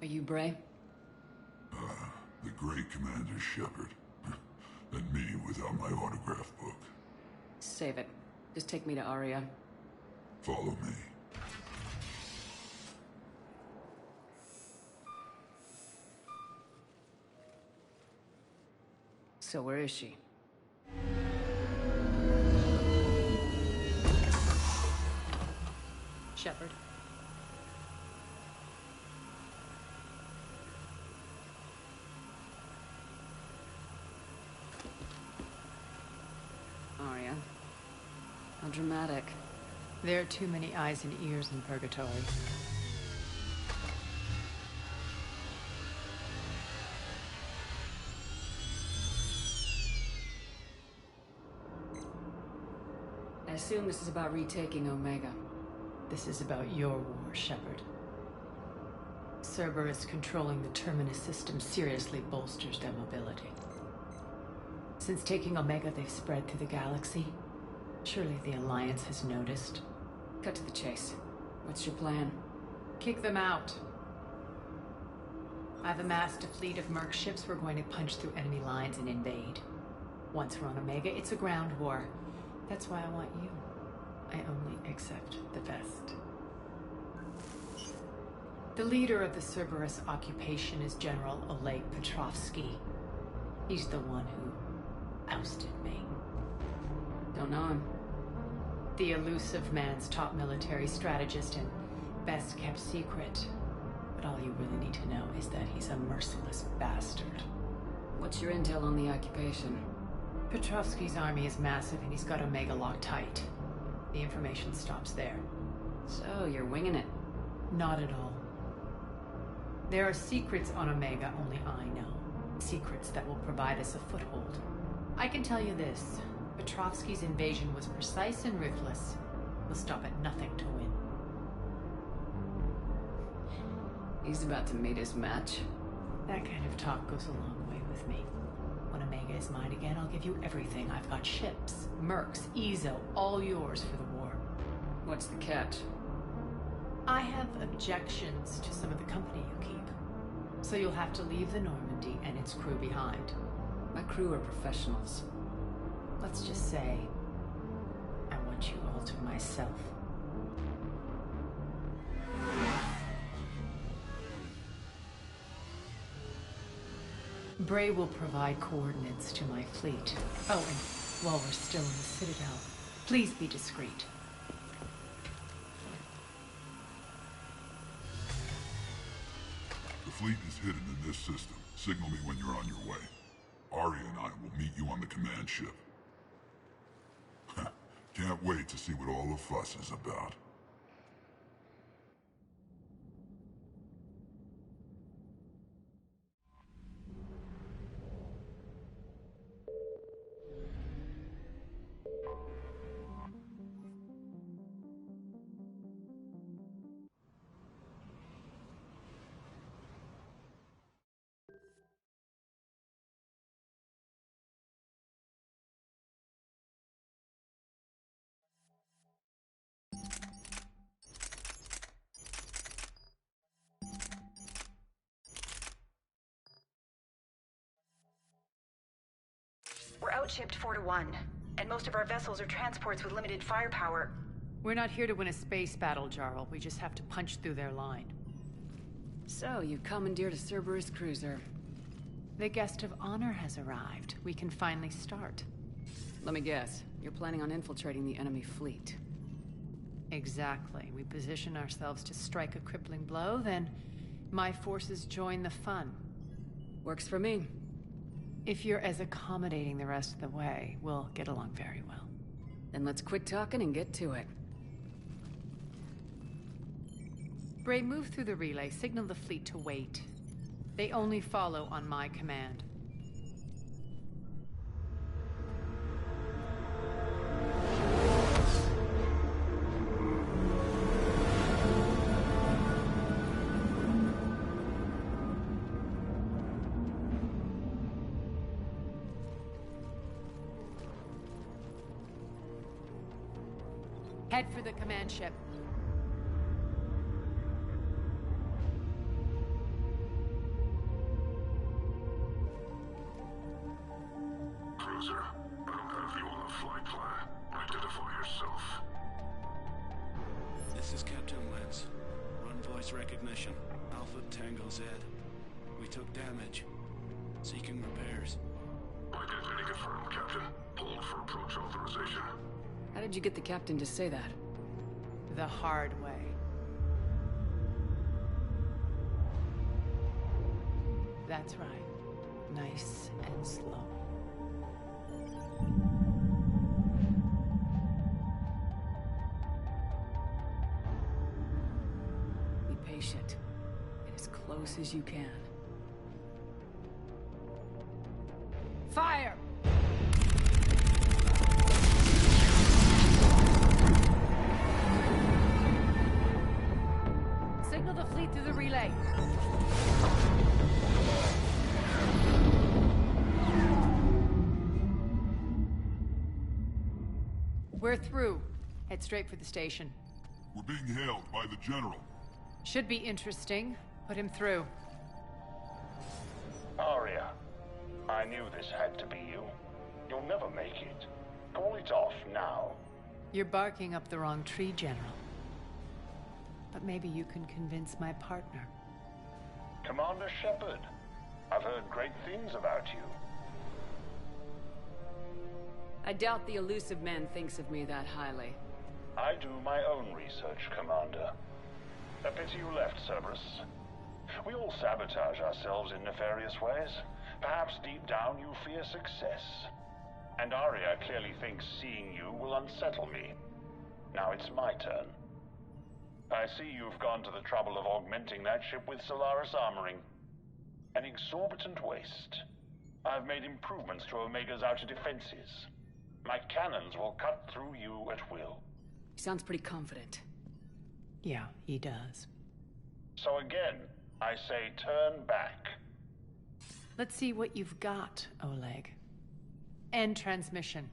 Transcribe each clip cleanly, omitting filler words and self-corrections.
Are you Bray? The great Commander Shepard. And me without my autograph book. Save it. Just take me to Aria. Follow me. So where is she? Shepard. Aria. How dramatic. There are too many eyes and ears in Purgatory. I assume this is about retaking Omega. This is about your war, Shepard. Cerberus controlling the Terminus system seriously bolsters their mobility. Since taking Omega, they've spread through the galaxy. Surely the Alliance has noticed. Cut to the chase. What's your plan? Kick them out. I've amassed a fleet of merc ships. We're going to punch through enemy lines and invade. Once we're on Omega, it's a ground war. That's why I want you. I only accept the best. The leader of the Cerberus occupation is General Oleg Petrovsky. He's the one who ousted me. Don't know him. The elusive man's top military strategist and best kept secret. But all you really need to know is that he's a merciless bastard. What's your intel on the occupation? Petrovsky's army is massive and he's got Omega locked tight. The information stops there. So, you're winging it? Not at all. There are secrets on Omega only I know. Secrets that will provide us a foothold. I can tell you this. Petrovsky's invasion was precise and ruthless. He'll stop at nothing to win. He's about to meet his match. That kind of talk goes a long way with me. When Omega is mine again, I'll give you everything. I've got ships, mercs, Ezo, all yours for the war. What's the catch? I have objections to some of the company you keep. So you'll have to leave the Normandy and its crew behind. My crew are professionals. Let's just say, I want you all to myself. Bray will provide coordinates to my fleet. Oh, and while we're still in the Citadel, please be discreet. The fleet is hidden in this system. Signal me when you're on your way. Aria and I will meet you on the command ship. Can't wait to see what all the fuss is about. We're outshipped 4-1, and most of our vessels are transports with limited firepower. We're not here to win a space battle, Jarl. We just have to punch through their line. So, you commandeered a Cerberus cruiser. The guest of honor has arrived. We can finally start. Let me guess. You're planning on infiltrating the enemy fleet. Exactly. We position ourselves to strike a crippling blow, then my forces join the fun. Works for me. If you're as accommodating the rest of the way, we'll get along very well. Then let's quit talking and get to it. Bray, move through the relay. Signal the fleet to wait. They only follow on my command. Head for the command ship. yourself. This is Captain Lance. Run voice recognition. Alpha Tango Z. We took damage. Seeking repairs. Identity confirmed, Captain. Hold for approach authorization. How did you get the captain to say that? The hard way. That's right. Nice and slow. Be patient. Get as close as you can. Fire! Signal the fleet through the relay. We're through. Head straight for the station. We're being hailed by the General. Should be interesting. Put him through. Aria, I knew this had to be you. You'll never make it. Call it off now. You're barking up the wrong tree, General. But maybe you can convince my partner. Commander Shepard, I've heard great things about you. I doubt the elusive man thinks of me that highly. I do my own research, Commander. A pity you left, Cerberus. We all sabotage ourselves in nefarious ways. Perhaps deep down you fear success. And Aria clearly thinks seeing you will unsettle me. Now it's my turn. I see you've gone to the trouble of augmenting that ship with Solaris armoring. An exorbitant waste. I've made improvements to Omega's outer defenses. My cannons will cut through you at will. He sounds pretty confident. Yeah, he does. So again, I say turn back. Let's see what you've got, Oleg. End transmission.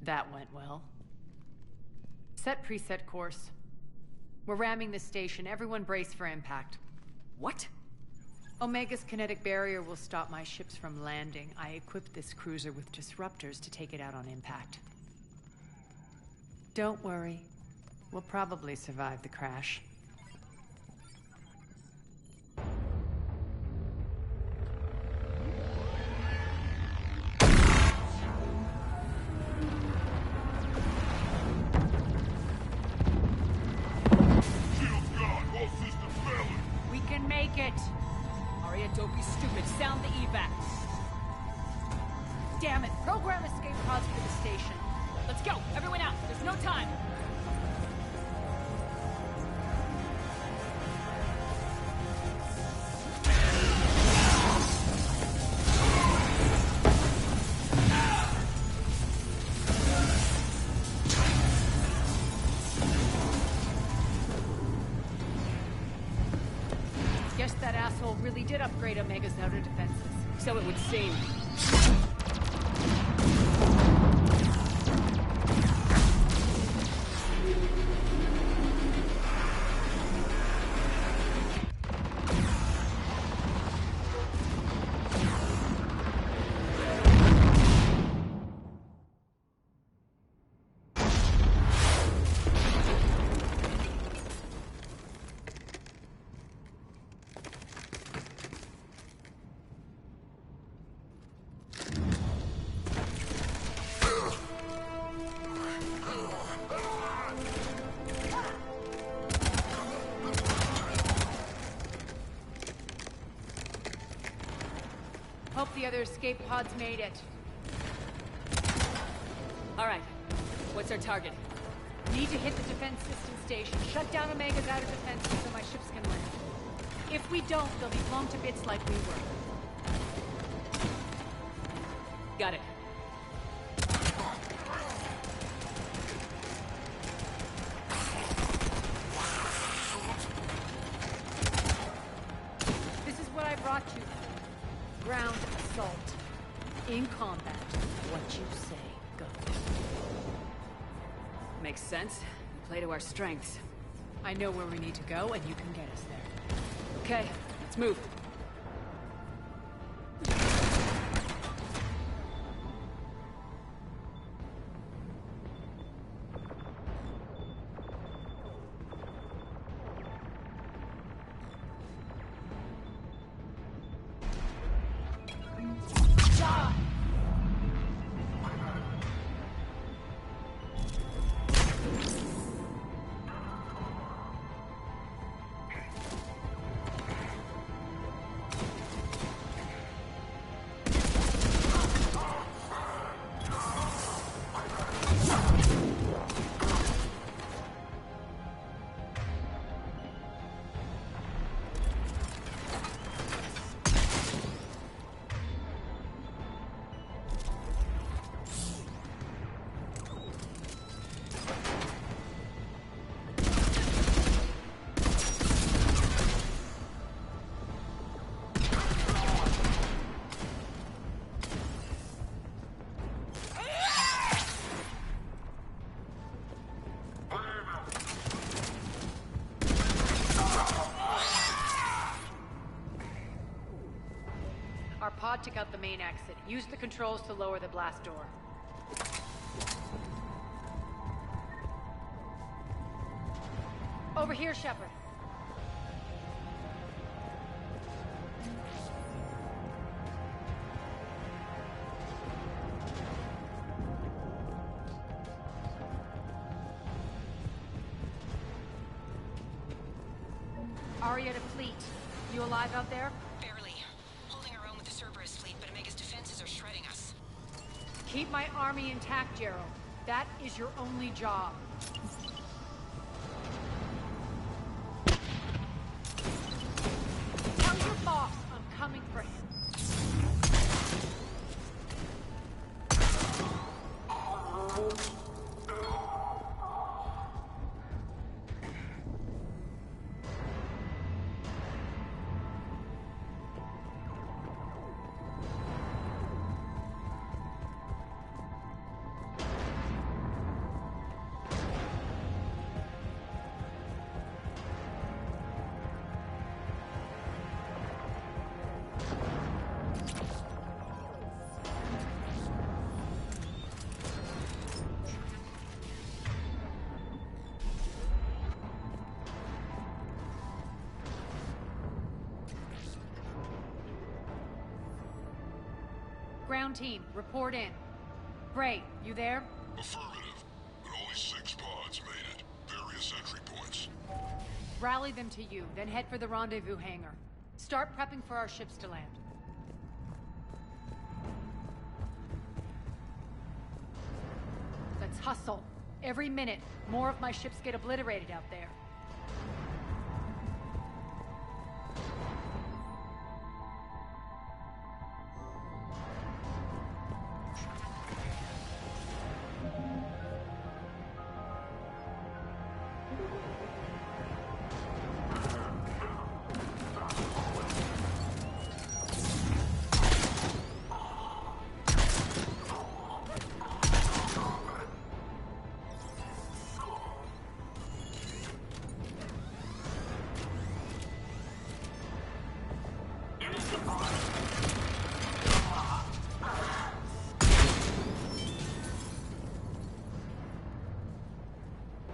That went well. Set preset course. We're ramming the station. Everyone brace for impact. What? Omega's kinetic barrier will stop my ships from landing. I equipped this cruiser with disruptors to take it out on impact. Don't worry. We'll probably survive the crash. Shields gone. All systems failing. We can make it! Aria, don't be stupid. Sound the evac. Damn it! Program escape pods for the station. Let's go. Everyone out. There's no time. Guess that asshole really did upgrade Omega's outer defenses. So it would seem. Hope the other escape pods made it. All right. What's our target? Need to hit the defense system station. Shut down Omega's outer defenses so my ships can land. If we don't, they'll be blown to bits like we were. Got it. This is what I brought you. Ground assault. In combat, what you say goes. Makes sense. We play to our strengths. I know where we need to go, and you can get us there. Okay, let's move. pod took out the main exit. Use the controls to lower the blast door. Over here, Shepard. Aria to Fleet. You alive out there? Barely. Holding our own with the Cerberus fleet, but Omega's defenses are shredding us. Keep my army intact, Gerald. That is your only job. Tell your boss I'm coming for him. Ground team, report in. Bray, you there? Affirmative, but only 6 pods made it. Various entry points. Rally them to you, then head for the rendezvous hangar. Start prepping for our ships to land. Let's hustle. Every minute, more of my ships get obliterated out there.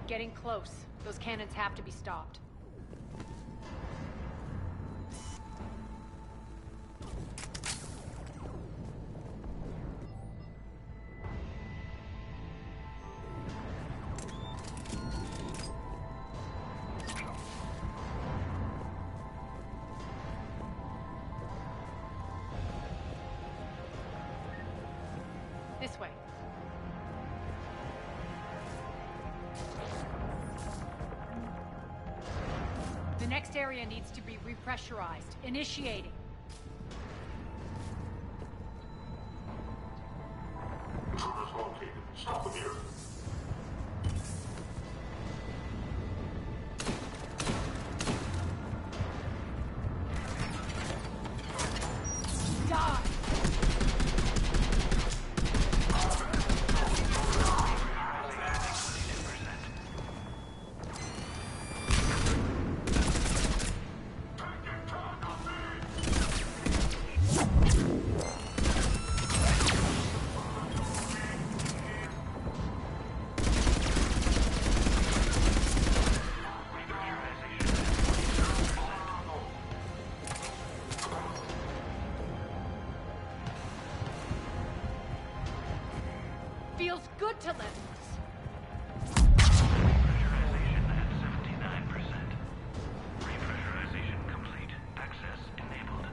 Getting close. Those cannons have to be stopped. This way. The next area needs to be repressurized. Initiating. Intruders located. Stop them here. Die! Feels good to live. Pressurization at 79%. Repressurization complete. Access enabled.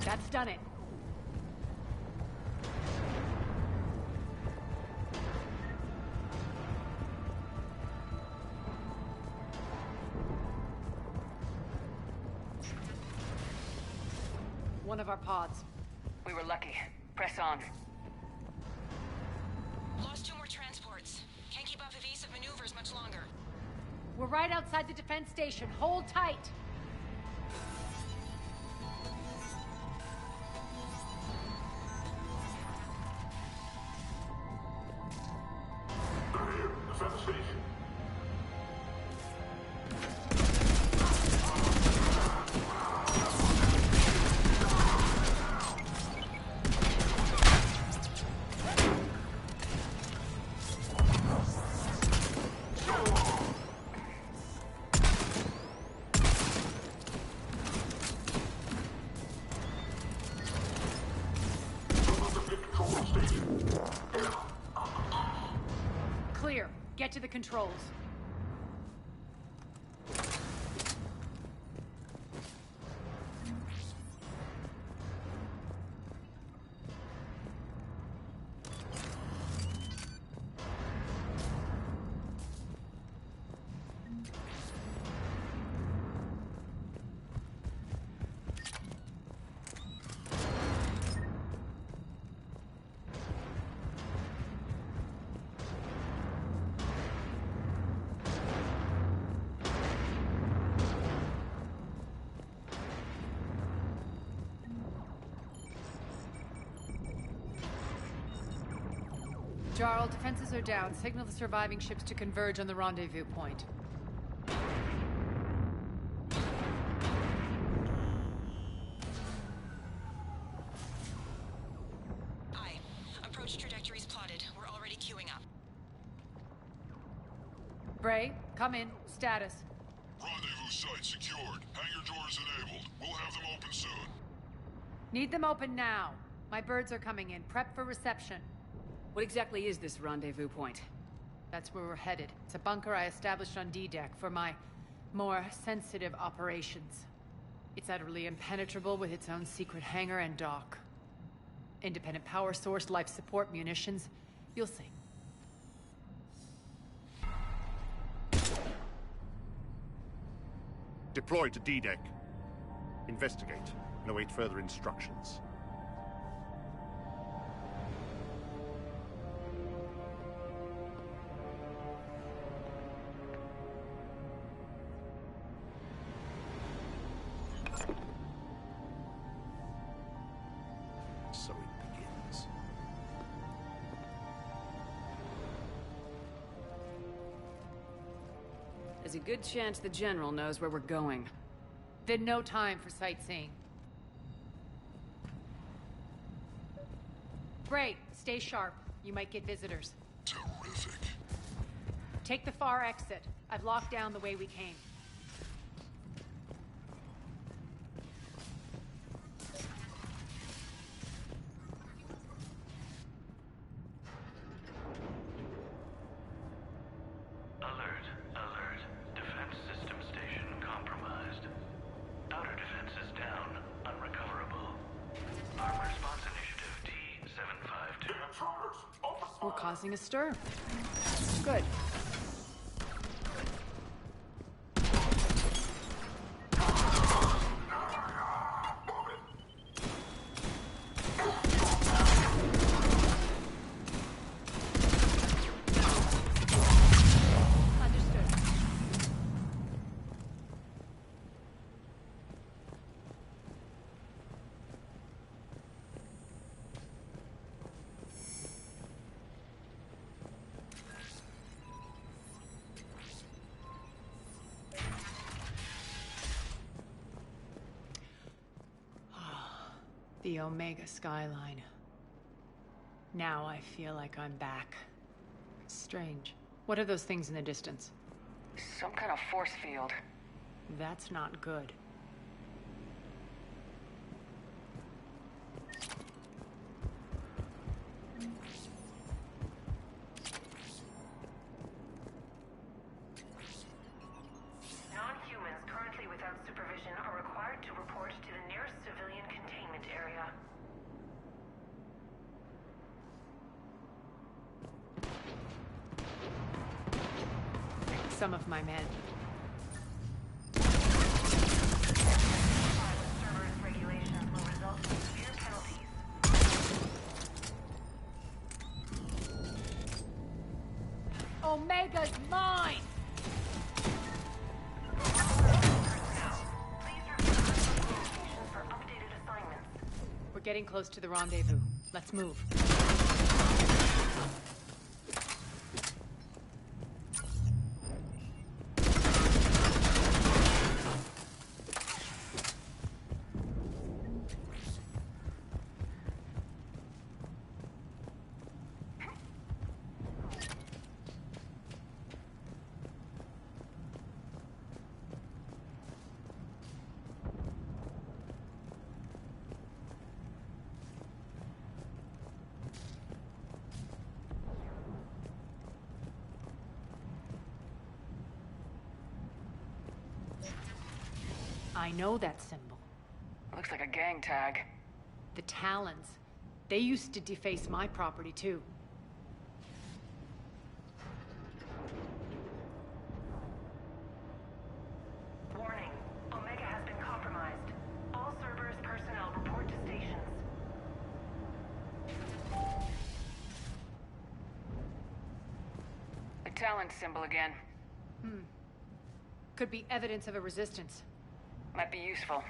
That's done it. One of our pods. We were lucky. Press on. Lost 2 more transports. Can't keep up evasive maneuvers much longer. We're right outside the defense station. Hold tight. They're here. Defense station. Get to the controls. Jarl, defenses are down. Signal the surviving ships to converge on the rendezvous point. Aye. Approach trajectories plotted. We're already queuing up. Bray, come in. Status. Rendezvous site secured. Hangar doors enabled. We'll have them open soon. Need them open now. My birds are coming in. Prep for reception. What exactly is this rendezvous point? That's where we're headed. It's a bunker I established on D-Deck for my more sensitive operations. It's utterly impenetrable with its own secret hangar and dock. Independent power source, life support, munitions. You'll see. Deploy to D-Deck. Investigate and await further instructions. So it begins. There's a good chance the General knows where we're going. Then no time for sightseeing. Bray, stay sharp. You might get visitors. Terrific. Take the far exit. I've locked down the way we came. Alert, alert. Defense system station compromised. Outer defenses down, unrecoverable. Armed Response Initiative T-752. We're causing a stir. Good. Understood. The Omega skyline. Now I feel like I'm back. Strange. What are those things in the distance? Some kind of force field. That's not good. Non-humans currently without supervision are required to report to the nearest civilian containment area. Some of my men. Server's regulations will result in severe penalties. Omega's mine! Please review the location for updated assignments. We're getting close to the rendezvous. Let's move. I know that symbol. Looks like a gang tag. The Talons. They used to deface my property, too. Warning. Omega has been compromised. All Cerberus personnel report to stations. The Talon symbol again. Could be evidence of a resistance. Might be useful.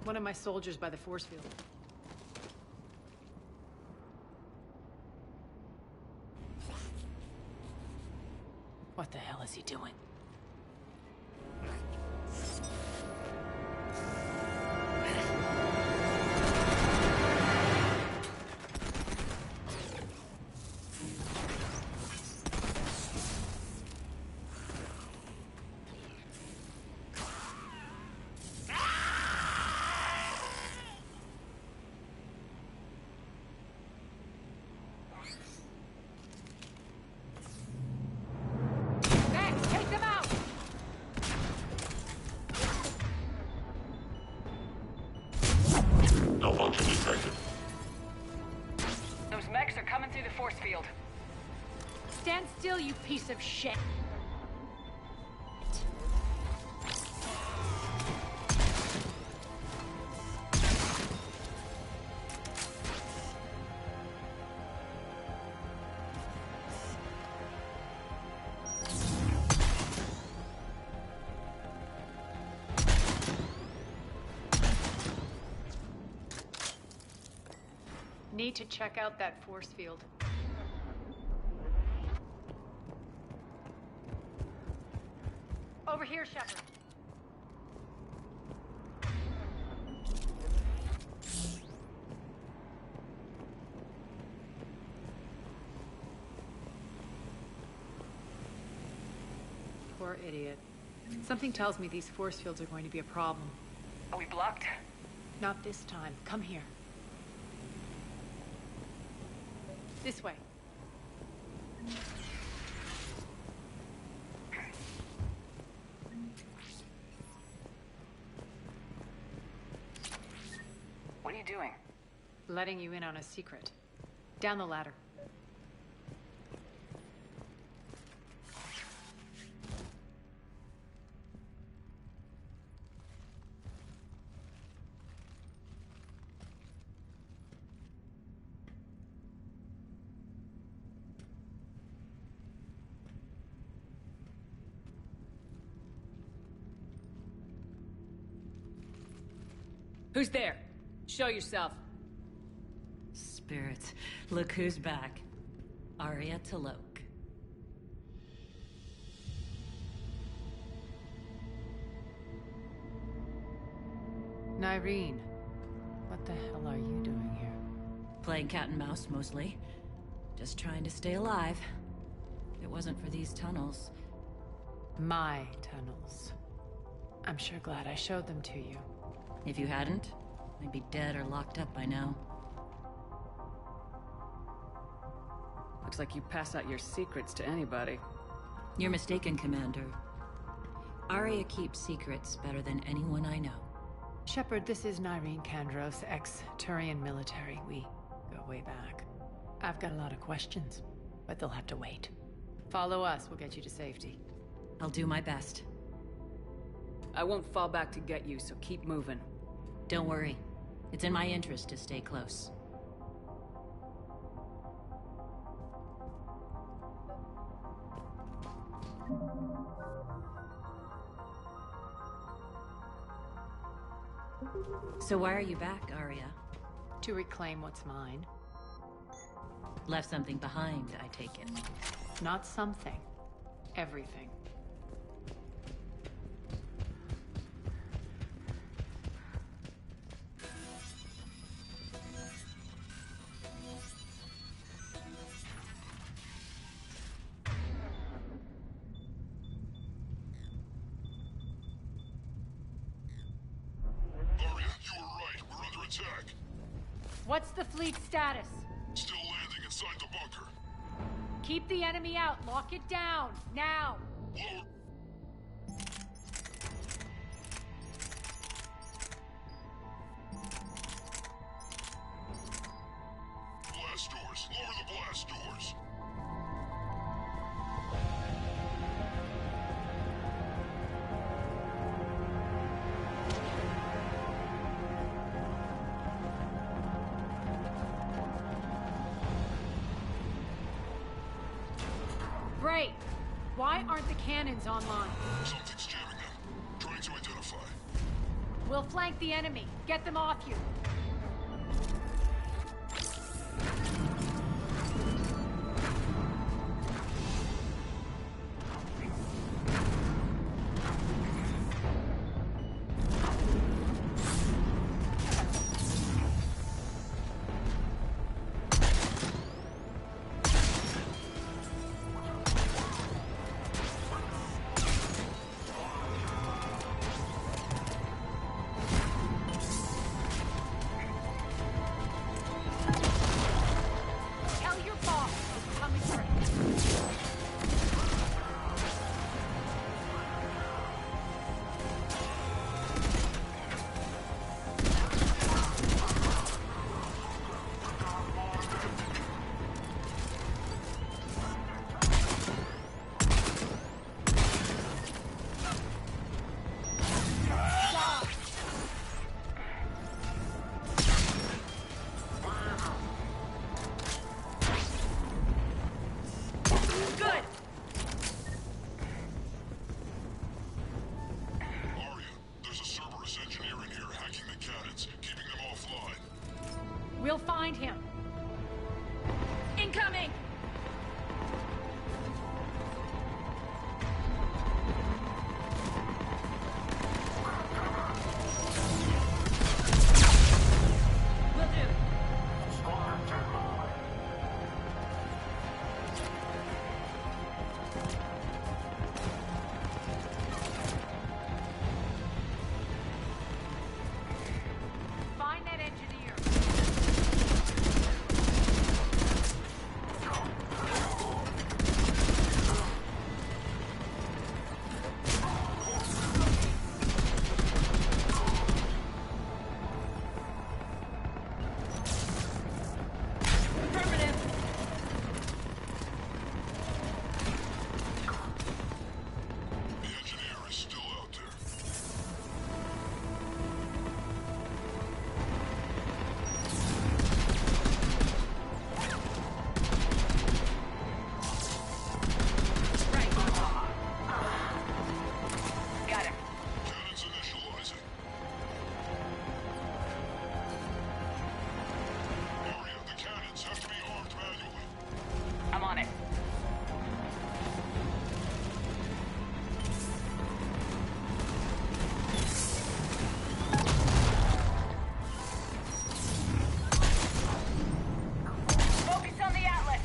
One of my soldiers by the force field. What the hell is he doing? Those mechs are coming through the force field. Stand still, you piece of shit! Need to check out that force field. Over here, Shepard. Poor idiot. Something tells me these force fields are going to be a problem. Are we blocked? Not this time. Come here. This way. What are you doing? Letting you in on a secret. Down the ladder. Who's there? Show yourself. Spirits, look who's back. Arya T'Loak. Nyreen, what the hell are you doing here? Playing cat and mouse, mostly. Just trying to stay alive. If it wasn't for these tunnels. My tunnels. I'm sure glad I showed them to you. If you hadn't, I'd be dead or locked up by now. Looks like you pass out your secrets to anybody. You're mistaken, Commander. Arya keeps secrets better than anyone I know. Shepard, this is Nyreen Kandros, ex-Turian military. We go way back. I've got a lot of questions, but they'll have to wait. Follow us, we'll get you to safety. I'll do my best. I won't fall back to get you, so keep moving. Don't worry. It's in my interest to stay close. So why are you back, Arya? To reclaim what's mine. Left something behind, I take it. Not something. Everything. Arya, you were right. We're under attack. What's the fleet status? Still landing inside the bunker. Keep the enemy out. Lock it down. Now. Lower. Blast doors. Lower the blast doors. Great. Why aren't the cannons online? Something's jamming them. Trying to identify. We'll flank the enemy. Get them off you. Tell your boss I'm coming for him. Good. Aria, there's a Cerberus engineer in here hacking the cannons, keeping them offline. We'll find him. Incoming! Will do. Find that engineer. Affirmative. The engineer is still out there. Right. Got it. Cannons initializing. Aria, the cannons have to be armed manually. I'm on it. Focus on the Atlas.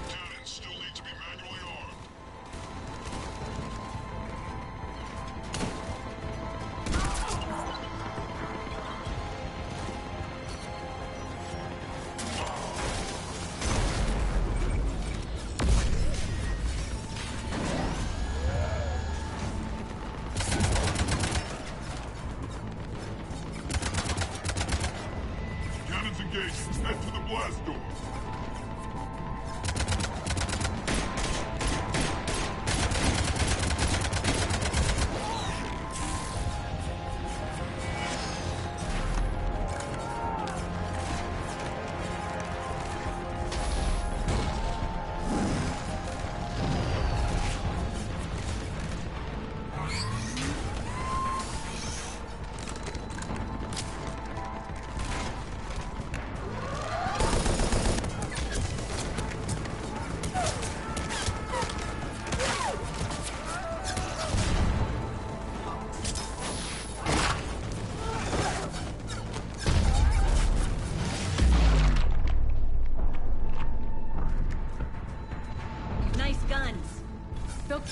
Cannons still need to be manually armed. Cannons engaged. Head to the blast door.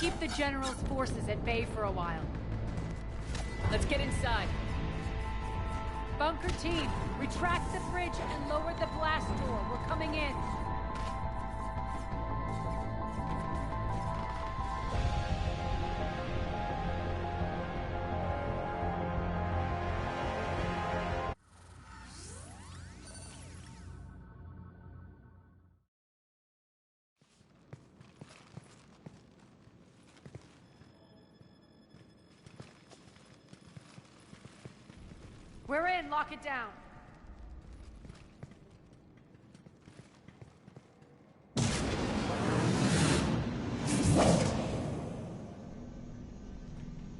keep the General's forces at bay for a while. Let's get inside. Bunker team, retract the bridge and lower the blast door. We're coming in. We're in, lock it down.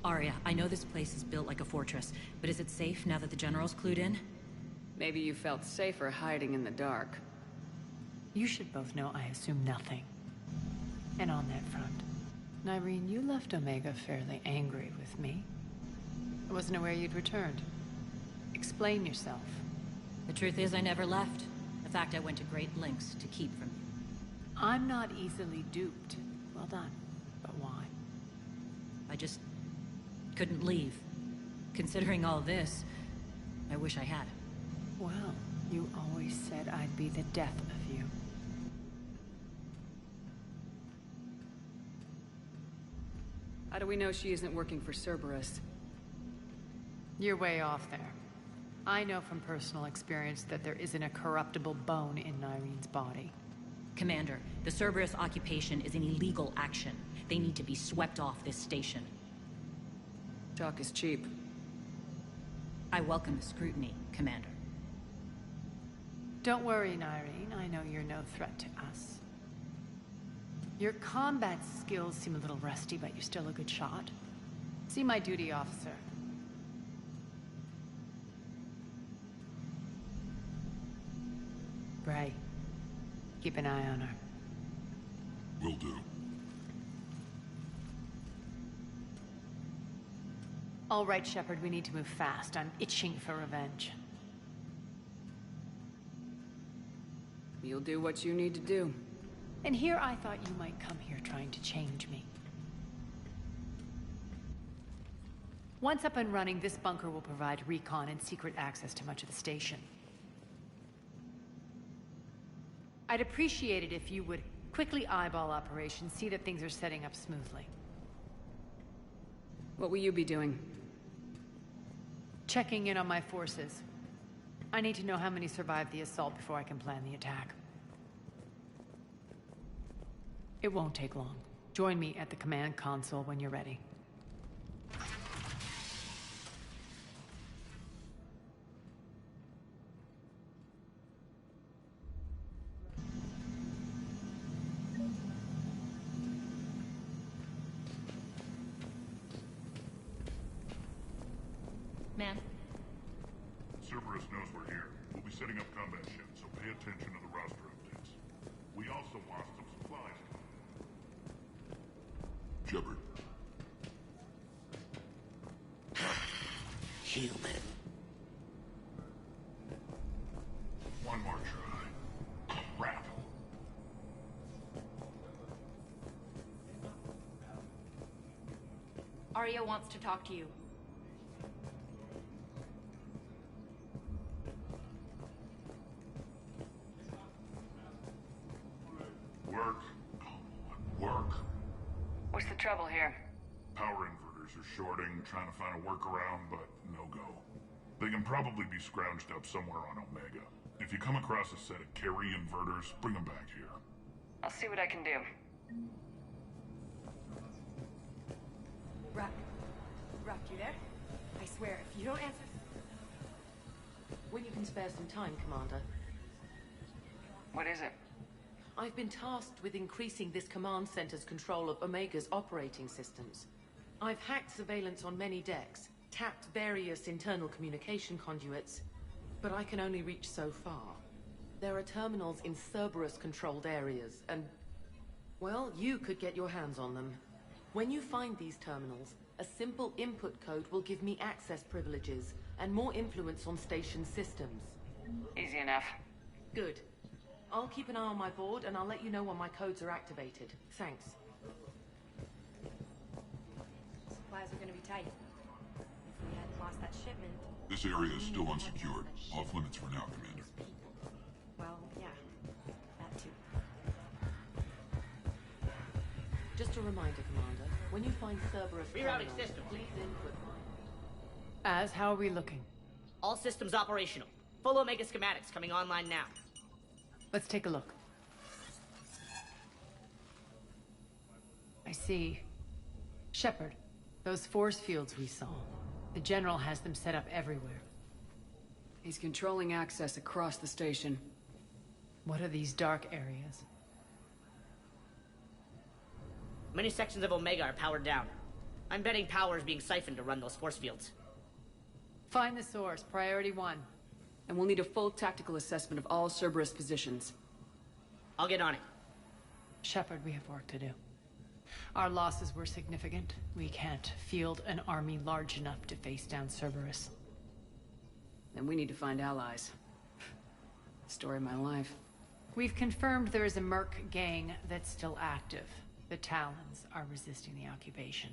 Arya, I know this place is built like a fortress, but is it safe now that the General's clued in? Maybe you felt safer hiding in the dark. You should both know I assume nothing. And on that front, Nyreen, you left Omega fairly angry with me. I wasn't aware you'd returned. Explain yourself. The truth is, I never left. In fact, I went to great lengths to keep from you. I'm not easily duped. Well done. But why? I just couldn't leave. Considering all this, I wish I had. Well, you always said I'd be the death of you. How do we know she isn't working for Cerberus? You're way off there. I know from personal experience that there isn't a corruptible bone in Nyreen's body. Commander, the Cerberus occupation is an illegal action. They need to be swept off this station. Talk is cheap. I welcome the scrutiny, Commander. Don't worry, Nyreen. I know you're no threat to us. Your combat skills seem a little rusty, but you're still a good shot. See my duty officer. Bray, keep an eye on her. Will do. All right, Shepard, we need to move fast. I'm itching for revenge. You'll do what you need to do. And here I thought you might come here trying to change me. Once up and running, this bunker will provide recon and secret access to much of the station. I'd appreciate it if you would quickly eyeball operations, see that things are setting up smoothly. What will you be doing? Checking in on my forces. I need to know how many survived the assault before I can plan the attack. It won't take long. Join me at the command console when you're ready. Ma'am? Cerberus knows we're here. We'll be setting up combat ships, so pay attention to the roster updates. We also lost some supplies. Shepard. Human. One more try. Crap. Arya wants to talk to you. Work. Come on, work. What's the trouble here? Power inverters are shorting, trying to find a workaround, but no go. They can probably be scrounged up somewhere on Omega. If you come across a set of carry inverters, bring them back here. I'll see what I can do. Rock, you there? I swear, if you don't answer... When you can spare some time, Commander. What is it? I've been tasked with increasing this command center's control of Omega's operating systems. I've hacked surveillance on many decks, tapped various internal communication conduits, but I can only reach so far. There are terminals in Cerberus-controlled areas, and... well, you could get your hands on them. When you find these terminals, a simple input code will give me access privileges and more influence on station systems. Easy enough. Good. I'll keep an eye on my board, and I'll let you know when my codes are activated. Thanks. supplies are gonna be tight. If we hadn't lost that shipment... This area is still unsecured. Off limits for now, Commander. Well, yeah. That too. Just a reminder, Commander. When you find Cerberus Rerouting terminal, systems. please input. As, how are we looking? All systems operational. Full Omega schematics coming online now. Let's take a look. I see. Shepard, those force fields we saw. The General has them set up everywhere. He's controlling access across the station. What are these dark areas? Many sections of Omega are powered down. I'm betting power is being siphoned to run those force fields. Find the source, priority 1. And we'll need a full tactical assessment of all Cerberus positions. I'll get on it. Shepard, we have work to do. Our losses were significant. We can't field an army large enough to face down Cerberus. Then we need to find allies. Story of my life. We've confirmed there is a Merc gang that's still active. The Talons are resisting the occupation.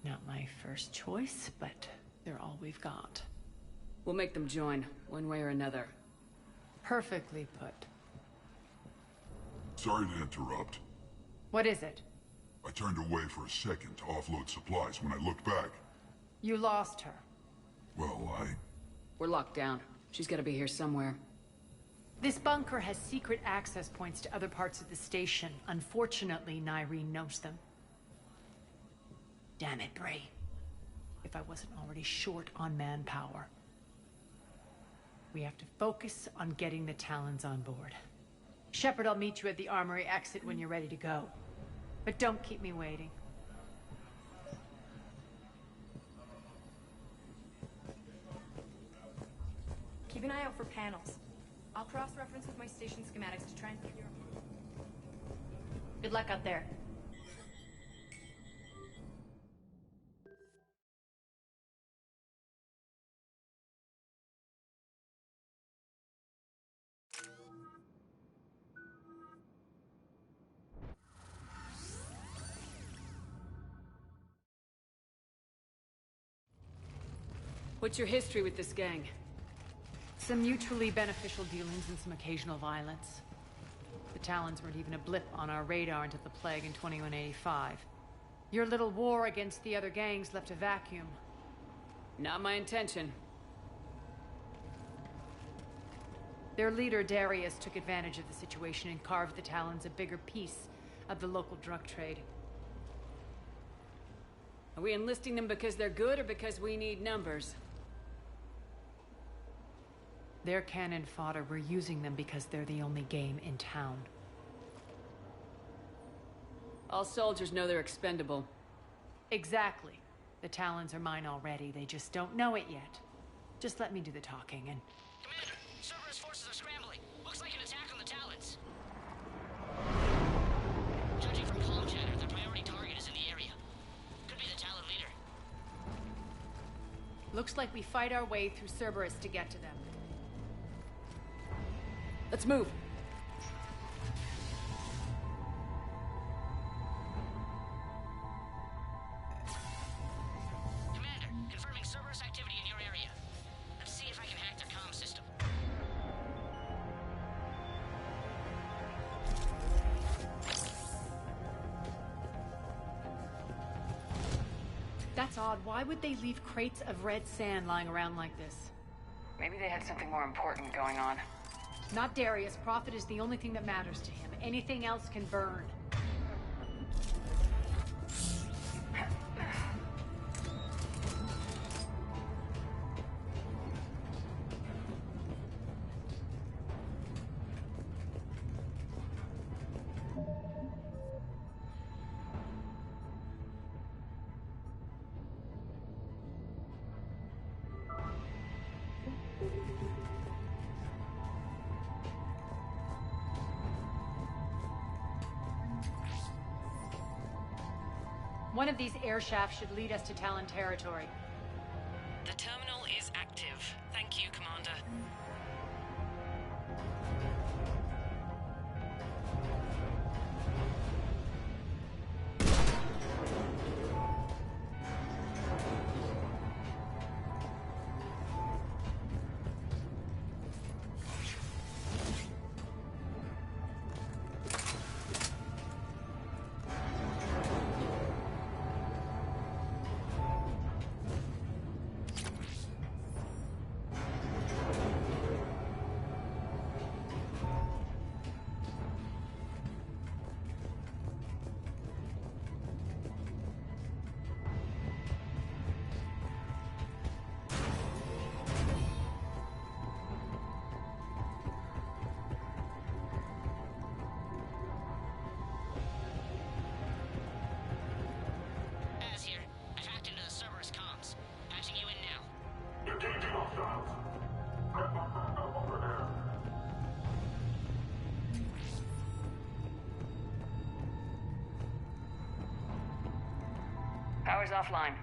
Not my first choice, but they're all we've got. We'll make them join, one way or another. Perfectly put. Sorry to interrupt. What is it? I turned away for a second to offload supplies. When I looked back... You lost her. Well, We're locked down. She's gotta be here somewhere. This bunker has secret access points to other parts of the station. Unfortunately, Nyreen knows them. Damn it, Bray. If I wasn't already short on manpower. We have to focus on getting the Talons on board. Shepard, I'll meet you at the armory exit when you're ready to go. But don't keep me waiting. Keep an eye out for panels. I'll cross-reference with my station schematics to try and figure out... Good luck out there. What's your history with this gang? Some mutually beneficial dealings and some occasional violence. The Talons weren't even a blip on our radar until the Plague in 2185. Your little war against the other gangs left a vacuum. Not my intention. Their leader, Darius, took advantage of the situation and carved the Talons a bigger piece of the local drug trade. Are we enlisting them because they're good or because we need numbers? They're cannon fodder. We're using them because they're the only game in town. All soldiers know they're expendable. Exactly. The Talons are mine already. They just don't know it yet. Just let me do the talking and... Commander, Cerberus forces are scrambling. Looks like an attack on the Talons. Judging from comm chatter, their priority target is in the area. Could be the Talon leader. Looks like we fight our way through Cerberus to get to them. Let's move. Commander, confirming Cerberus activity in your area. Let's see if I can hack their comm system. That's odd. Why would they leave crates of red sand lying around like this? Maybe they had something more important going on. Not Darius. Profit is the only thing that matters to him. Anything else can burn. One of these air shafts should lead us to Talon territory. The terminal is active. Thank you, Commander. Power's offline.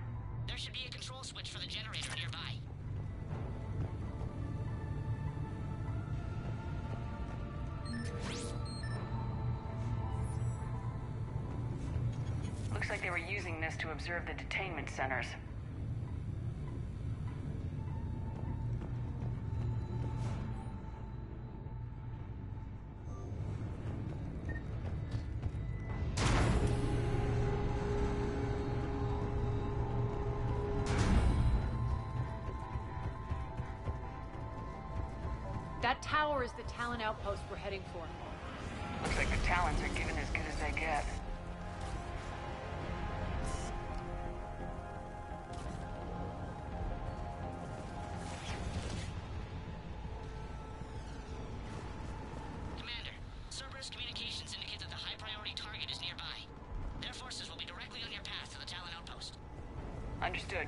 There should be a control switch for the generator nearby. Looks like they were using this to observe the detainment centers. That tower is the Talon outpost we're heading for. Looks like the Talons are giving as good as they get. Commander, Cerberus communications indicate that the high-priority target is nearby. Their forces will be directly on your path to the Talon outpost. Understood.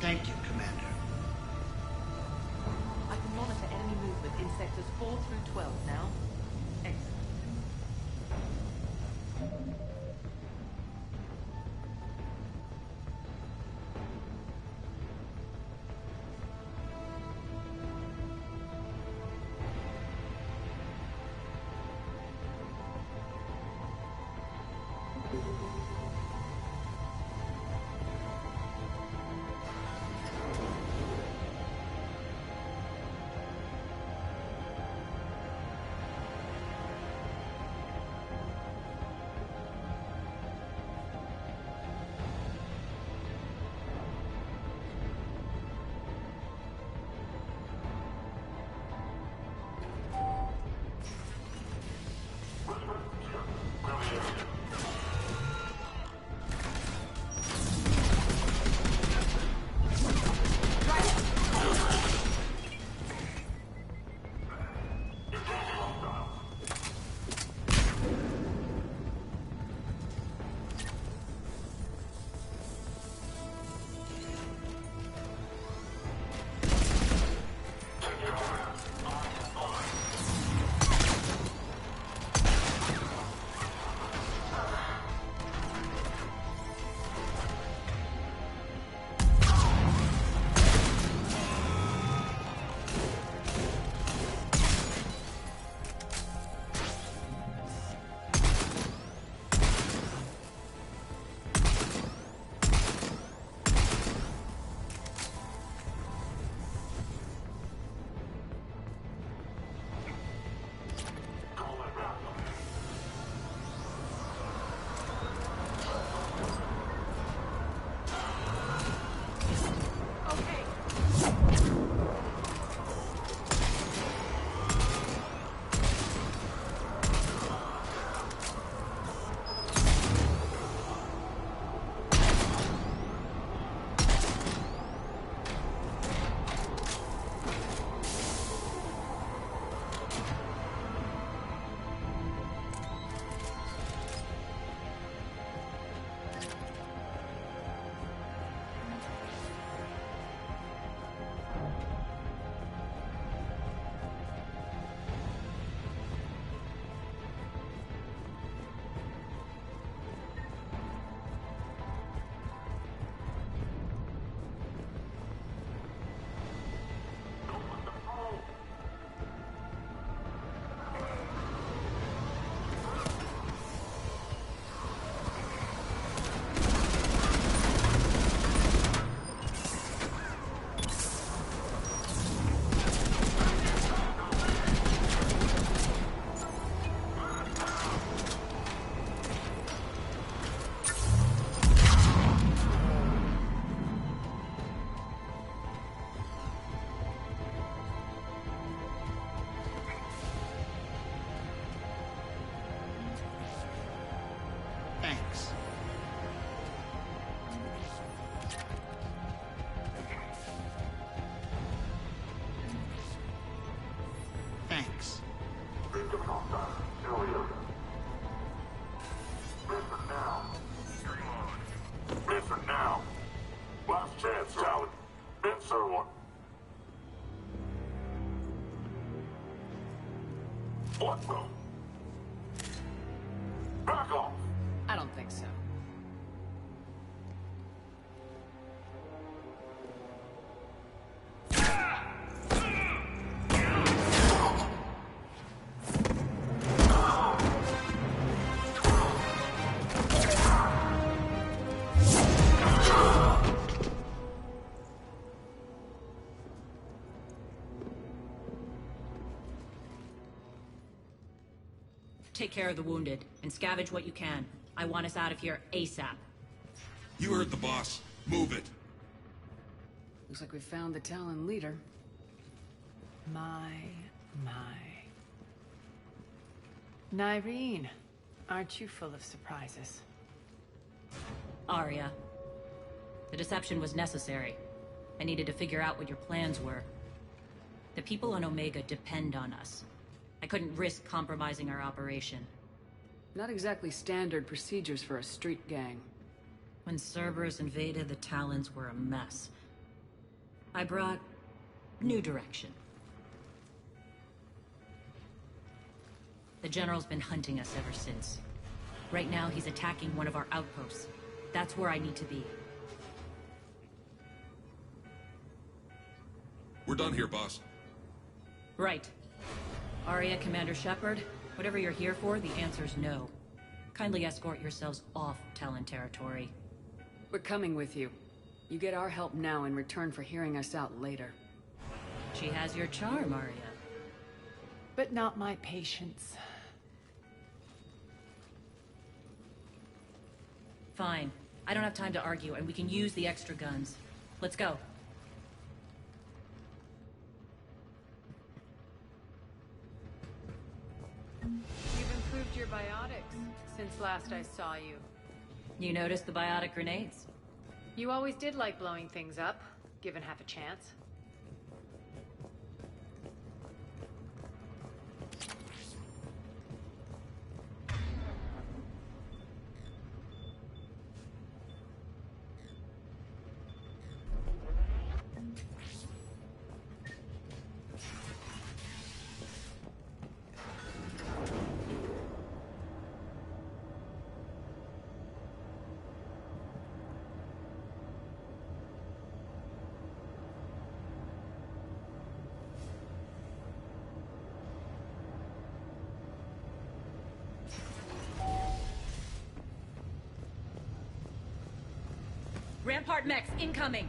Thank you, Commander. I can monitor enemy movement in sectors 4 through 12 now. Excellent. Mission now. Last chance, Talon. Answer one. What the? Back off. I don't think so. Take care of the wounded, and scavenge what you can. I want us out of here ASAP. You heard the boss. Move it. Looks like we found the Talon leader. My. Nyreen, aren't you full of surprises? Arya. The deception was necessary. I needed to figure out what your plans were. The people on Omega depend on us. I couldn't risk compromising our operation. Not exactly standard procedures for a street gang. When Cerberus invaded, the Talons were a mess. I brought new direction. The General's been hunting us ever since. Right now, he's attacking one of our outposts. That's where I need to be. We're done here, boss. Right. Arya, Commander Shepard, whatever you're here for, the answer's no. Kindly escort yourselves off Talon territory. We're coming with you. You get our help now in return for hearing us out later. She has your charm, Arya. But not my patience. Fine. I don't have time to argue, and we can use the extra guns. Let's go. You've improved your biotics since last I saw you. You noticed the biotic grenades? You always did like blowing things up, given half a chance. Rampart mechs incoming!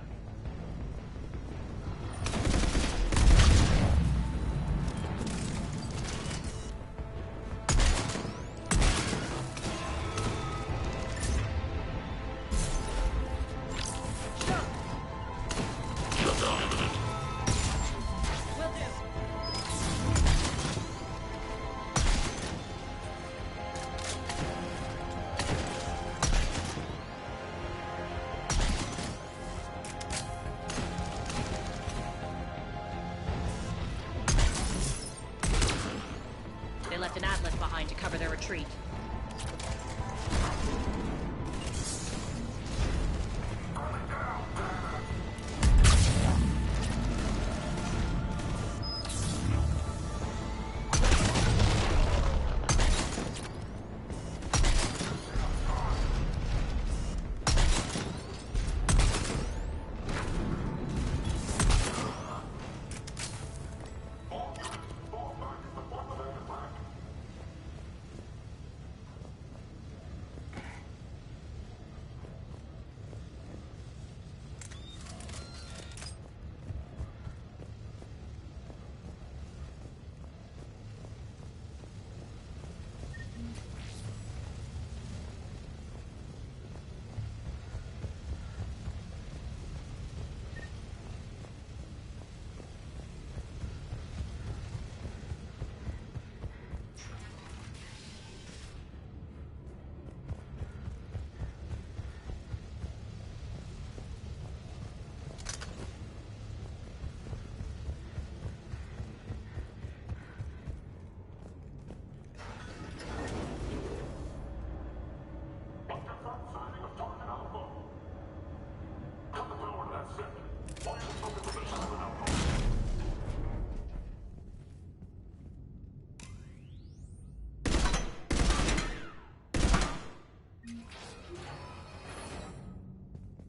Left an Atlas behind to cover their retreat.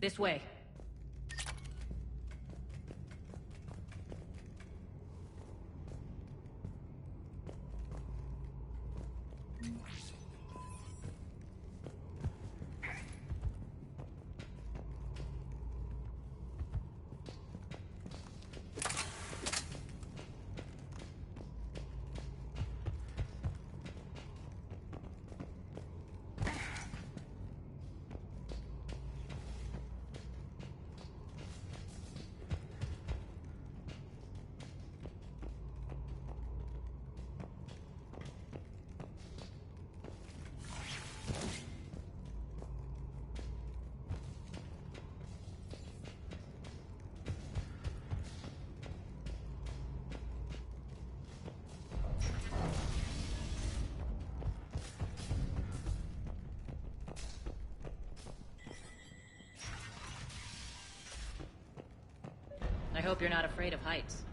This way. I hope you're not afraid of heights.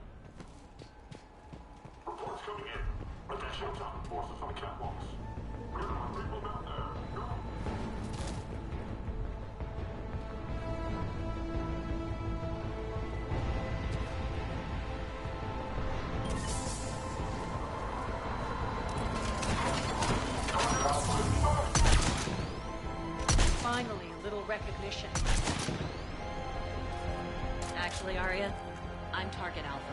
Reports coming in. Additional Titan forces on the catwalks. We're on people down there. Go. Finally, a little recognition. Actually, Arya, I'm Target Alpha.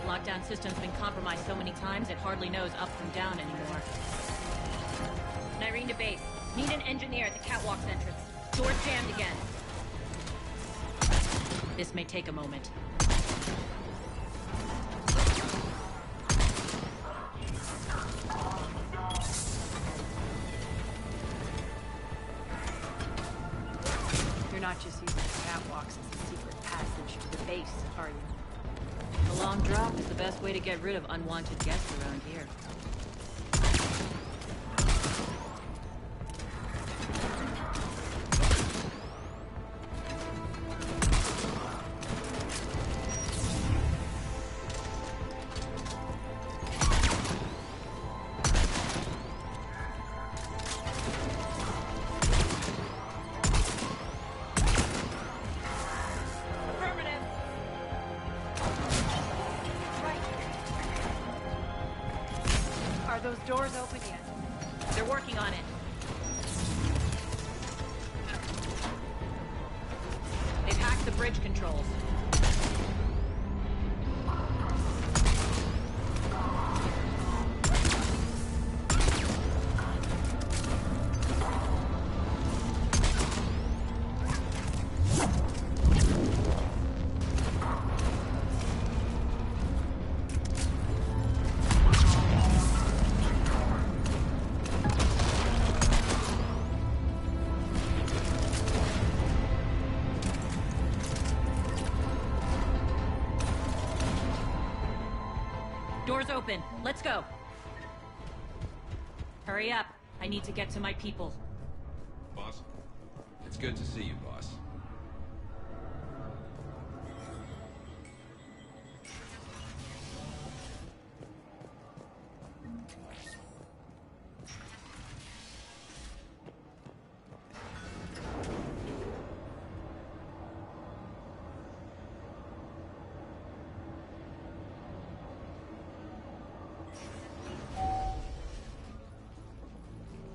Lockdown system's been compromised so many times it hardly knows up from down anymore. Nyreen to base. Need an engineer at the catwalk's entrance. Door's jammed again. This may take a moment. You're not just using the catwalks as a secret passage to the base, are you? The long drop is the best way to get rid of unwanted guests around here. Those doors open yet? They're working on it. They've hacked the bridge controls. Doors open. Let's go. Hurry up. I need to get to my people. Boss? It's good to see you, boss.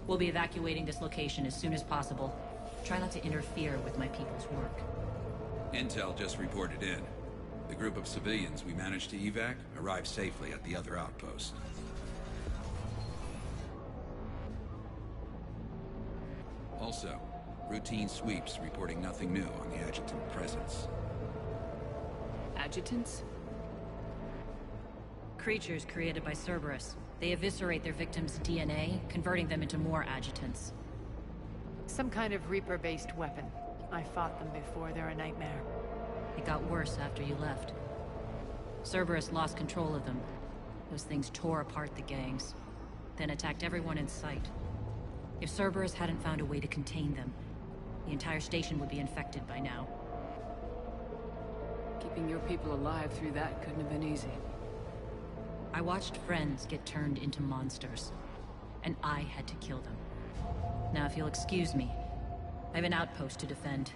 We'll be evacuating this location as soon as possible. Try not to interfere with my people's work. Intel just reported in. The group of civilians we managed to evac arrived safely at the other outpost. Also, routine sweeps reporting nothing new on the adjutant presence. Adjutants? Creatures created by Cerberus. They eviscerate their victims' DNA, converting them into more adjutants. Some kind of Reaper-based weapon. I fought them before, they're a nightmare. It got worse after you left. Cerberus lost control of them. Those things tore apart the gangs, then attacked everyone in sight. If Cerberus hadn't found a way to contain them, the entire station would be infected by now. Keeping your people alive through that couldn't have been easy. I watched friends get turned into monsters, and I had to kill them. Now, if you'll excuse me, I have an outpost to defend.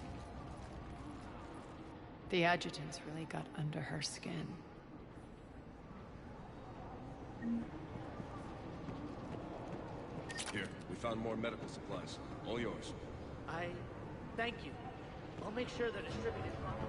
The adjutants really got under her skin. Here, we found more medical supplies. All yours. Thank you. I'll make sure they're distributed properly.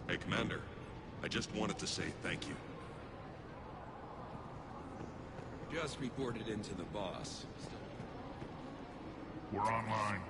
Hey, Commander. I just wanted to say thank you. Just reported into the boss. We're online.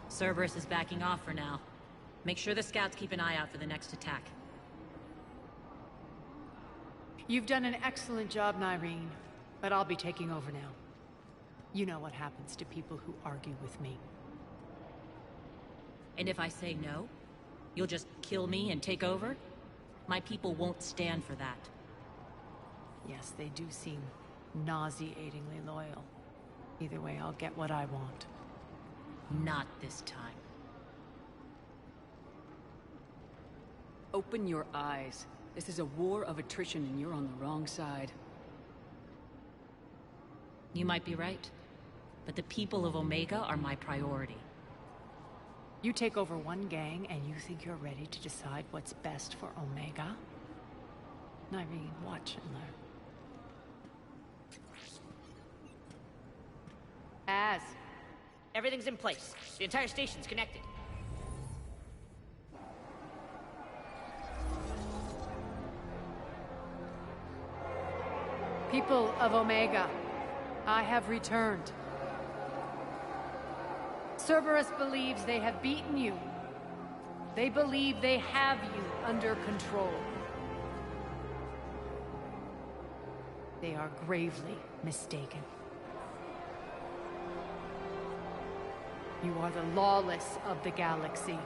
Cerberus is backing off for now. Make sure the scouts keep an eye out for the next attack. You've done an excellent job, Nyreen, but I'll be taking over now. You know what happens to people who argue with me. And if I say no, you'll just kill me and take over? My people won't stand for that. Yes, they do seem nauseatingly loyal. Either way, I'll get what I want. Not this time. Open your eyes. This is a war of attrition and you're on the wrong side. You might be right, but the people of Omega are my priority. You take over one gang and you think you're ready to decide what's best for Omega? Nyreen, watch and learn. Az. Everything's in place. The entire station's connected. People of Omega, I have returned. Cerberus believes they have beaten you. They believe they have you under control. They are gravely mistaken. You are the lawless of the galaxy.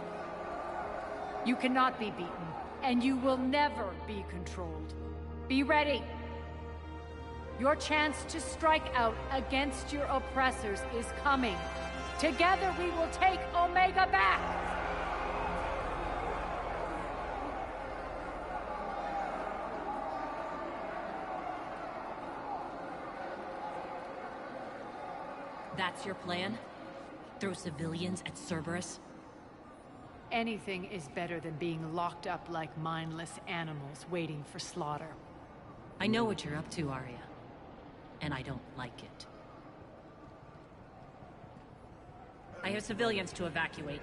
You cannot be beaten, and you will never be controlled. Be ready. Your chance to strike out against your oppressors is coming. Together we will take Omega back! That's your plan? Throw civilians at Cerberus? Anything is better than being locked up like mindless animals waiting for slaughter. I know what you're up to, Arya. And I don't like it. I have civilians to evacuate.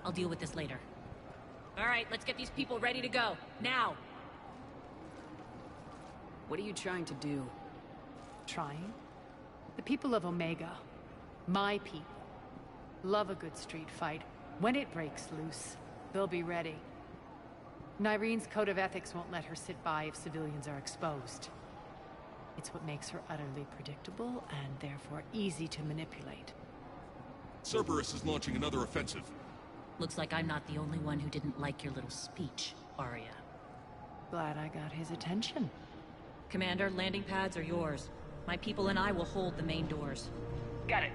I'll deal with this later. All right, let's get these people ready to go. Now! What are you trying to do? Trying? The people of Omega, my people, love a good street fight. When it breaks loose, they'll be ready. Nyreen's code of ethics won't let her sit by if civilians are exposed. It's what makes her utterly predictable and therefore easy to manipulate. Cerberus is launching another offensive. Looks like I'm not the only one who didn't like your little speech, Arya. Glad I got his attention. Commander, landing pads are yours. My people and I will hold the main doors. Got it.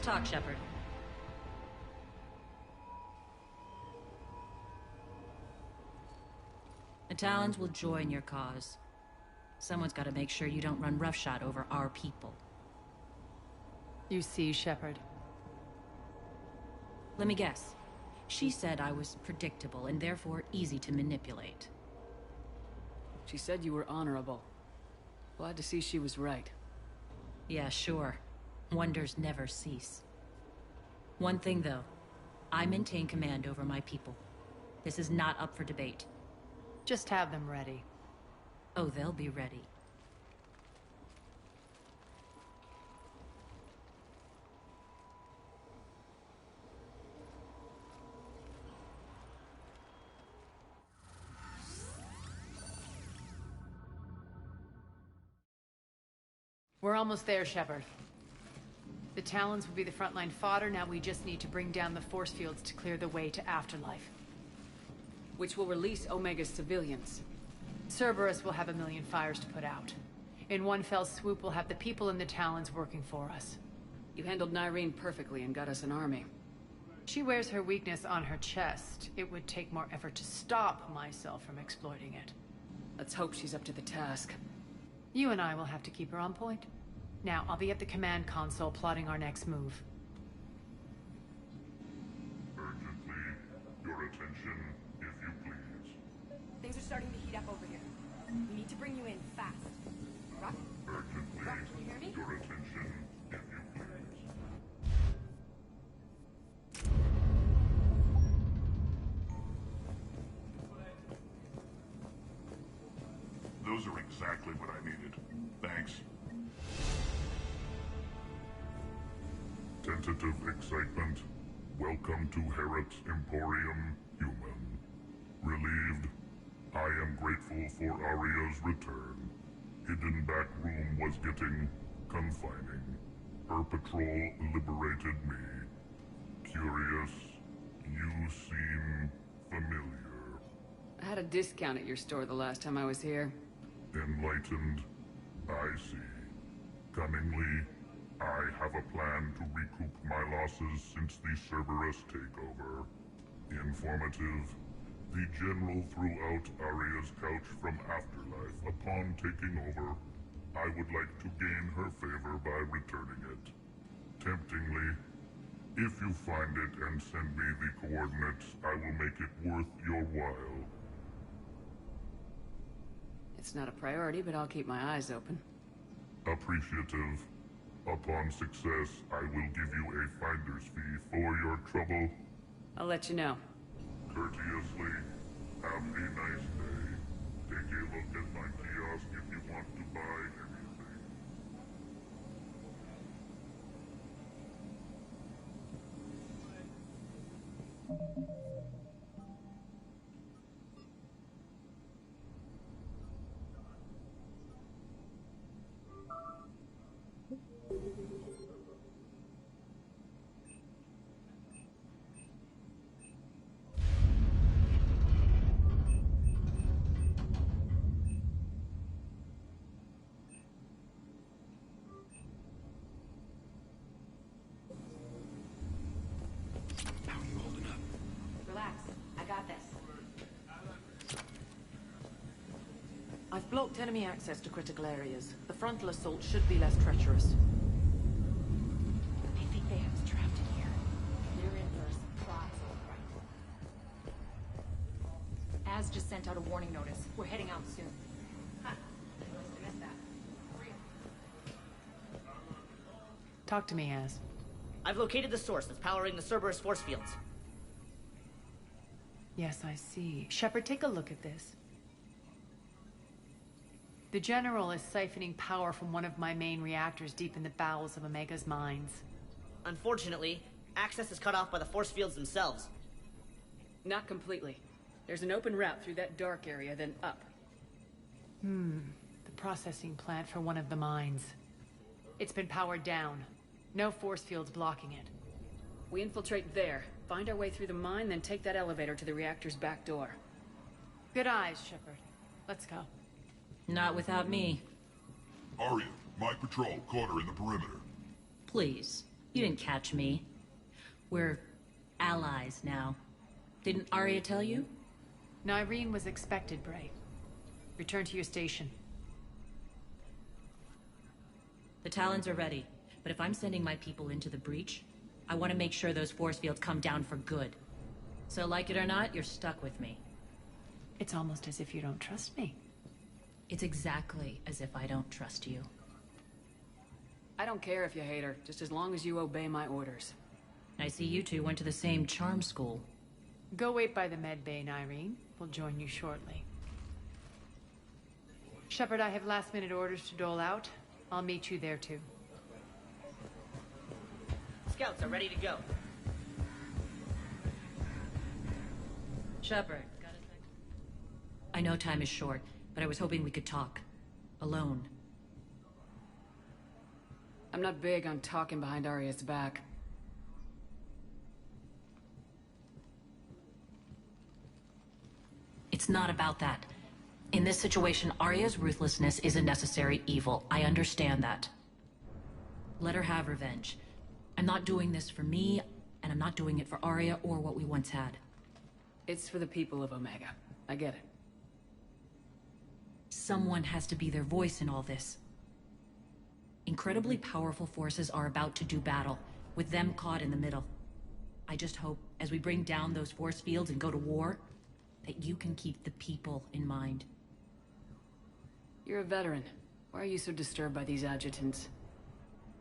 Talk, Shepard. The Talons will join your cause. Someone's got to make sure you don't run roughshod over our people. You see, Shepard? Let me guess. She said I was predictable and therefore easy to manipulate. She said you were honorable. Glad to see she was right. Yeah, sure. Wonders never cease. One thing, though. I maintain command over my people. This is not up for debate. Just have them ready. Oh, they'll be ready. We're almost there, Shepard. The Talons will be the frontline fodder, now we just need to bring down the force fields to clear the way to Afterlife. Which will release Omega's civilians. Cerberus will have 1 million fires to put out. In one fell swoop, we'll have the people in the Talons working for us. You handled Nyreen perfectly and got us an army. She wears her weakness on her chest. It would take more effort to stop myself from exploiting it. Let's hope she's up to the task. You and I will have to keep her on point. Now, I'll be at the command console plotting our next move. Urgently, your attention, if you please. Things are starting to heat up over here. We need to bring you in fast. Rock? Urgently, Rock, can you hear me? your attention, if you please. Those are exactly what I needed. Thanks. Tentative excitement. Welcome to Harrot's Emporium, human. Relieved. I am grateful for Aria's return. Hidden back room was getting confining. Her patrol liberated me. Curious. You seem familiar. I had a discount at your store the last time I was here. Enlightened. I see. Cunningly, I have a plan to recoup my losses since the Cerberus takeover. Informative. The General threw out Aria's couch from Afterlife. Upon taking over, I would like to gain her favor by returning it. Temptingly, if you find it and send me the coordinates, I will make it worth your while. It's not a priority, but I'll keep my eyes open. Appreciative. Upon success, I will give you a finder's fee for your trouble. I'll let you know. Courteously, have a nice day. Take a look at my kiosk if you want to buy anything. How are you holding up? Relax. I got this. I've blocked enemy access to critical areas. The frontal assault should be less treacherous. I think they have us trapped in here. You're in for a surprise, all right. Az just sent out a warning notice. We're heading out soon. Ha! I must have missed that. Talk to me, Az. I've located the source that's powering the Cerberus force fields. Yes, I see. Shepard, take a look at this. The General is siphoning power from one of my main reactors deep in the bowels of Omega's mines. Unfortunately, access is cut off by the force fields themselves. Not completely. There's an open route through that dark area, then up. The processing plant for one of the mines. It's been powered down. No force fields blocking it. We infiltrate there, find our way through the mine, then take that elevator to the reactor's back door. Good eyes, Shepard. Let's go. Not without me. Aria, my patrol caught her in the perimeter. Please. You didn't catch me. We're allies now. Didn't Aria tell you? Nyreen was expected, Bray. Return to your station. The Talons are ready. But if I'm sending my people into the breach, I want to make sure those force fields come down for good. So like it or not, you're stuck with me. It's almost as if you don't trust me. It's exactly as if I don't trust you. I don't care if you hate her, just as long as you obey my orders. I see you two went to the same charm school. Go wait by the med bay, Nyreen. We'll join you shortly. Shepard, I have last-minute orders to dole out. I'll meet you there, too. Scouts are ready to go. Shepard, got a sec? I know time is short, but I was hoping we could talk. Alone. I'm not big on talking behind Aria's back. It's not about that. In this situation, Aria's ruthlessness is a necessary evil. I understand that. Let her have revenge. I'm not doing this for me, and I'm not doing it for Aria or what we once had. It's for the people of Omega. I get it. Someone has to be their voice in all this. Incredibly powerful forces are about to do battle, with them caught in the middle. I just hope, as we bring down those force fields and go to war, that you can keep the people in mind. You're a veteran. Why are you so disturbed by these adjutants?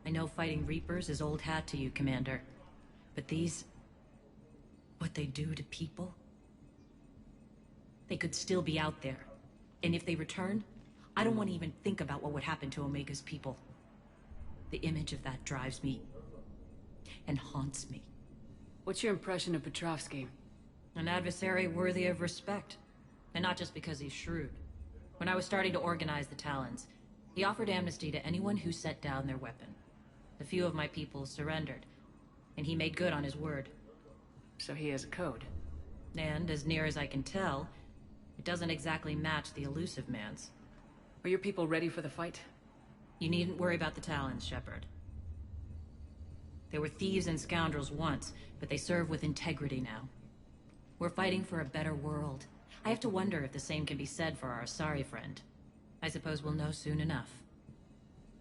I know fighting Reapers is old hat to you, Commander. But these... what they do to people? They could still be out there. And if they return, I don't want to even think about what would happen to Omega's people. The image of that drives me... and haunts me. What's your impression of Petrovsky? An adversary worthy of respect. And not just because he's shrewd. When I was starting to organize the Talons, he offered amnesty to anyone who set down their weapon. A few of my people surrendered, and he made good on his word. So he has a code? And, as near as I can tell, it doesn't exactly match the Illusive Man's. Are your people ready for the fight? You needn't worry about the Talons, Shepard. They were thieves and scoundrels once, but they serve with integrity now. We're fighting for a better world. I have to wonder if the same can be said for our Asari friend. I suppose we'll know soon enough.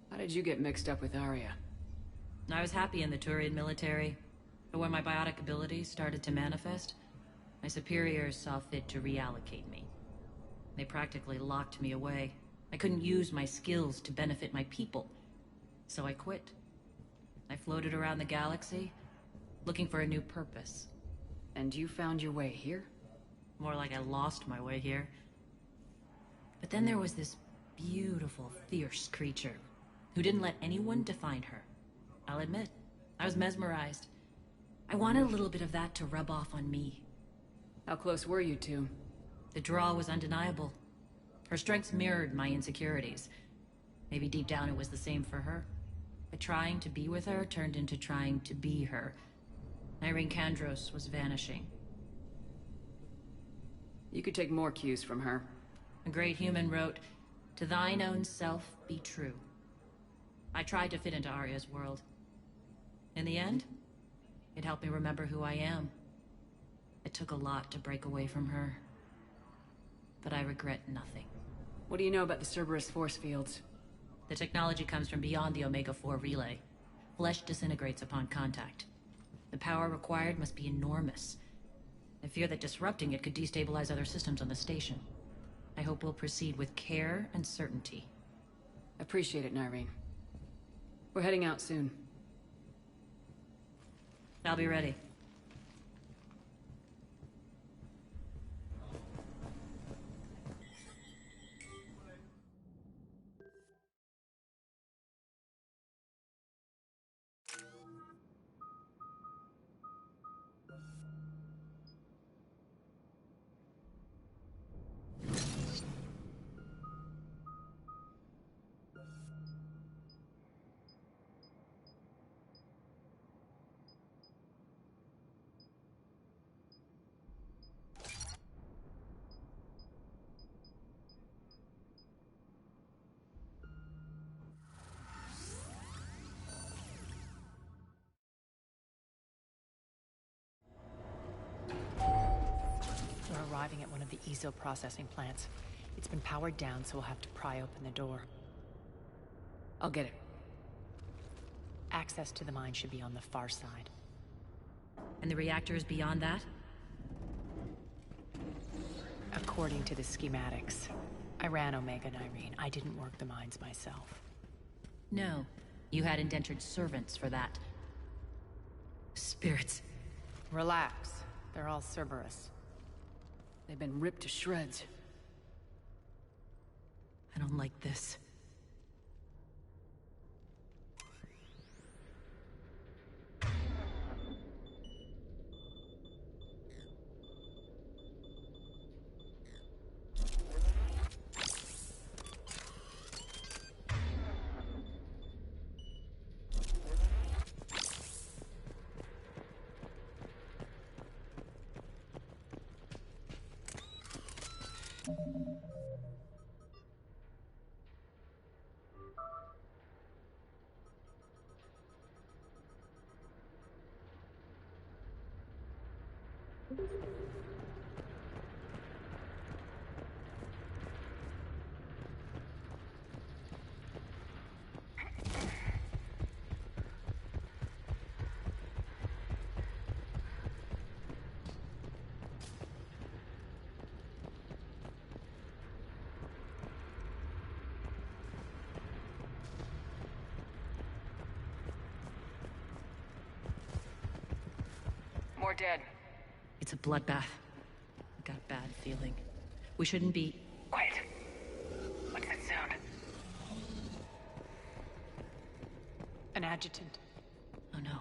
How did you get mixed up with Arya? I was happy in the Turian military, but when my biotic abilities started to manifest, my superiors saw fit to reallocate me. They practically locked me away. I couldn't use my skills to benefit my people, so I quit. I floated around the galaxy, looking for a new purpose. And you found your way here? More like I lost my way here. But then there was this beautiful, fierce creature who didn't let anyone define her. I'll admit, I was mesmerized. I wanted a little bit of that to rub off on me. How close were you two? The draw was undeniable. Her strengths mirrored my insecurities. Maybe deep down it was the same for her. But trying to be with her turned into trying to be her. Irene Kandros was vanishing. You could take more cues from her. A great human wrote, "To thine own self be true." I tried to fit into Arya's world. In the end, it helped me remember who I am. It took a lot to break away from her. But I regret nothing. What do you know about the Cerberus force fields? The technology comes from beyond the Omega-4 relay. Flesh disintegrates upon contact. The power required must be enormous. I fear that disrupting it could destabilize other systems on the station. I hope we'll proceed with care and certainty. Appreciate it, Nyreen. We're heading out soon. I'll be ready. We're arriving at one of the ESO processing plants. It's been powered down, so we'll have to pry open the door. I'll get it. Access to the mine should be on the far side. And the reactors beyond that? According to the schematics. I ran Omega, Nyreen. I didn't work the mines myself. No. You had indentured servants for that. Spirits. Relax. They're all Cerberus. They've been ripped to shreds. I don't like this. More dead. It's a bloodbath. I got a bad feeling. We shouldn't be... Quiet. What's that sound? An adjutant. Oh no.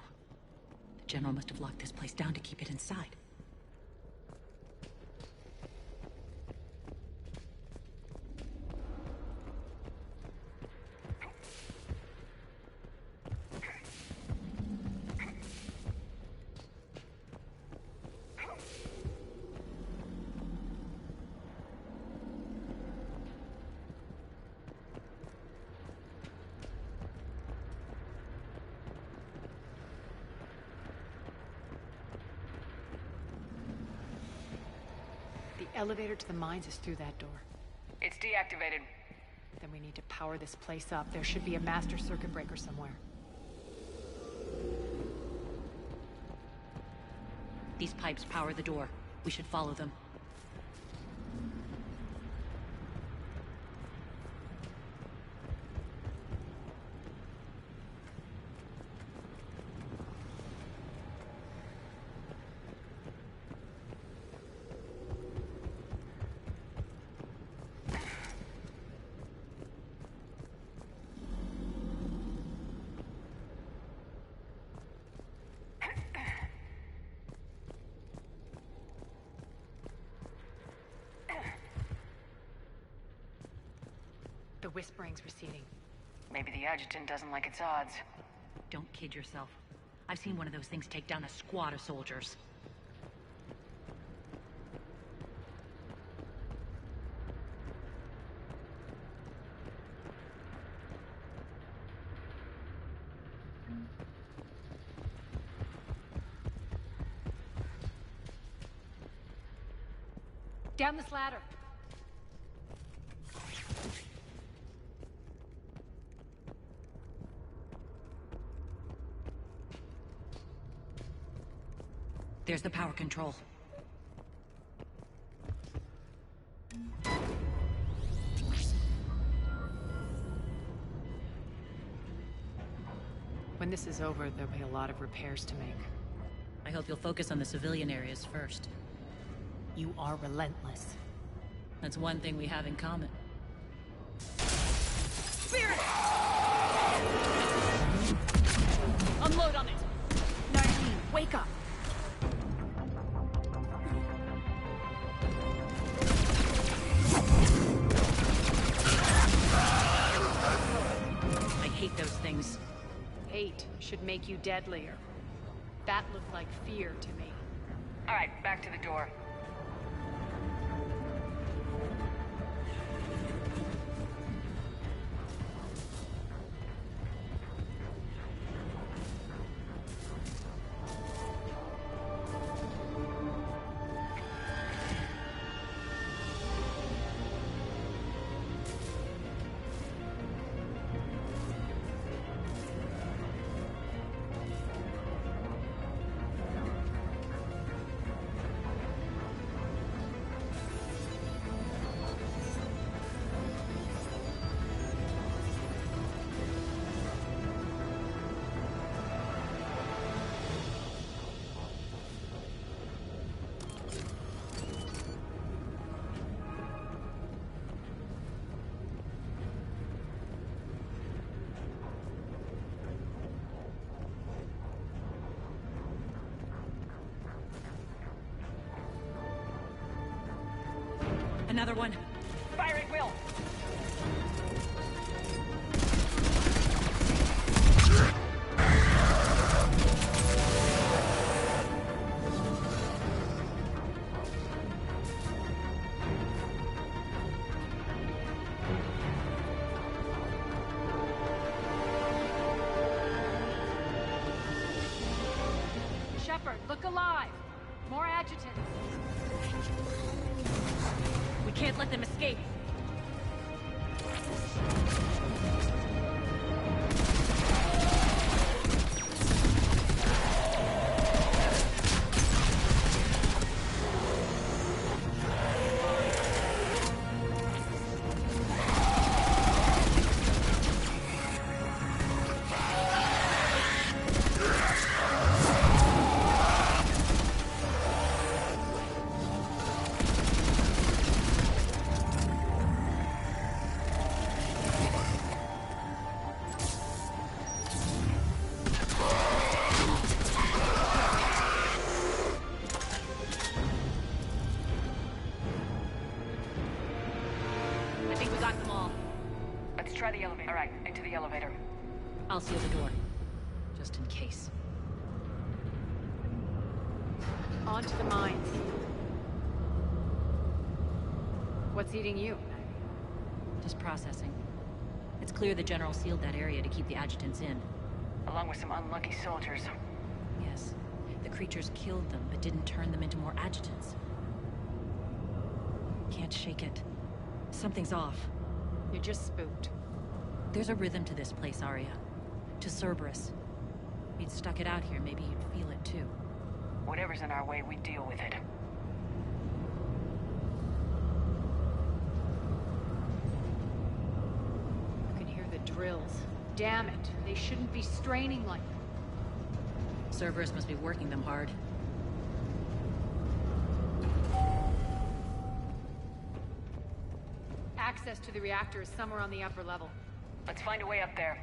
The General must have locked this place down to keep it inside. The elevator to the mines is through that door. It's deactivated. Then we need to power this place up. There should be a master circuit breaker somewhere. These pipes power the door. We should follow them. The whispering's receding. Maybe the adjutant doesn't like its odds. Don't kid yourself. I've seen one of those things take down a squad of soldiers. Down this ladder. There's the power control. When this is over, there'll be a lot of repairs to make. I hope you'll focus on the civilian areas first. You are relentless. That's one thing we have in common. Spirit! Unload on it! Nardine, wake up! I hate those things. Hate should make you deadlier. That looked like fear to me. All right, back to the door. Another one. Fire at will! Shepard, look alive! More adjutants! We can't let them escape. right, into the elevator. I'll seal the door. Just in case. On to the mines. What's eating you? Just processing. It's clear the General sealed that area to keep the adjutants in. Along with some unlucky soldiers. Yes. The creatures killed them, but didn't turn them into more adjutants. Can't shake it. Something's off. You're just spooked. There's a rhythm to this place, Arya. To Cerberus. If you'd stuck it out here, maybe you'd feel it too. Whatever's in our way, we deal with it. You can hear the drills. Damn it, they shouldn't be straining like that. Cerberus must be working them hard. Access to the reactor is somewhere on the upper level. Let's find a way up there.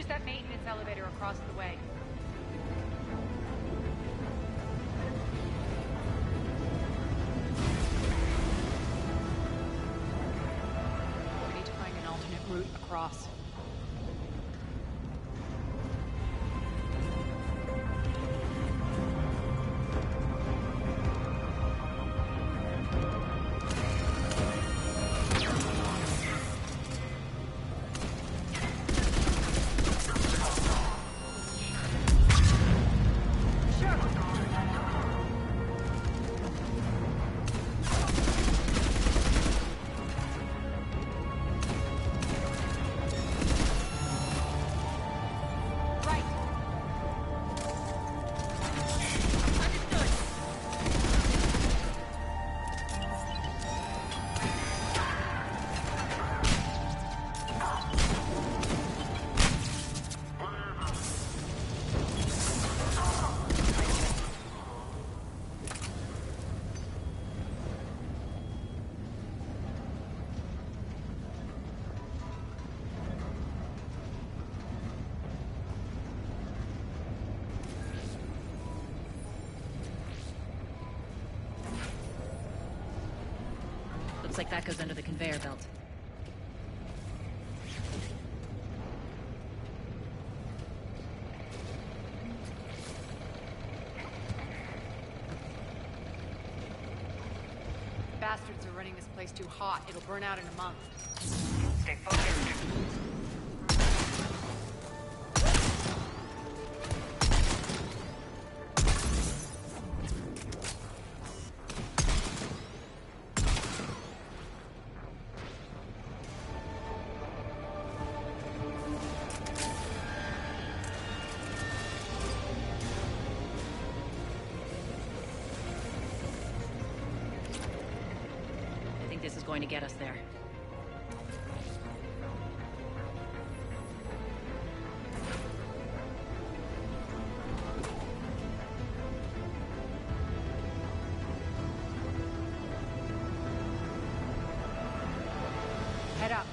That maintenance elevator across the way. We need to find an alternate route across. Looks like that goes under the conveyor belt. Bastards are running this place too hot. It'll burn out in a month. Stay focused. going to get us there. Head up.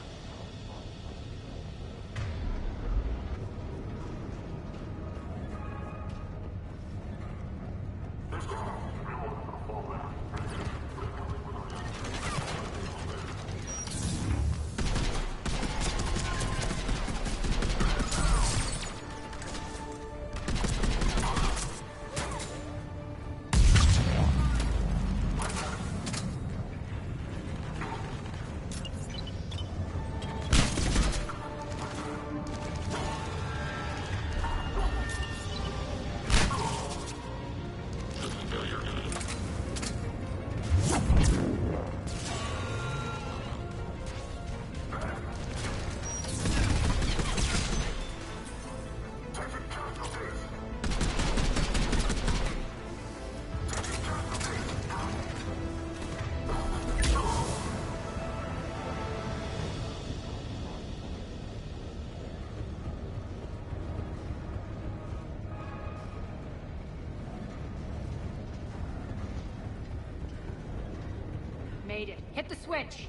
Made it. Hit the switch!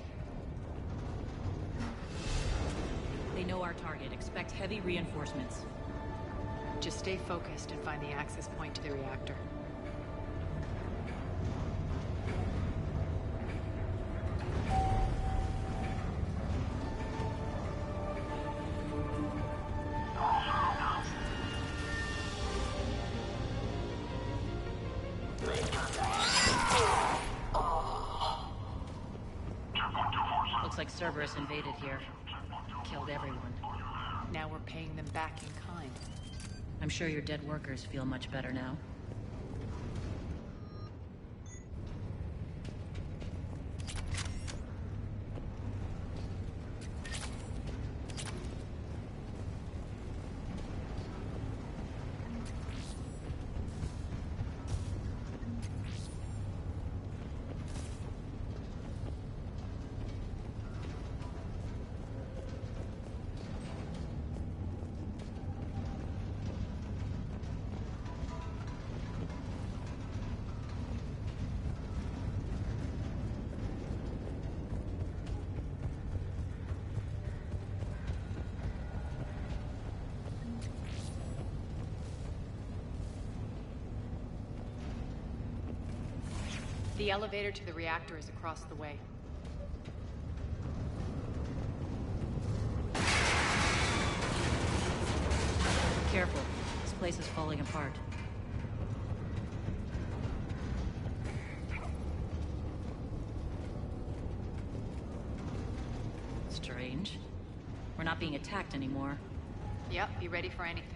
They know our target. Expect heavy reinforcements. Just stay focused and find the access point to the reactor. Looks like Cerberus invaded here. Killed everyone. Now we're paying them back in kind. I'm sure your dead workers feel much better now. The elevator to the reactor is across the way. Careful. This place is falling apart. Strange. We're not being attacked anymore. Yep, be ready for anything.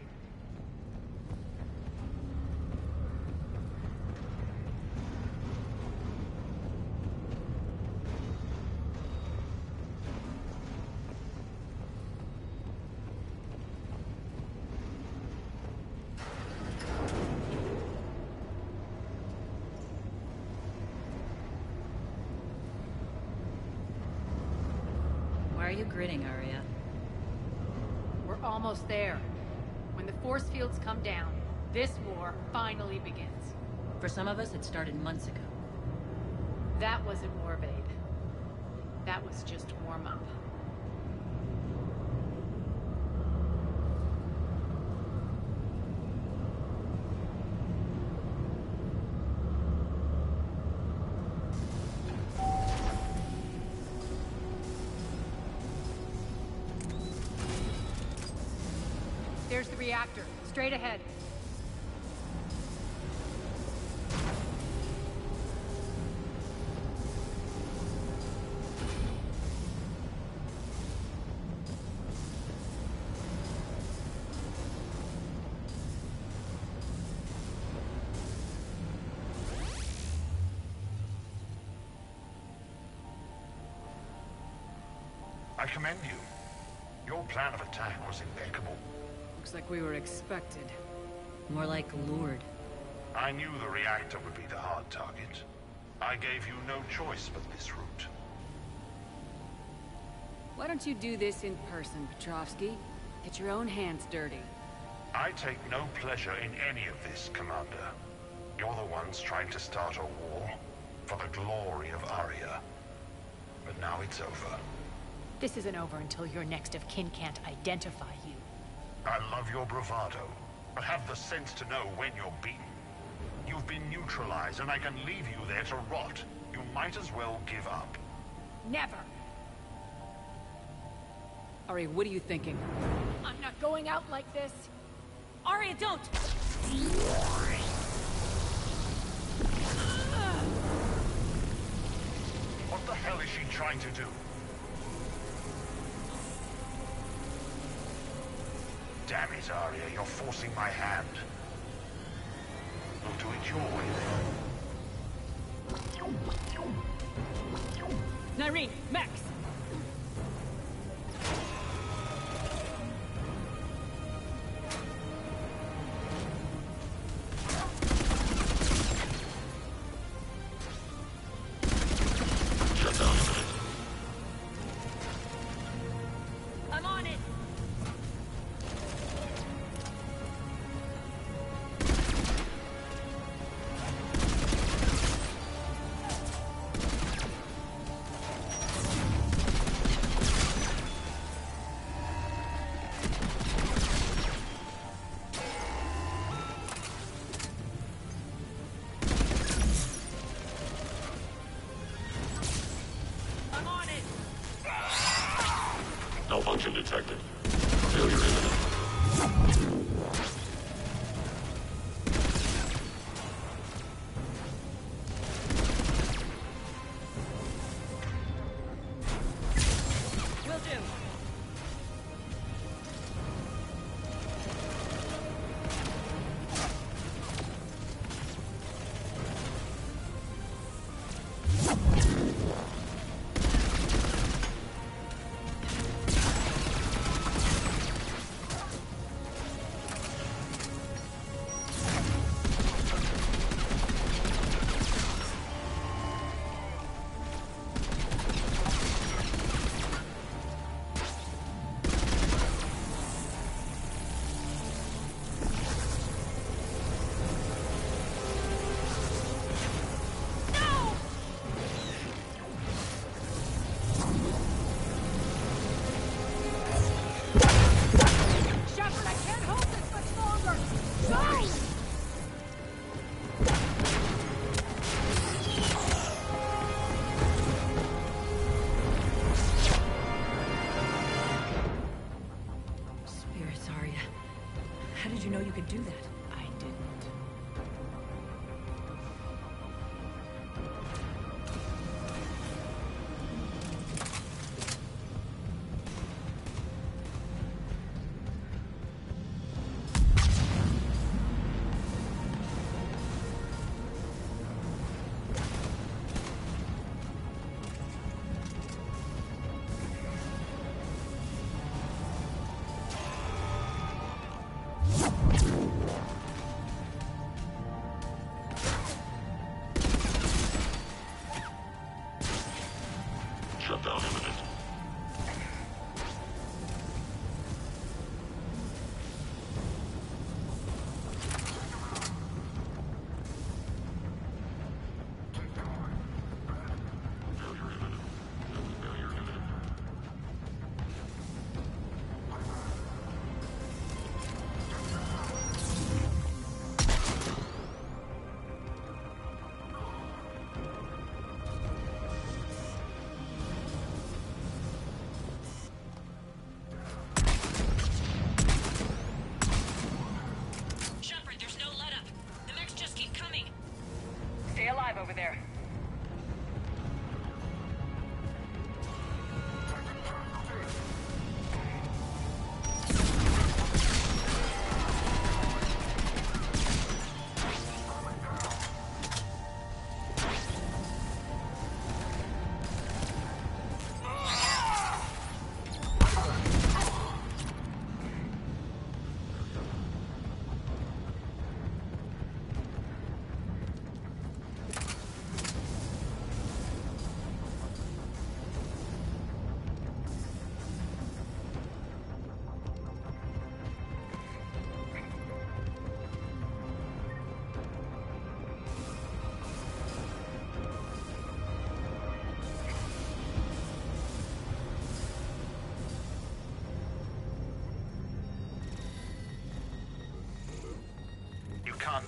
Why are you grinning, Aria? We're almost there. When the force fields come down, this war finally begins. For some of us, it started months ago. That wasn't war, babe. That was just warm-up. There's the reactor. Straight ahead. I commend you. Your plan of attack was impeccable. Looks like we were expected. More like lured. I knew the reactor would be the hard target. I gave you no choice but this route. Why don't you do this in person, Petrovsky? Get your own hands dirty. I take no pleasure in any of this, Commander. You're the ones trying to start a war for the glory of Aria. But now it's over. This isn't over until your next of kin can't identify you. I love your bravado, but have the sense to know when you're beaten. You've been neutralized, and I can leave you there to rot. You might as well give up. Never! Ari, what are you thinking? I'm not going out like this. Arya, don't! What the hell is she trying to do? Damn it, Arya, you're forcing my hand. We'll do it your way, then. Nyreen, Max! I'm on it! Malfunction detected. Failure imminent. Will do. How did you know you could do that? I didn't.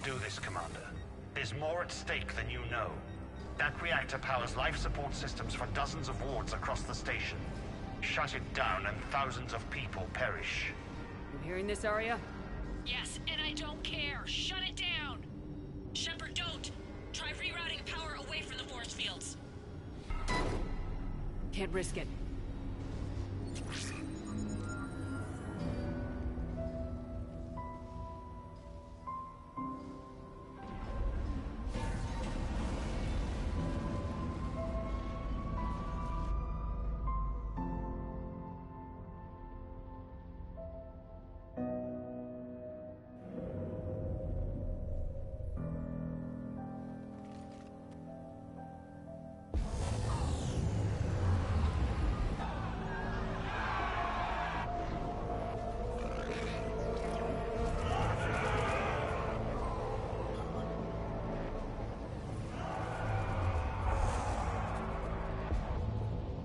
can't do this, Commander. There's more at stake than you know. That reactor powers life support systems for dozens of wards across the station. Shut it down and thousands of people perish. You hearing this, Arya? Yes, and I don't care. Shut it down! Shepard, don't! Try rerouting power away from the force fields. Can't risk it.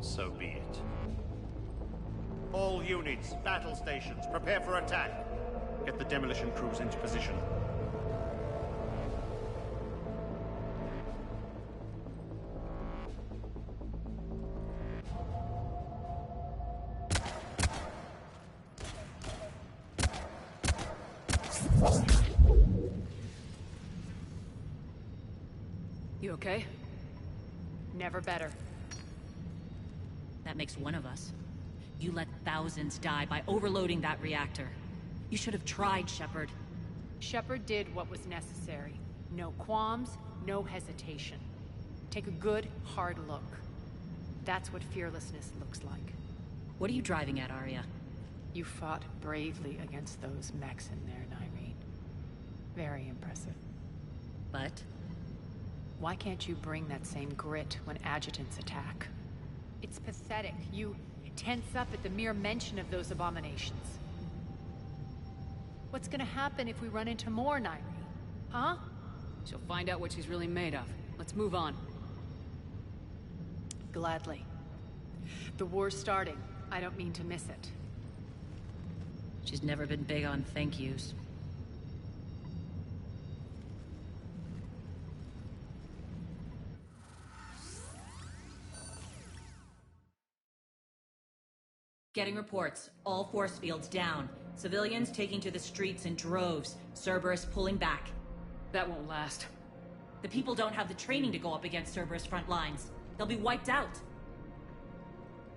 So be it. All units, battle stations, prepare for attack. Get the demolition crews into position. You okay? Never better. That makes one of us. You let thousands die by overloading that reactor. You should have tried, Shepard. Shepard did what was necessary. No qualms, no hesitation. Take a good, hard look. That's what fearlessness looks like. What are you driving at, Arya? You fought bravely against those mechs in there, Nyreen. Very impressive. But? Why can't you bring that same grit when adjutants attack? It's pathetic. You tense up at the mere mention of those abominations. What's gonna happen if we run into more, Nyreen? Huh? She'll find out what she's really made of. Let's move on. Gladly. The war's starting. I don't mean to miss it. She's never been big on thank yous. Getting reports. All force fields down. Civilians taking to the streets in droves. Cerberus pulling back. That won't last. The people don't have the training to go up against Cerberus front lines. They'll be wiped out.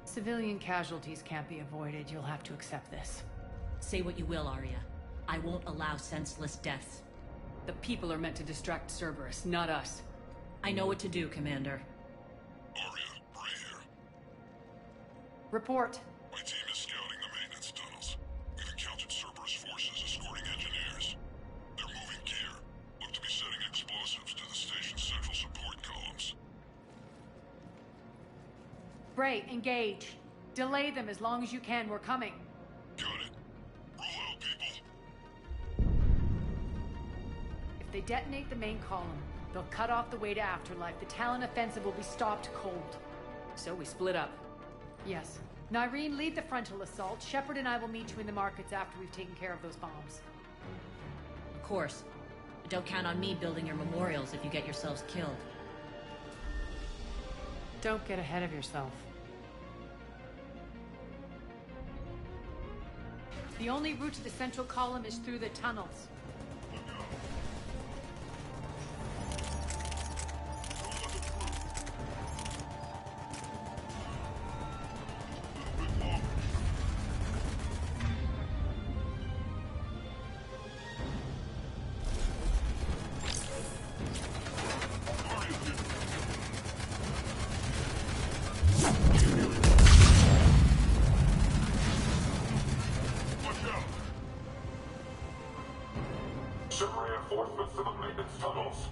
Civilian casualties can't be avoided. You'll have to accept this. Say what you will, Arya. I won't allow senseless deaths. The people are meant to distract Cerberus, not us. I know what to do, Commander. Arya, Bray here. Report. My team is scouting the maintenance tunnels. We've encountered Cerberus forces escorting engineers. They're moving gear. Look to be setting explosives to the station's central support columns. Bray, engage. Delay them as long as you can. We're coming. Got it. Roll out, people. If they detonate the main column, they'll cut off the way to Afterlife. The Talon offensive will be stopped cold. So we split up. Yes. Nyreen, lead the frontal assault. Shepard and I will meet you in the markets after we've taken care of those bombs. Of course. But don't count on me building your memorials if you get yourselves killed. Don't get ahead of yourself. The only route to the central column is through the tunnels. Ship reinforcements to the maintenance tunnels.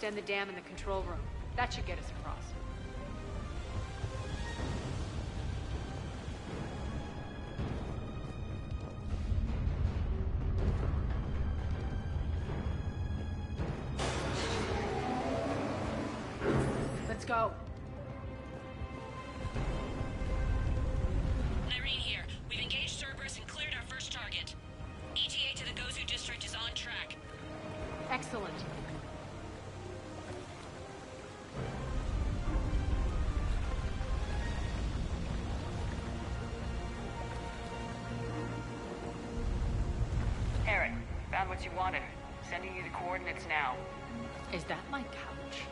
extend the dam in the control room. That should get us across. Let's go. Irene here. We've engaged Cerberus and cleared our first target. ETA to the Gozu district is on track. Excellent. Eric, found what you wanted. Sending you the coordinates now. Is that my couch?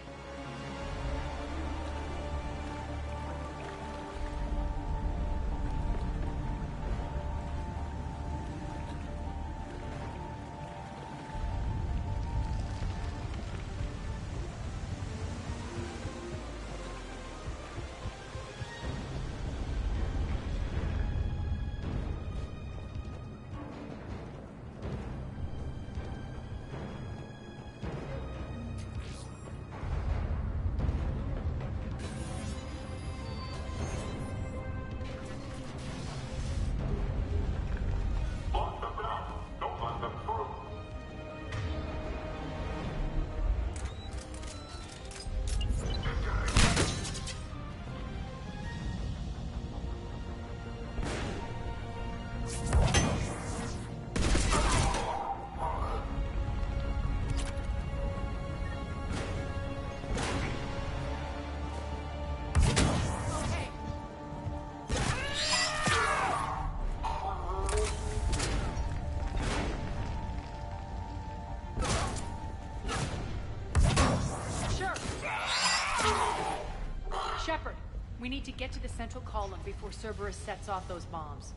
Shepard, we need to get to the central column before Cerberus sets off those bombs.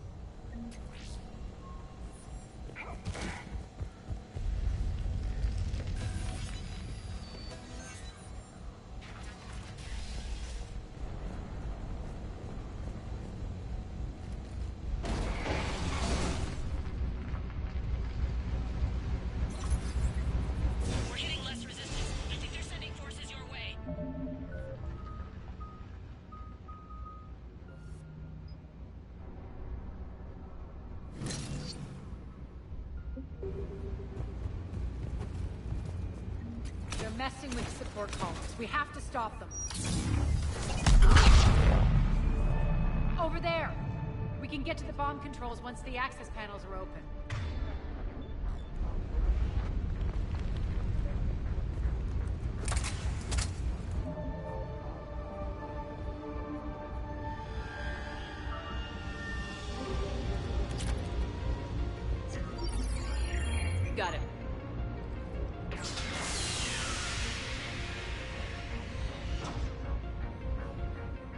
We're hitting less resistance. I think they're sending forces your way. They're messing with the support columns. We have to stop them. Over there! We can get to the bomb controls once the access panels are open. Got it.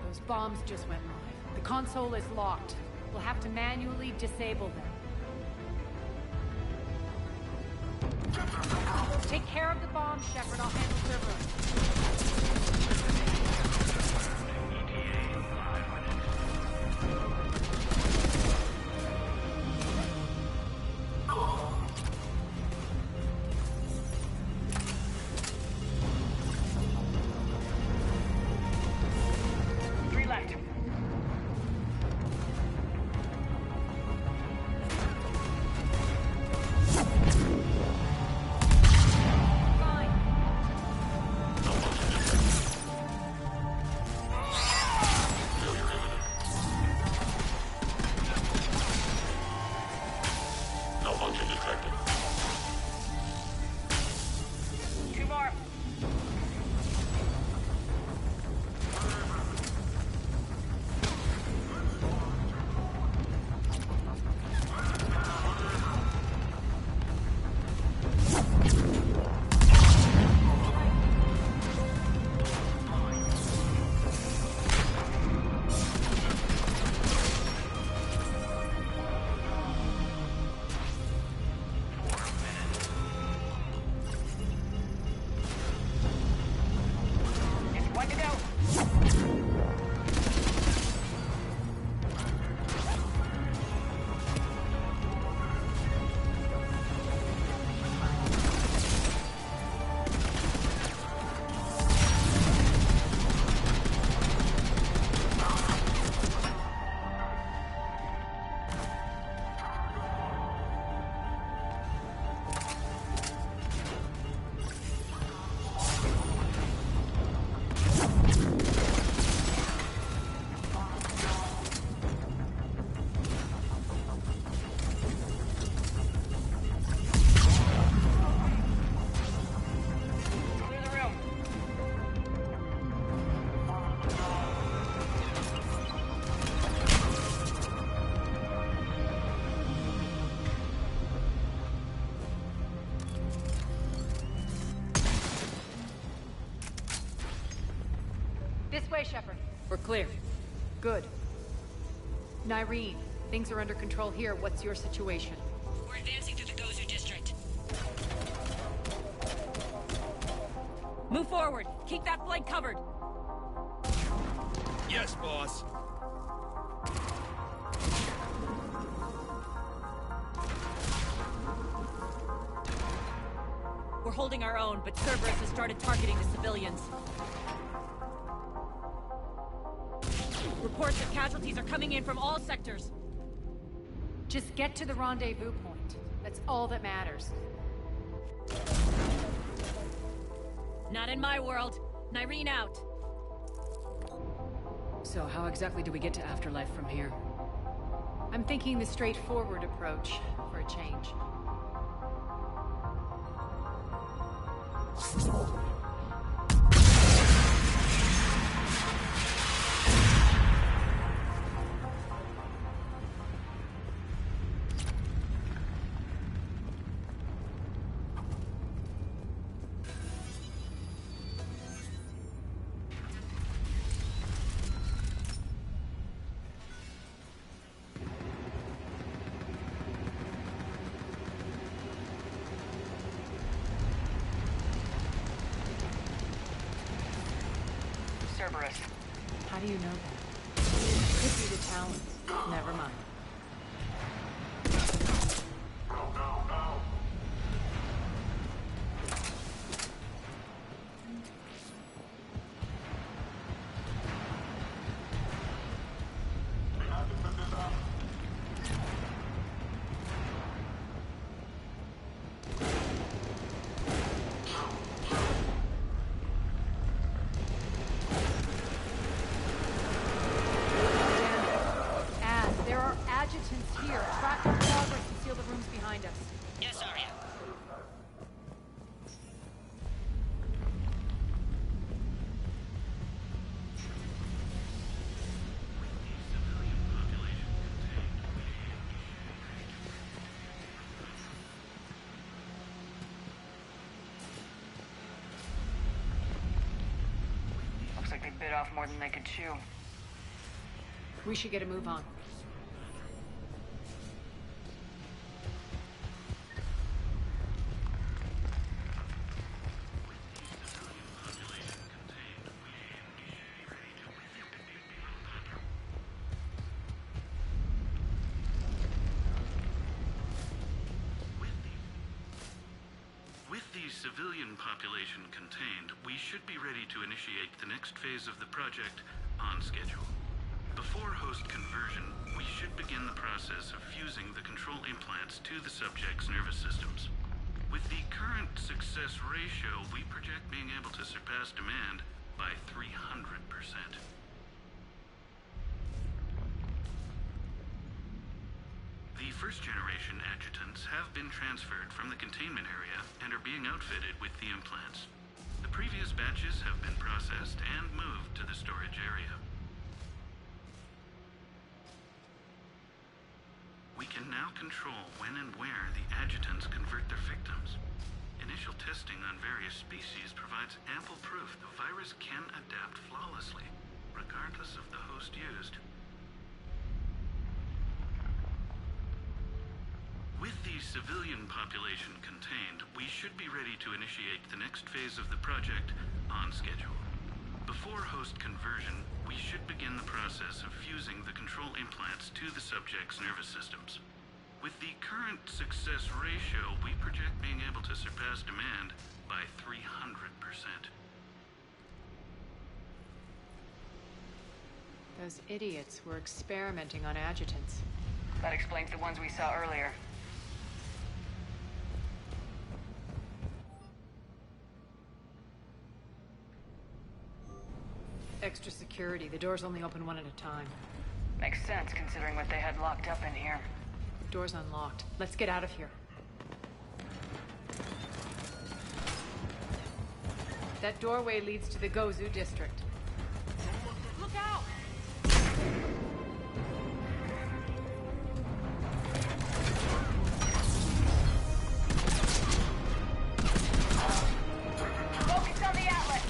Those bombs just went live. The console is locked. We'll have to manually disable them. Take care of the bombs, Shepard. I'll handle Cerberus. Three left. Two more. Just one to go. This way, Shepard. We're clear. Good. Nyreen, things are under control here. What's your situation? We're advancing through the Gozu district. Move forward. Keep that flank covered. Yes, boss. We're holding our own, but Cerberus has started targeting the civilians. Reports of casualties are coming in from all sectors. Just get to the rendezvous point. That's all that matters. Not in my world. Nyreen out. So how exactly do we get to Afterlife from here? I'm thinking the straightforward approach for a change. Cerberus. How do you know that? Could be the Talons. Never mind. Here, track our progress and seal the rooms behind us. Yes, Arya. Looks like they bit off more than they could chew. We should get a move on. Civilian population contained, we should be ready to initiate the next phase of the project on schedule. Before host conversion, we should begin the process of fusing the control implants to the subject's nervous systems. With the current success ratio, we project being able to surpass demand by 300%. The first-generation adjutants have been transferred from the containment area and are being outfitted with the implants. The previous batches have been processed and moved to the storage area. We can now control when and where the adjutants convert their victims. Initial testing on various species provides ample proof the virus can adapt flawlessly, regardless of the host used. With the civilian population contained, we should be ready to initiate the next phase of the project on schedule. Before host conversion, we should begin the process of fusing the control implants to the subject's nervous systems. With the current success ratio, we project being able to surpass demand by 300%. Those idiots were experimenting on adjutants. That explains the ones we saw earlier. Extra security. The doors only open one at a time. Makes sense, considering what they had locked up in here. Door's unlocked. Let's get out of here. That doorway leads to the Gozu district. Look out! Focus on the outlet!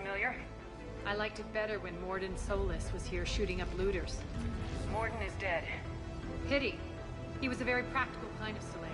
familiar? I liked it better when Morden Solus was here shooting up looters. Morden is dead. Pity. He was a very practical kind of Solarian.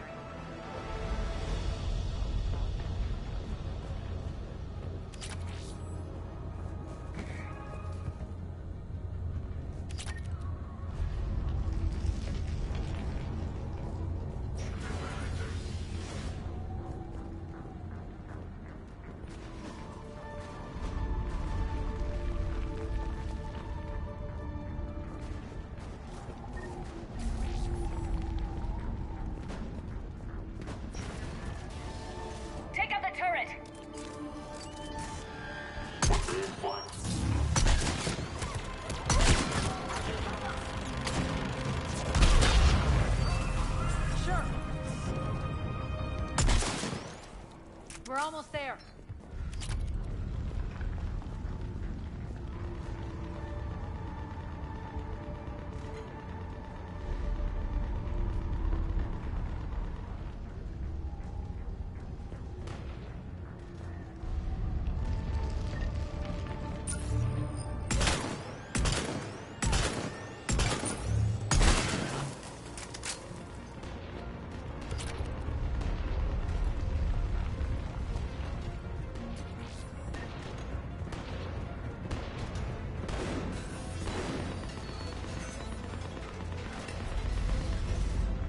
Take out the turret! Sure. We're almost there.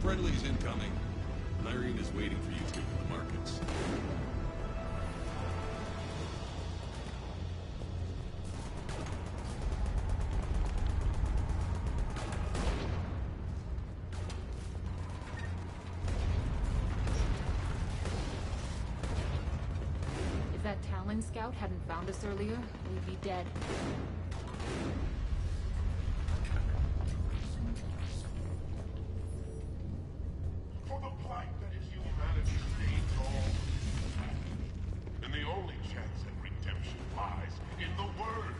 Friendly's incoming. Irene is waiting for you two in the markets. If that Talon scout hadn't found us earlier, we'd be dead. For the plight that is humanity stains all. And the only chance at redemption lies in the Word.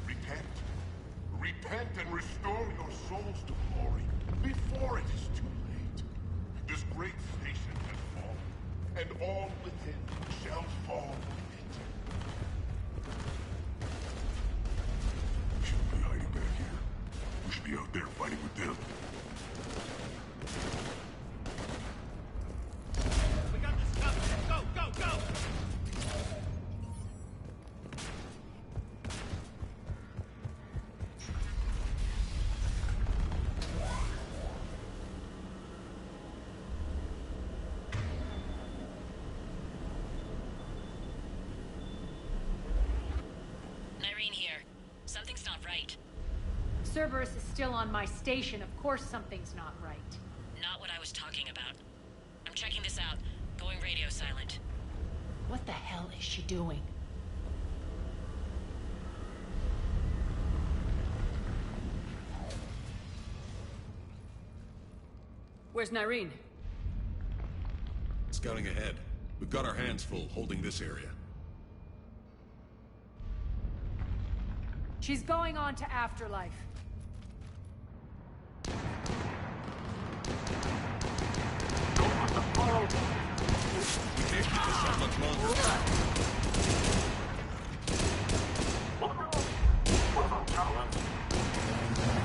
Repent. Repent and restore your souls to glory before it is too late. This great station has fallen, and all within shall fall with it. We shouldn't be hiding back here. We should be out there fighting with them. We got this covered. Go, go, go! Irene here. Something's not right. Cerberus is still on my station. Of course something's not right. Not what I was talking about. I'm checking this out. Going radio silent. What the hell is she doing? Where's Nyreen? Scouting ahead. We've got our hands full holding this area. She's going on to Afterlife. We can't keep this up much longer.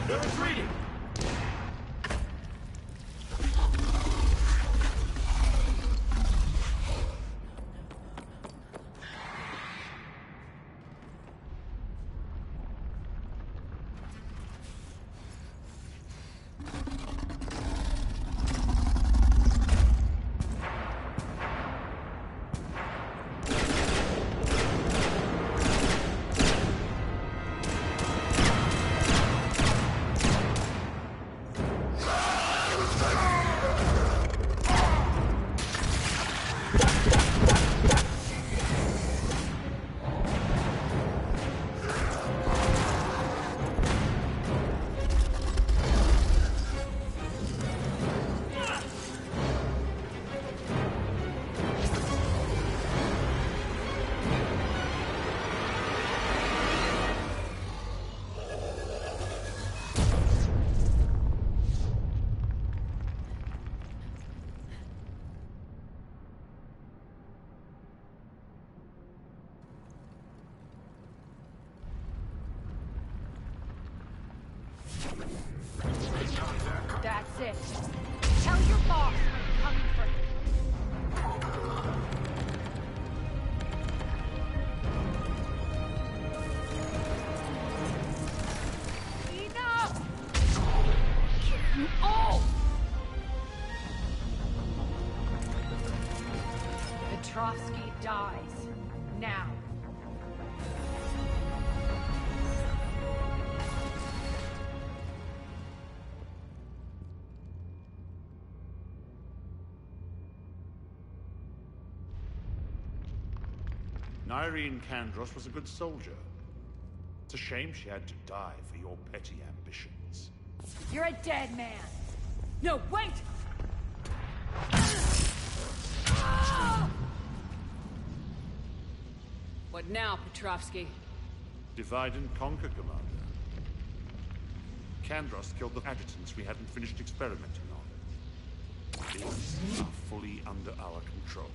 They're retreating! Tell your boss I'm coming for him. Enough! Kill you all! Petrovsky dies. Now. Nyreen Kandros was a good soldier. It's a shame she had to die for your petty ambitions. You're a dead man. No, wait! What now, Petrovsky? Divide and conquer, Commander. Kandros killed the adjutants we hadn't finished experimenting on. These are fully under our control.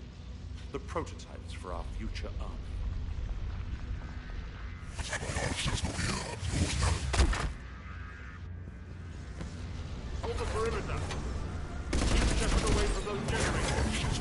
The prototypes for our future army. Hold the perimeter. Keep Shepard away from those generators.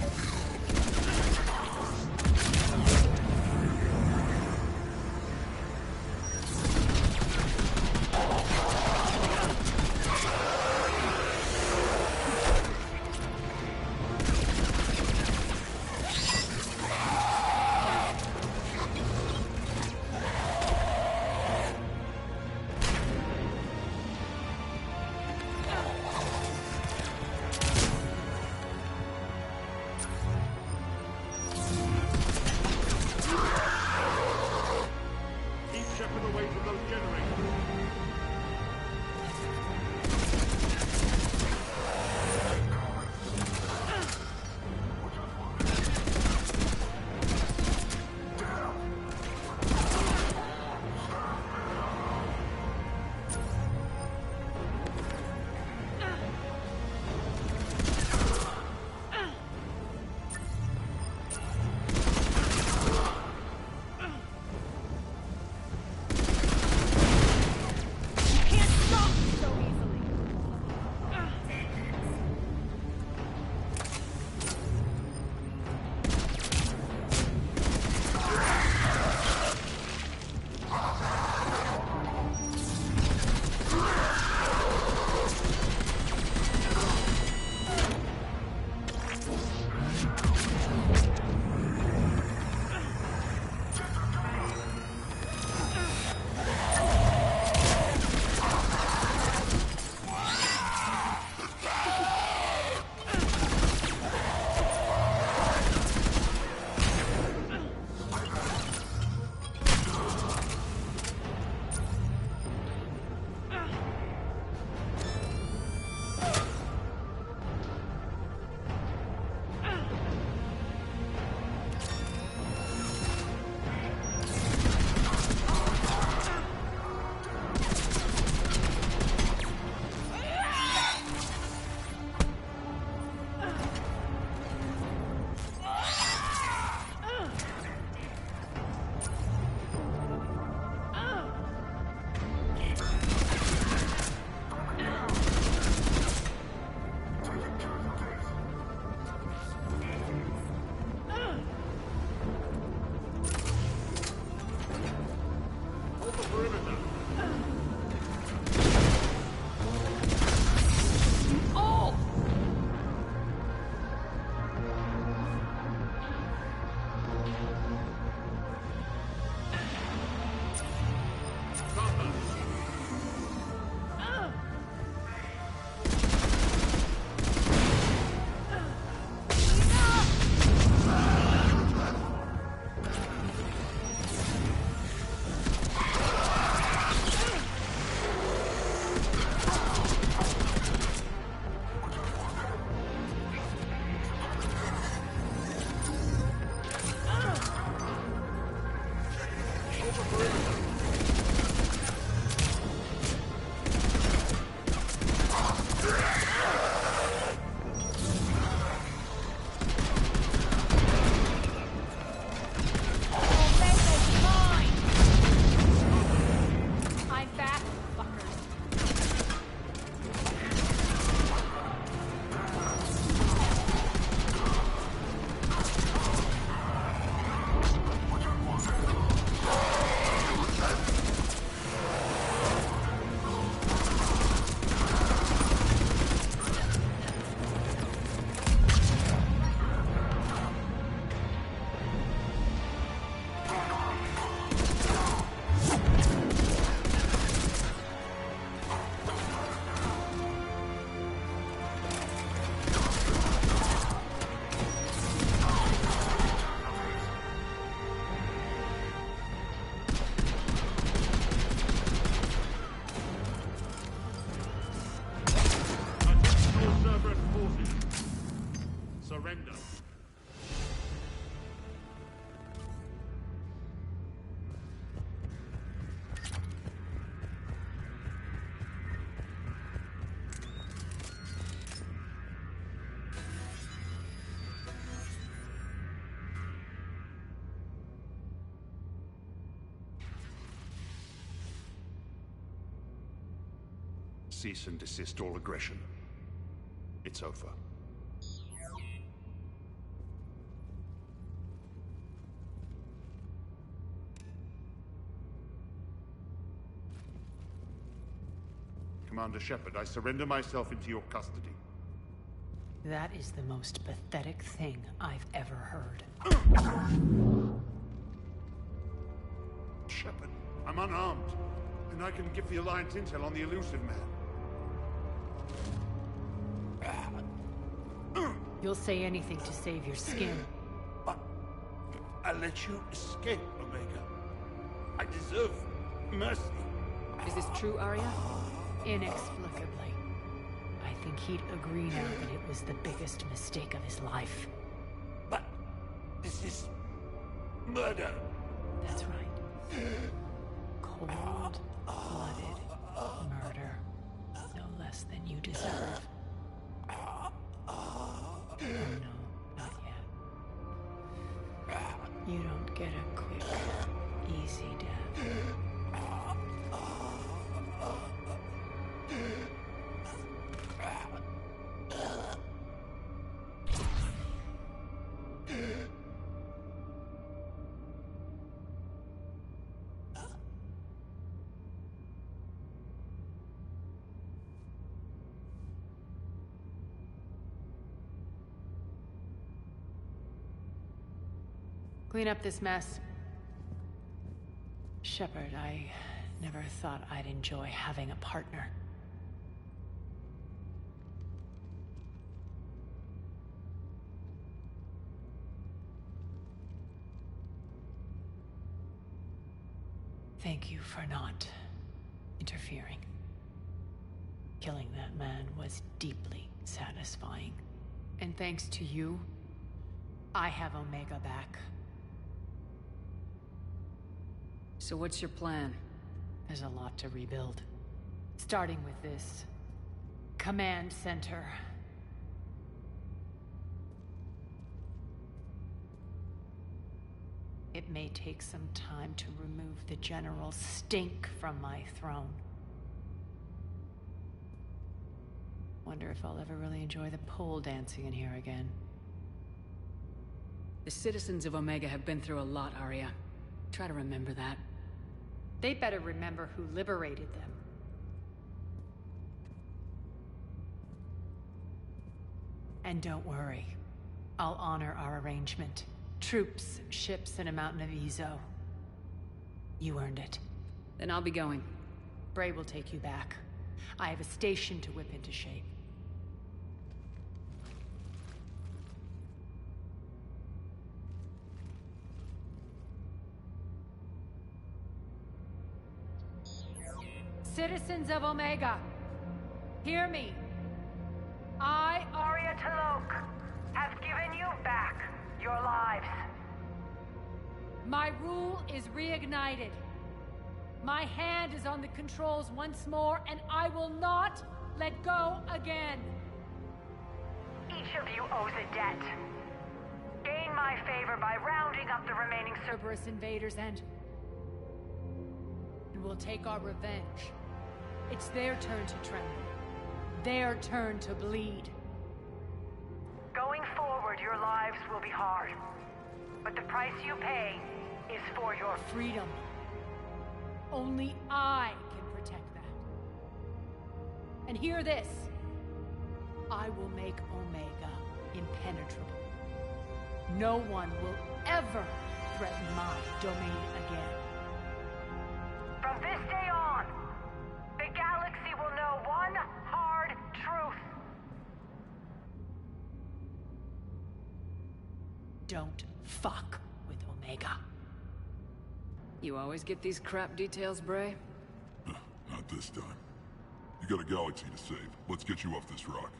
Surrender. Cease and desist all aggression. It's over. Commander Shepard, I surrender myself into your custody. That is the most pathetic thing I've ever heard. Shepard, I'm unarmed, and I can give the Alliance intel on the elusive man. You'll say anything to save your skin. But I let you escape, Omega. I deserve mercy. Is this true, Arya? Inexplicably. I think he'd agree now that it was the biggest mistake of his life. But this is murder. That's right. Cold-blooded murder. No less than you deserve. Oh no, not yet. You don't get a quick, easy death. Clean up this mess. Shepard, I never thought I'd enjoy having a partner. Thank you for not interfering. Killing that man was deeply satisfying. And thanks to you, I have Omega back. So what's your plan? There's a lot to rebuild. Starting with this command center. It may take some time to remove the general stink from my throne. Wonder if I'll ever really enjoy the pole dancing in here again. The citizens of Omega have been through a lot, Arya. Try to remember that. They better remember who liberated them. And don't worry. I'll honor our arrangement. Troops, ships, and a mountain of Ezo. You earned it. Then I'll be going. Bray will take you back. I have a station to whip into shape. Citizens of Omega, hear me. I, Arya T'Loak, have given you back your lives. My rule is reignited. My hand is on the controls once more, and I will not let go again. Each of you owes a debt. Gain my favor by rounding up the remaining Cerberus invaders and we'll take our revenge. It's their turn to tremble. Their turn to bleed. Going forward, your lives will be hard. But the price you pay is for your freedom. Only I can protect that. And hear this. I will make Omega impenetrable. No one will ever threaten my domain again. From this day on, the galaxy will know one hard truth. Don't fuck with Omega. You always get these crap details, Bray? Not this time. You got a galaxy to save. Let's get you off this rock.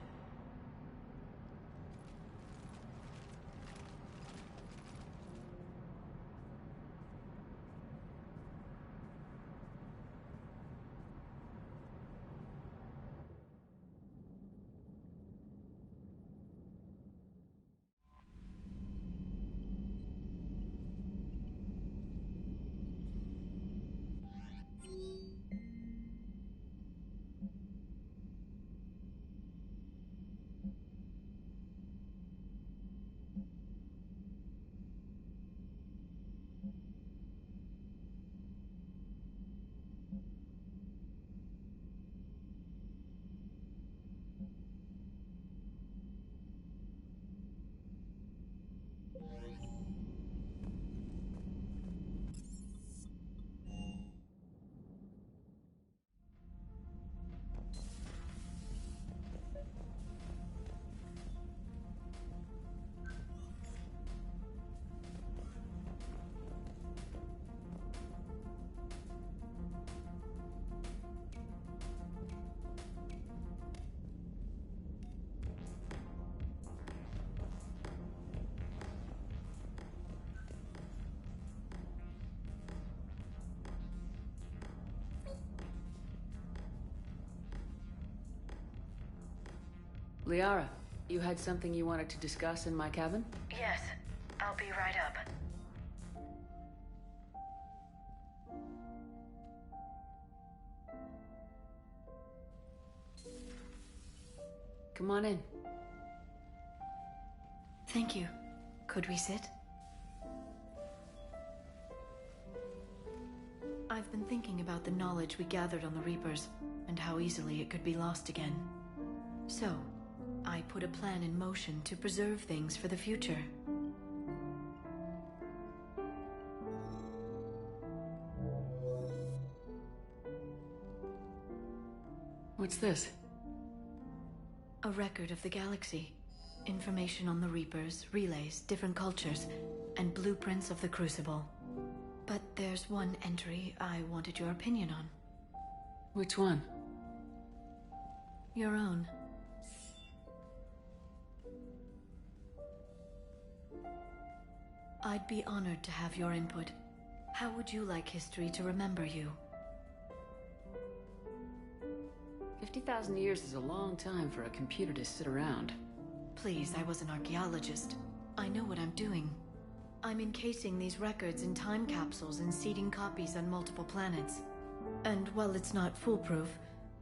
Liara, you had something you wanted to discuss in my cabin? Yes, I'll be right up. Come on in. Thank you. Could we sit? I've been thinking about the knowledge we gathered on the Reapers, and how easily it could be lost again. So, I put a plan in motion to preserve things for the future. What's this? A record of the galaxy. Information on the Reapers, relays, different cultures, and blueprints of the Crucible. But there's one entry I wanted your opinion on. Which one? Your own. I'd be honored to have your input. How would you like history to remember you? 50,000 years is a long time for a computer to sit around. Please, I was an archaeologist. I know what I'm doing. I'm encasing these records in time capsules and seeding copies on multiple planets. And while it's not foolproof,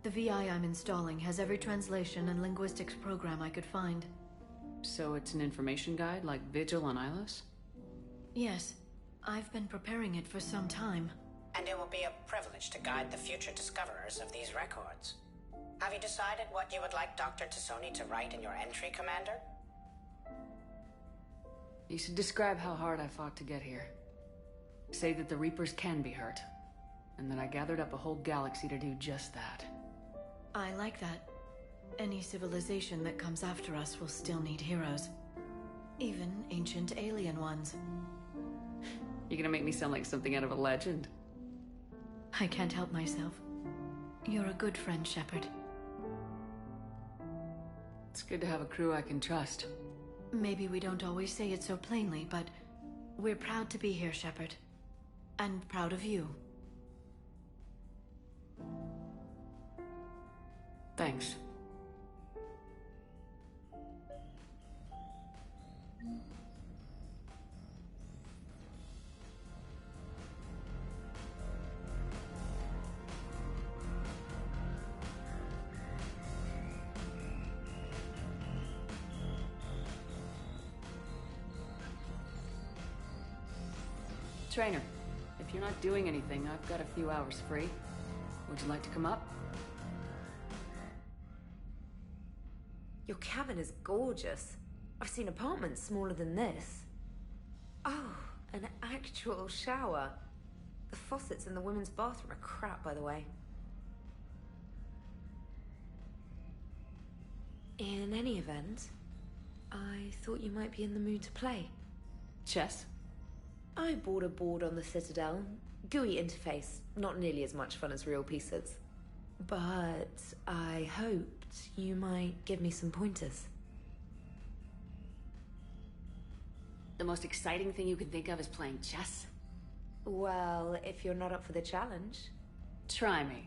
the VI I'm installing has every translation and linguistics program I could find. So it's an information guide like Vigil on Ilos? Yes. I've been preparing it for some time. And it will be a privilege to guide the future discoverers of these records. Have you decided what you would like Dr. T'Soni to write in your entry, Commander? You should describe how hard I fought to get here. Say that the Reapers can be hurt, and that I gathered up a whole galaxy to do just that. I like that. Any civilization that comes after us will still need heroes. Even ancient alien ones. You're gonna make me sound like something out of a legend. I can't help myself. You're a good friend, Shepard. It's good to have a crew I can trust. Maybe we don't always say it so plainly, but we're proud to be here, Shepard. And proud of you. Thanks. Trainer, if you're not doing anything, I've got a few hours free. Would you like to come up? Your cabin is gorgeous. I've seen apartments smaller than this. Oh, an actual shower. The faucets in the women's bathroom are crap, by the way. In any event, I thought you might be in the mood to play. Chess? I bought a board on the Citadel. GUI interface, not nearly as much fun as real pieces. But I hoped you might give me some pointers. The most exciting thing you can think of is playing chess? Well, if you're not up for the challenge. Try me.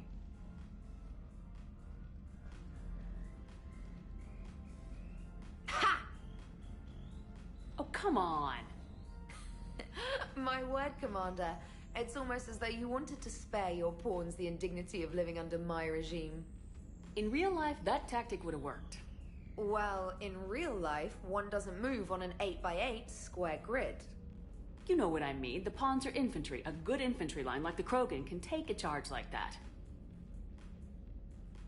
Ha! Oh, come on. My word, Commander. It's almost as though you wanted to spare your pawns the indignity of living under my regime. In real life, that tactic would have worked. Well, in real life, one doesn't move on an 8x8 square grid. You know what I mean. The pawns are infantry. A good infantry line like the Krogan can take a charge like that.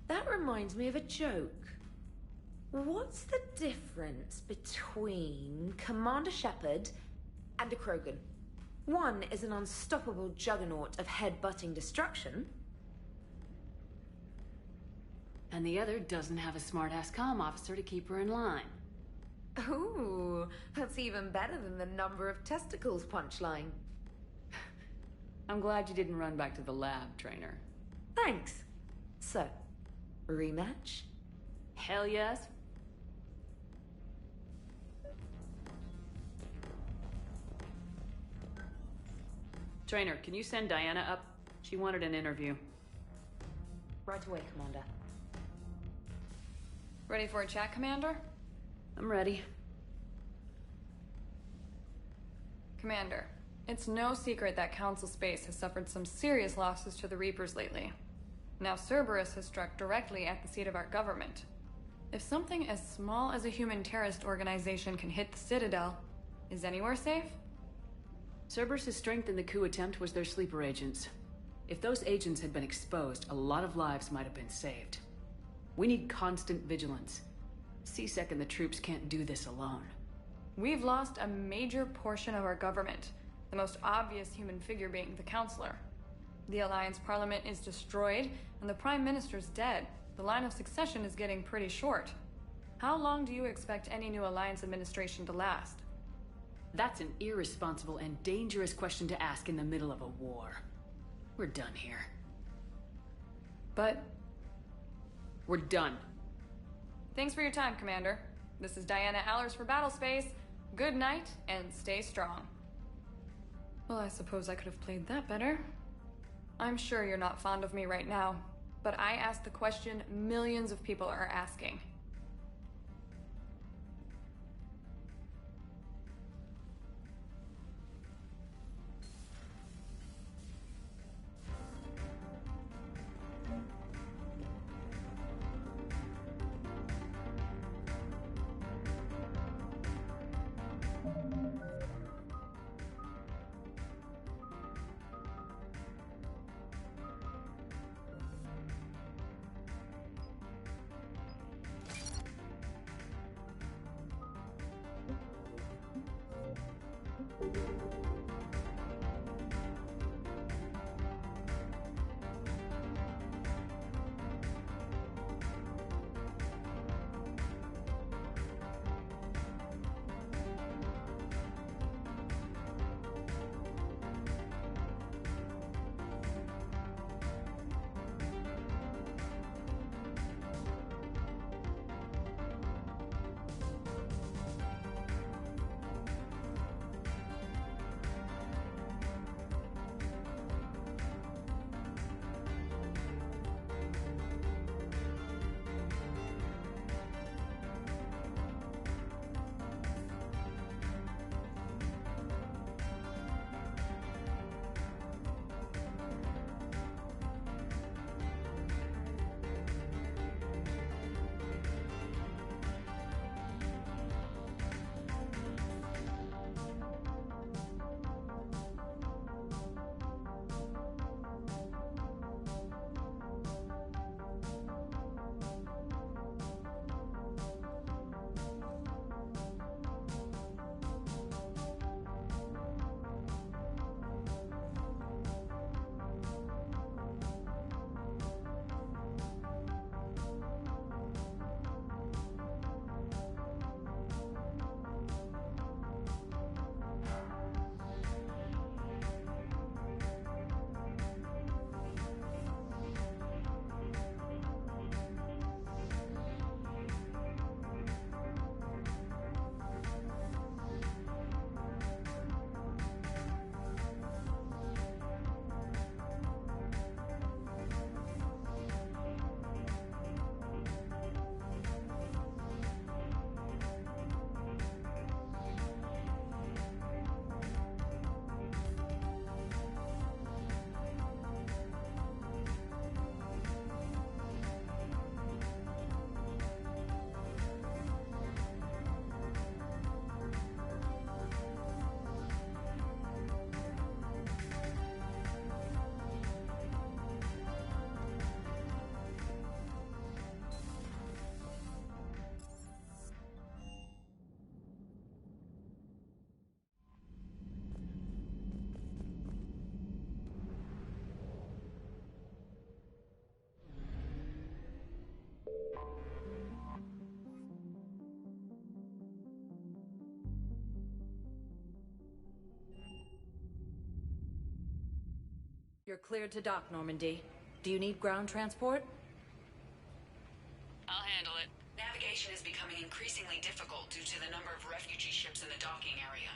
That reminds me of a joke. What's the difference between Commander Shepard and a Krogan? One is an unstoppable juggernaut of head-butting destruction. And the other doesn't have a smart-ass comm officer to keep her in line. Ooh, that's even better than the number of testicles punchline. I'm glad you didn't run back to the lab, Trainer. Thanks. So, rematch? Hell yes. Trainer, can you send Diana up? She wanted an interview. Right away, Commander. Ready for a chat, Commander? I'm ready. Commander, it's no secret that Council Space has suffered some serious losses to the Reapers lately. Now Cerberus has struck directly at the seat of our government. If something as small as a human terrorist organization can hit the Citadel, is anywhere safe? Cerberus' strength in the coup attempt was their sleeper agents. If those agents had been exposed, a lot of lives might have been saved. We need constant vigilance. C-Sec and the troops can't do this alone. We've lost a major portion of our government, the most obvious human figure being the Counselor. The Alliance Parliament is destroyed, and the Prime Minister's dead. The line of succession is getting pretty short. How long do you expect any new Alliance administration to last? That's an irresponsible and dangerous question to ask in the middle of a war. We're done here. But... we're done. Thanks for your time, Commander. This is Diana Allers for Battlespace. Good night, and stay strong. Well, I suppose I could have played that better. I'm sure you're not fond of me right now, but I asked the question millions of people are asking. You're cleared to dock, Normandy. Do you need ground transport? I'll handle it. Navigation is becoming increasingly difficult due to the number of refugee ships in the docking area.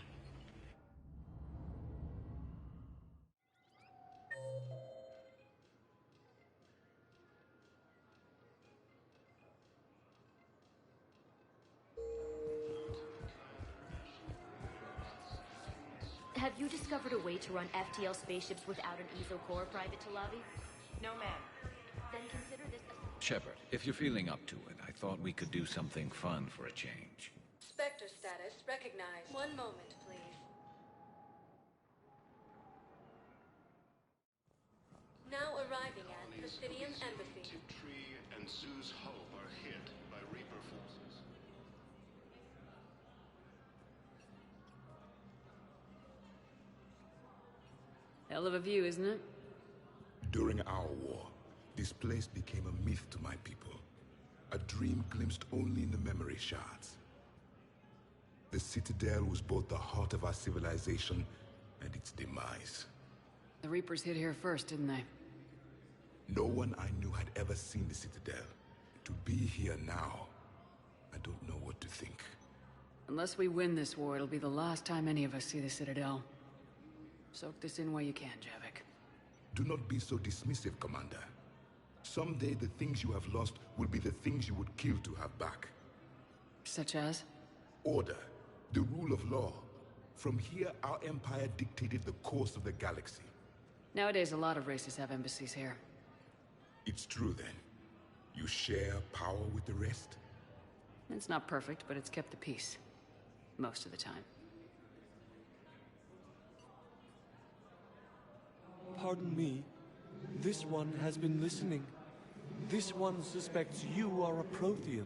Have you discovered a way to run FTL spaceships without an ESO core, Private Talavi? No, ma'am. Then consider this a... Shepard, if you're feeling up to it, I thought we could do something fun for a change. Spectre status recognized. One moment, please. Now arriving at Presidium Embassy. Tiptree and Zoo's Hope are hit by Reaper forces. Hell of a view, isn't it? During our war, this place became a myth to my people. A dream glimpsed only in the memory shards. The Citadel was both the heart of our civilization and its demise. The Reapers hit here first, didn't they? No one I knew had ever seen the Citadel. To be here now, I don't know what to think. Unless we win this war, it'll be the last time any of us see the Citadel. Soak this in while you can, Javik. Do not be so dismissive, Commander. Someday the things you have lost will be the things you would kill to have back. Such as? Order, the rule of law. From here, our empire dictated the course of the galaxy. Nowadays, a lot of races have embassies here. It's true, then. You share power with the rest? It's not perfect, but it's kept the peace. Most of the time. Pardon me. This one has been listening. This one suspects you are a Prothean.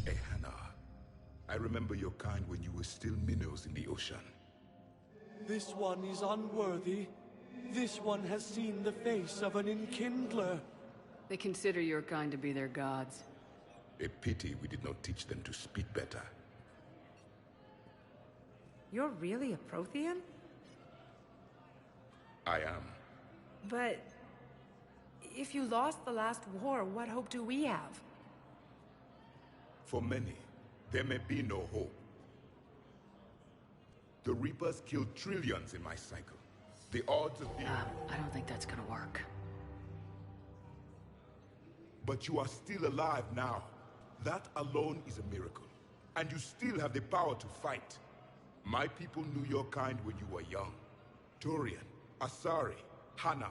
Ehana, I remember your kind when you were still minnows in the ocean. This one is unworthy. This one has seen the face of an Enkindler. They consider your kind to be their gods. A pity we did not teach them to speak better. You're really a Prothean? I am. But... if you lost the last war, what hope do we have? For many, there may be no hope. The Reapers killed trillions in my cycle. The odds of the... I don't think that's gonna work. But you are still alive now. That alone is a miracle. And you still have the power to fight. My people knew your kind when you were young. Turian, Asari, Hana.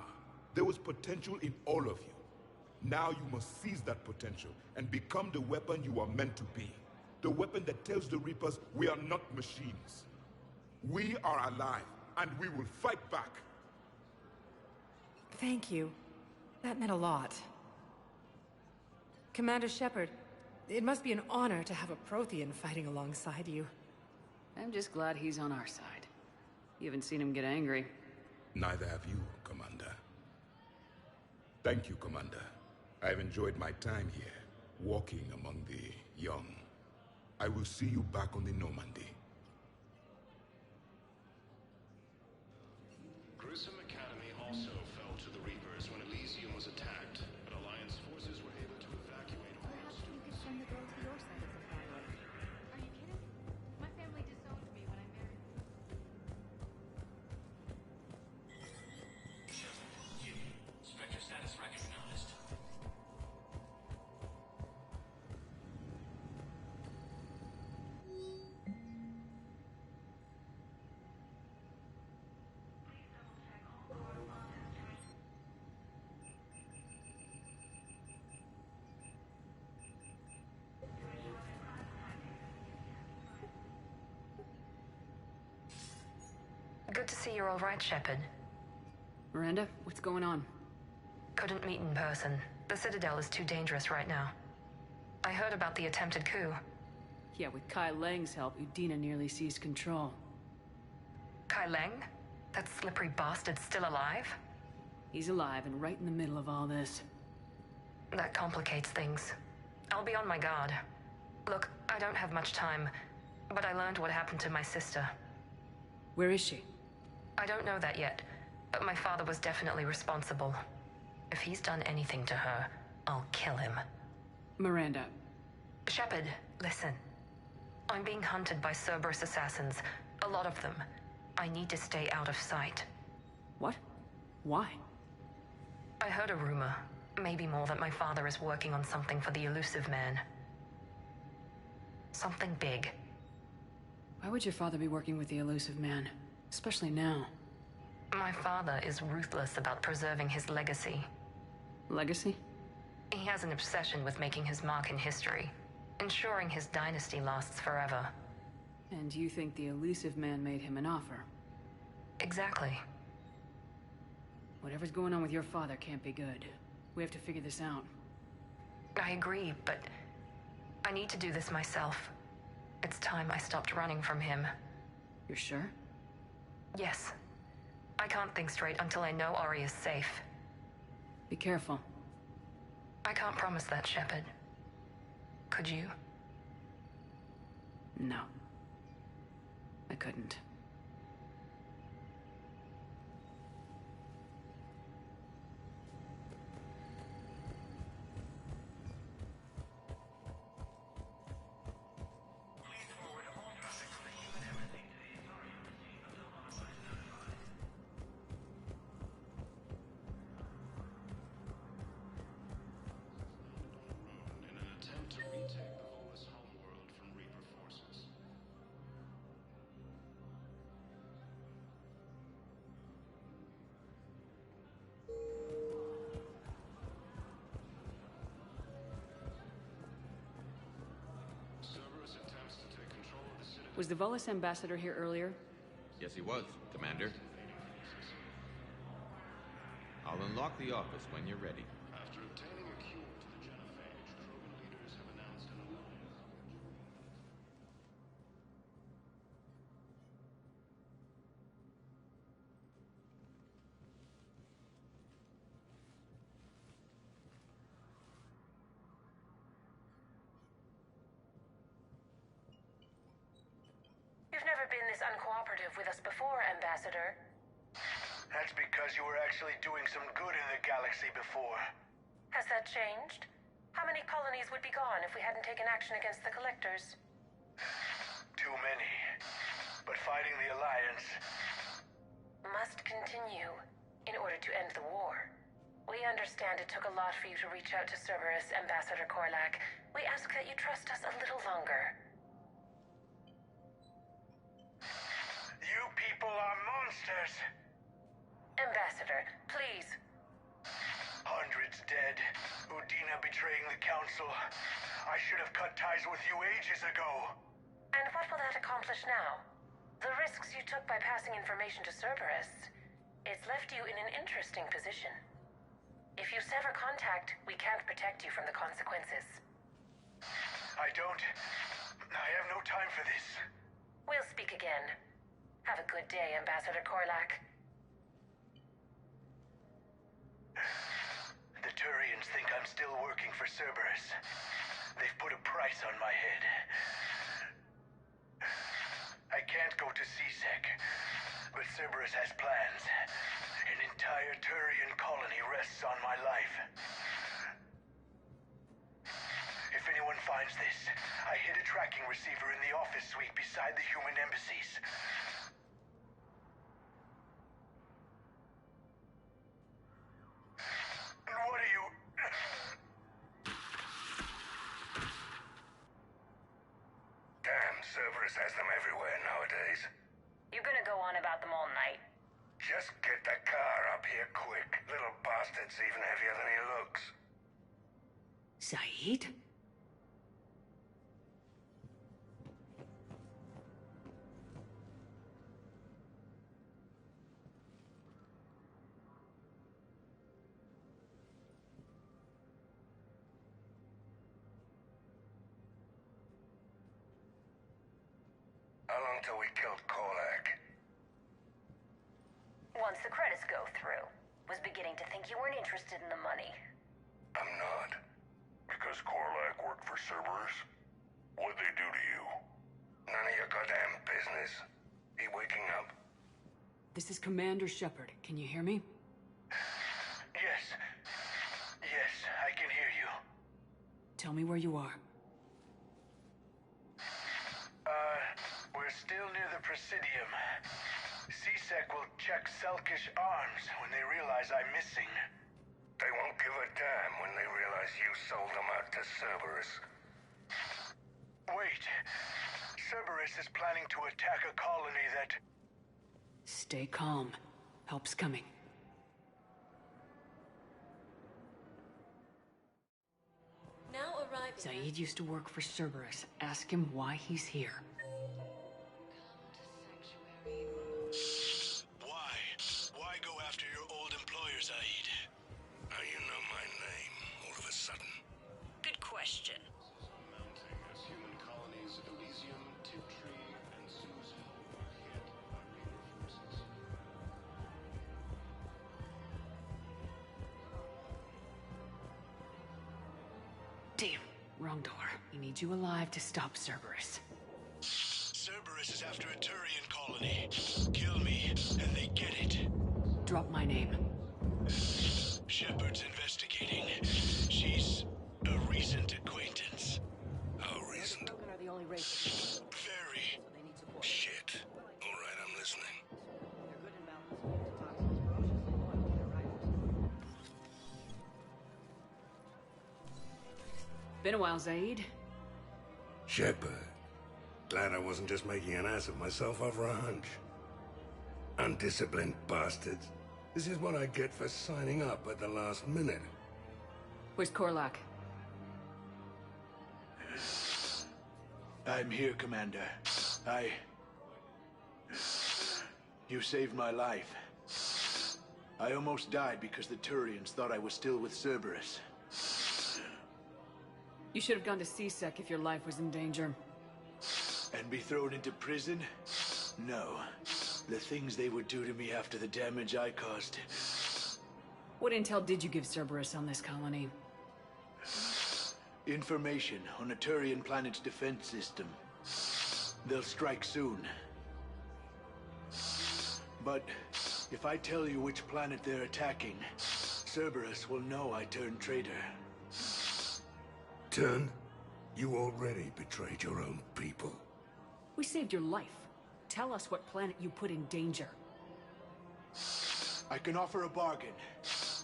There was potential in all of you. Now you must seize that potential and become the weapon you are meant to be. The weapon that tells the Reapers we are not machines. We are alive, and we will fight back. Thank you. That meant a lot. Commander Shepard, it must be an honor to have a Prothean fighting alongside you. I'm just glad he's on our side. You haven't seen him get angry. Neither have you, Commander. Thank you, Commander. I've enjoyed my time here, walking among the young. I will see you back on the Normandy. Grissom Academy also fell to the Reapers when Elysium was attacked, but Alliance forces were able to evacuate all those students. Send the girl to your side of the family. Are you kidding? My family disowned me when I married. Spectre status recognized. Good to see you're all right, Shepard. Miranda, what's going on? Couldn't meet in person. The Citadel is too dangerous right now. I heard about the attempted coup. Yeah, with Kai Lang's help, Udina nearly seized control. Kai Lang? That slippery bastard's still alive? He's alive and right in the middle of all this. That complicates things. I'll be on my guard. Look, I don't have much time, but I learned what happened to my sister. Where is she? I don't know that yet, but my father was definitely responsible. If he's done anything to her, I'll kill him. Miranda. Shepard, listen. I'm being hunted by Cerberus assassins. A lot of them. I need to stay out of sight. What? Why? I heard a rumor. Maybe more, that my father is working on something for the Elusive Man. Something big. Why would your father be working with the Elusive Man? Especially now. My father is ruthless about preserving his legacy. Legacy? He has an obsession with making his mark in history, ensuring his dynasty lasts forever. And you think the Elusive Man made him an offer? Exactly. Whatever's going on with your father can't be good. We have to figure this out. I agree, but I need to do this myself. It's time I stopped running from him. You're sure? Yes. I can't think straight until I know Ari is safe. Be careful. I can't promise that, Shepard. Could you? No. I couldn't. Was the Volus ambassador here earlier? Yes, he was, Commander. I'll unlock the office when you're ready. After obtaining a cure to the genophage, Krogan leaders have announced an alliance. You've never been this uncooperative with us before, Ambassador. That's because you were actually doing some good in the galaxy before. Has that changed? How many colonies would be gone if we hadn't taken action against the Collectors? Too many. But fighting the Alliance must continue in order to end the war. We understand it took a lot for you to reach out to Cerberus, Ambassador Korlak. We ask that you trust us a little longer. You people are monsters! Ambassador, please. Hundreds dead. Udina betraying the Council. I should have cut ties with you ages ago. And what will that accomplish now? The risks you took by passing information to Cerberus, it's left you in an interesting position. If you sever contact, we can't protect you from the consequences. I have no time for this. We'll speak again. Have a good day, Ambassador Korlak. The Turians think I'm still working for Cerberus. They've put a price on my head. I can't go to C-Sec, but Cerberus has plans. An entire Turian colony rests on my life. If anyone finds this, I hid a tracking receiver in the office suite beside the human embassies. And what are you... Damn, Cerberus has them everywhere nowadays. You gonna go on about them all night? Just get the car up here quick. Little bastard's even heavier than he looks. Saeed? How long till we killed Korlak? Once the credits go through. Was beginning to think you weren't interested in the money. I'm not. Because Korlak worked for Cerberus? What'd they do to you? None of your goddamn business. He waking up? This is Commander Shepard. Can you hear me? Yes. Yes, I can hear you. Tell me where you are. We're still near the Presidium. C-Sec will check Selkish arms when they realize I'm missing. They won't give a damn when they realize you sold them out to Cerberus. Wait. Cerberus is planning to attack a colony that... Stay calm. Help's coming. Now arriving. Zaid used to work for Cerberus. Ask him why he's here. Why? Why go after your old employer, Zaid? How you know my name, all of a sudden? Good question. Mounting as human colonies of Elysium, Tiptree, and Susan are hit by Reaper forces. Damn, wrong door. He needs you alive to stop Cerberus. Cerberus is after a Turian colony. Kill me, and they get it. Drop my name. Shepard's investigating. She's a recent acquaintance. How recent? Are the only race. Very. Shit. All right, I'm listening. Been a while, Zaid. Shepard. Glad I wasn't just making an ass of myself over a hunch. Undisciplined bastards. This is what I get for signing up at the last minute. Where's Korlak? I'm here, Commander. You saved my life. I almost died because the Turians thought I was still with Cerberus. You should have gone to C-Sec if your life was in danger. And be thrown into prison? No. The things they would do to me after the damage I caused. What intel did you give Cerberus on this colony? Information on a Turian planet's defense system. They'll strike soon. But if I tell you which planet they're attacking, Cerberus will know I turned traitor. Turned? You already betrayed your own people. We saved your life. Tell us what planet you put in danger. I can offer a bargain.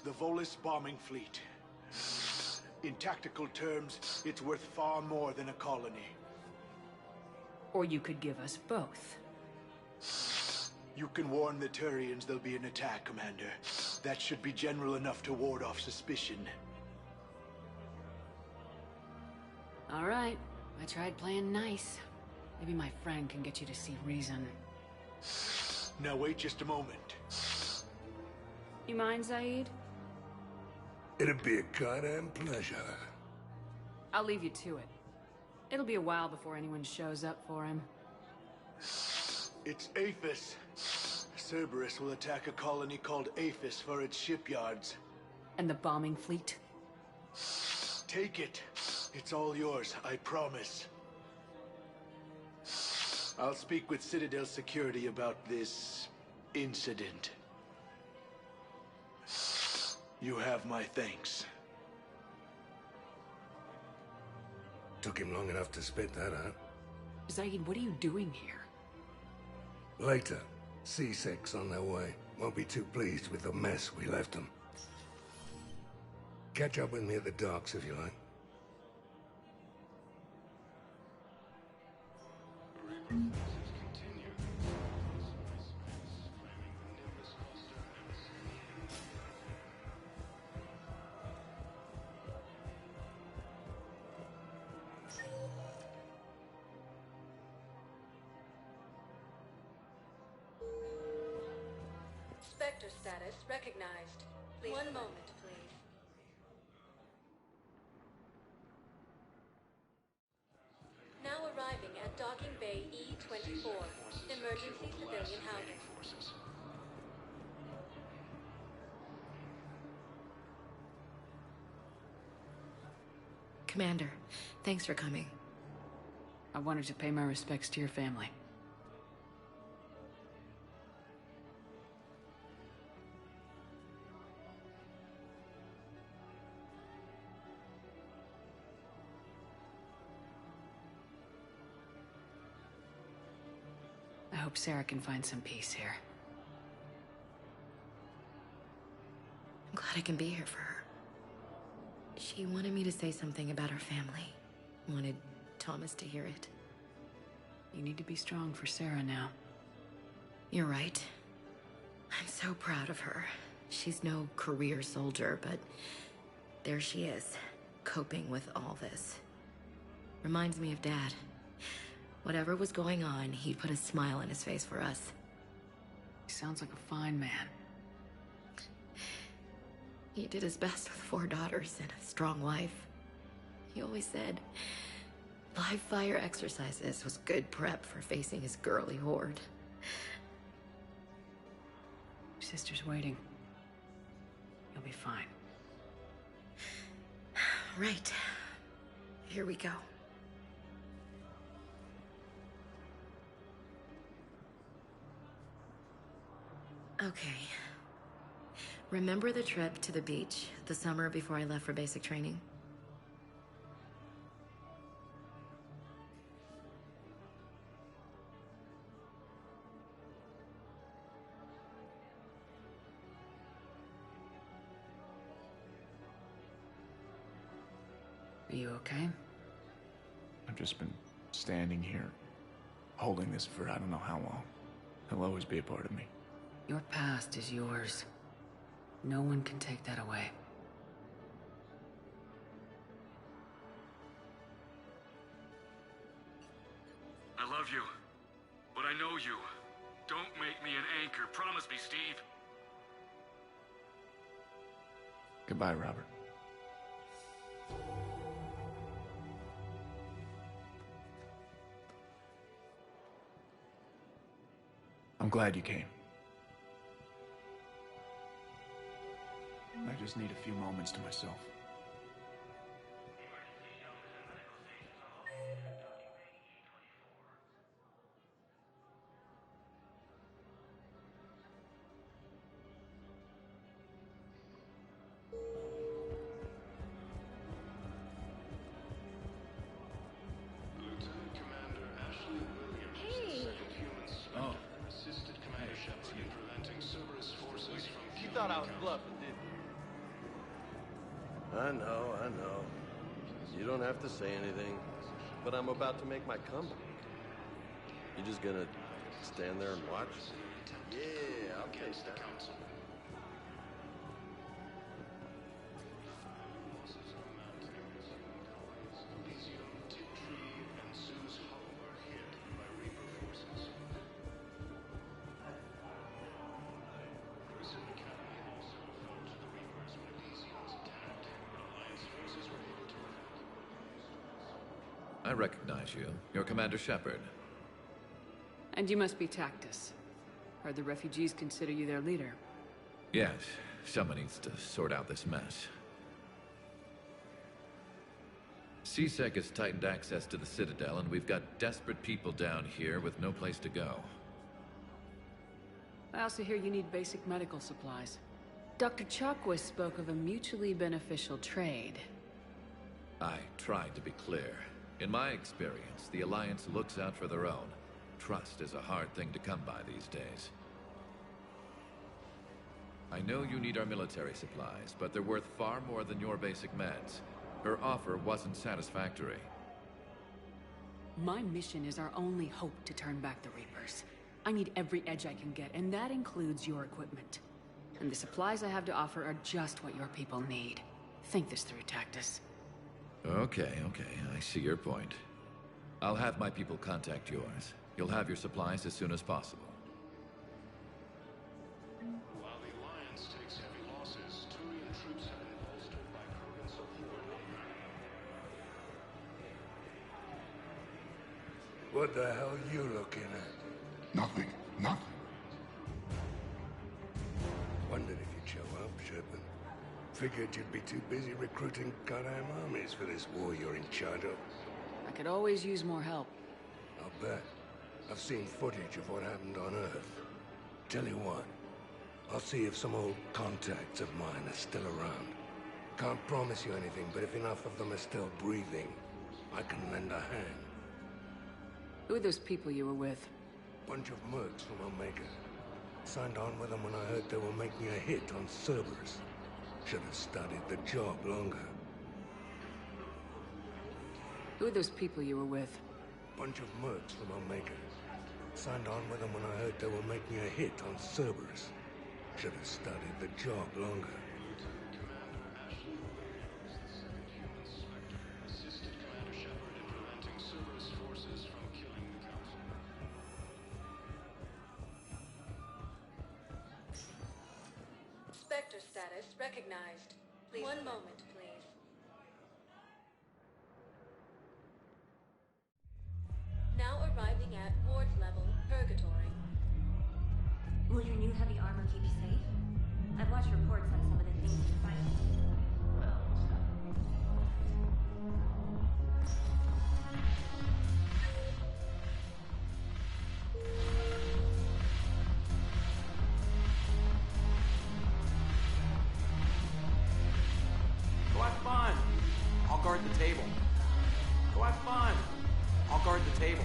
The Volus bombing fleet. In tactical terms, it's worth far more than a colony. Or you could give us both. You can warn the Turians there'll be an attack, Commander. That should be general enough to ward off suspicion. All right. I tried playing nice. Maybe my friend can get you to see reason. Now wait just a moment. You mind, Zaid? It'd be a goddamn pleasure. I'll leave you to it. It'll be a while before anyone shows up for him. It's Aphis. Cerberus will attack a colony called Aphis for its shipyards. And the bombing fleet? Take it. It's all yours, I promise. I'll speak with Citadel Security about this incident. You have my thanks. Took him long enough to spit that out. Zaid, what are you doing here? Later. C-Sec's on their way. Won't be too pleased with the mess we left them. Catch up with me at the docks if you like. Spectre status recognized. Please. One moment, please. Now arriving at Docking Bay E-24. Emergency civilian housing. Commander, thanks for coming. I wanted to pay my respects to your family. I hope Sarah can find some peace here. I'm glad I can be here for her. She wanted me to say something about her family. Wanted Thomas to hear it. You need to be strong for Sarah now. You're right. I'm so proud of her. She's no career soldier, but there she is, coping with all this. Reminds me of Dad. Whatever was going on, he'd put a smile on his face for us. He sounds like a fine man. He did his best with 4 daughters and a strong wife. He always said live fire exercises was good prep for facing his girly horde. Your sister's waiting. You'll be fine. Right. Here we go. Okay. Remember the trip to the beach the summer before I left for basic training? Are you okay? I've just been standing here, holding this for I don't know how long. He'll always be a part of me. Your past is yours. No one can take that away. I love you, but I know you. Don't make me an anchor. Promise me, Steve. Goodbye, Robert. I'm glad you came. I just need a few moments to myself. Lieutenant Commander Ashley Williams, the second human spectre, assisted Commander Shepard in preventing Cerberus forces from You thought I was bluffing, didn't you? I know. You don't have to say anything, but I'm about to make my comeback. You just gonna stand there and watch? Yeah, I'll take that. Elysium, Tiptree, and Zeus Hollow are hit by Reaper forces. Prison Academy also fought the Reapers when Elysians attacked, but Alliance forces were able to evacuate. I recognize you. You're Commander Shepard. And you must be Tactus. Heard the refugees consider you their leader. Yes, someone needs to sort out this mess. C-Sec has tightened access to the Citadel, and we've got desperate people down here with no place to go. I also hear you need basic medical supplies. Dr. Chakwas spoke of a mutually beneficial trade. I tried to be clear. In my experience, the Alliance looks out for their own. Trust is a hard thing to come by these days. I know you need our military supplies, but they're worth far more than your basic meds. Her offer wasn't satisfactory. My mission is our only hope to turn back the Reapers. I need every edge I can get, and that includes your equipment. And the supplies I have to offer are just what your people need. Think this through, Tactus. Okay, I see your point. I'll have my people contact yours. You'll have your supplies as soon as possible. While the Alliance takes heavy losses, Turian troops have been bolstered by Krogan support. What the hell are you looking at? Nothing. Wondered if you'd show up, Shepard. Figured you'd be too busy recruiting goddamn armies for this war you're in charge of. I could always use more help. I'll bet. I've seen footage of what happened on Earth. Tell you what, I'll see if some old contacts of mine are still around. Can't promise you anything, but if enough of them are still breathing, I can lend a hand. Who are those people you were with? Bunch of mercs from Omega. Signed on with them when I heard they were making a hit on Cerberus. Should have started the job longer. Who are those people you were with? Bunch of mercs from Omega. Signed on with them when I heard they were making a hit on Cerberus. Should have studied the job longer. Assisted Commander Shepard in preventing Cerberus forces from killing the Council. Spectre status recognized. Please. One moment, please. Now arriving at Ward's level, Purgatory. Will your new heavy armor keep you safe? I've watched reports on some of the things you fight. Go have fun. I'll guard the table. Go have fun. I'll guard the table.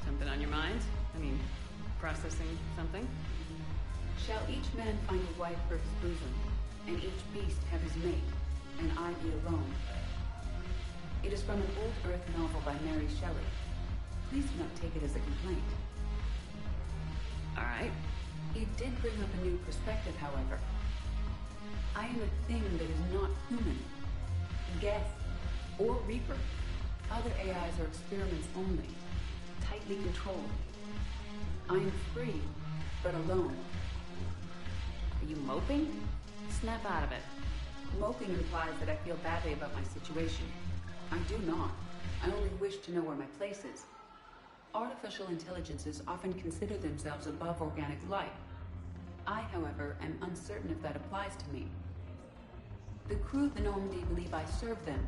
Something on your mind? I mean, processing something? Shall each man find a wife for his bosom, and each beast have his mate, and I be alone? It is from an old Earth novel by Mary Shelley. Please do not take it as a complaint. All right. It did bring up a new perspective, however. I am a thing that is not human. Geth, or Reaper. Other AIs are experiments only. Tightly controlled. I am free, but alone. Are you moping? Snap out of it. Moping implies that I feel badly about my situation. I do not. I only wish to know where my place is. Artificial intelligences often consider themselves above organic life. I, however, am uncertain if that applies to me. The crew of the Normandy believe I serve them,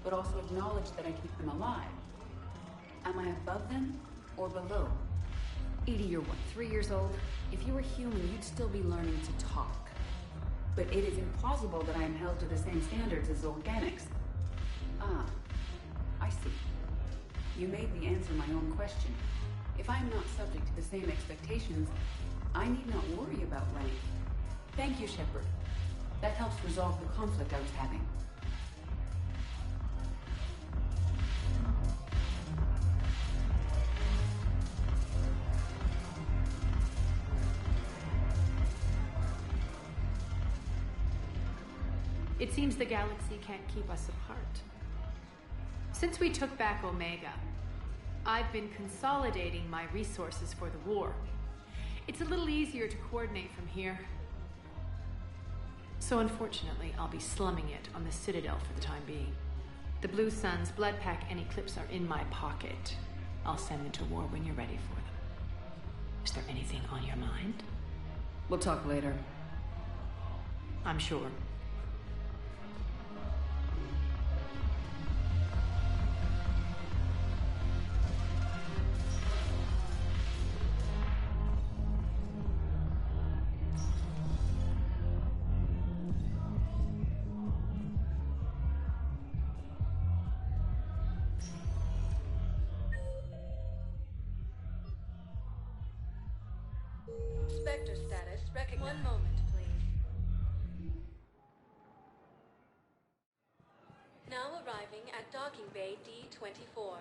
but also acknowledge that I keep them alive. Am I above them or below? Edie, you're what, 3 years old? If you were human, you'd still be learning to talk. But it is implausible that I am held to the same standards as organics. Ah, I see. You made me answer my own question. If I am not subject to the same expectations, I need not worry about rank. Thank you, Shepard. That helps resolve the conflict I was having. It seems the galaxy can't keep us apart. Since we took back Omega, I've been consolidating my resources for the war. It's a little easier to coordinate from here. So unfortunately, I'll be slumming it on the Citadel for the time being. The Blue Suns, Bloodpack, and Eclipse are in my pocket. I'll send them to war when you're ready for them. Is there anything on your mind? We'll talk later. I'm sure. Spectre status recognized. One moment, please. Now arriving at Docking Bay D-24.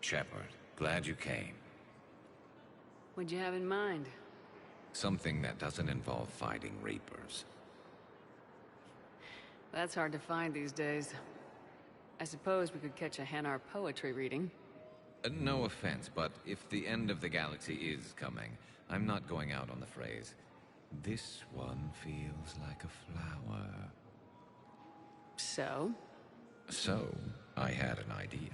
Shepard, glad you came. What'd you have in mind? Something that doesn't involve fighting Reapers. That's hard to find these days. I suppose we could catch a Hanar poetry reading. No offense, but if the end of the galaxy is coming, I'm not going out on the phrase, "This one feels like a flower." So? So, I had an idea.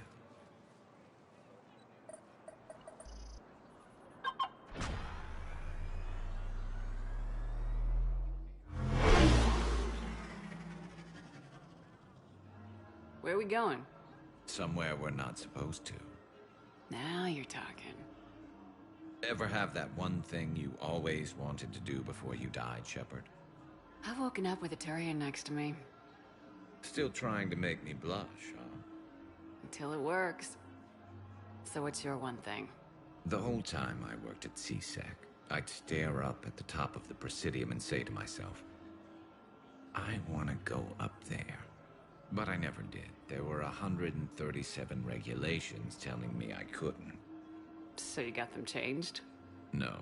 Where are we going? Somewhere we're not supposed to. Now you're talking. Ever have that one thing you always wanted to do before you died, Shepard? I've woken up with a Turian next to me. Still trying to make me blush, huh? Until it works. So what's your one thing? The whole time I worked at CSEC, I'd stare up at the top of the Presidium and say to myself, I want to go up there. But I never did. There were 137 regulations telling me I couldn't. So you got them changed? No.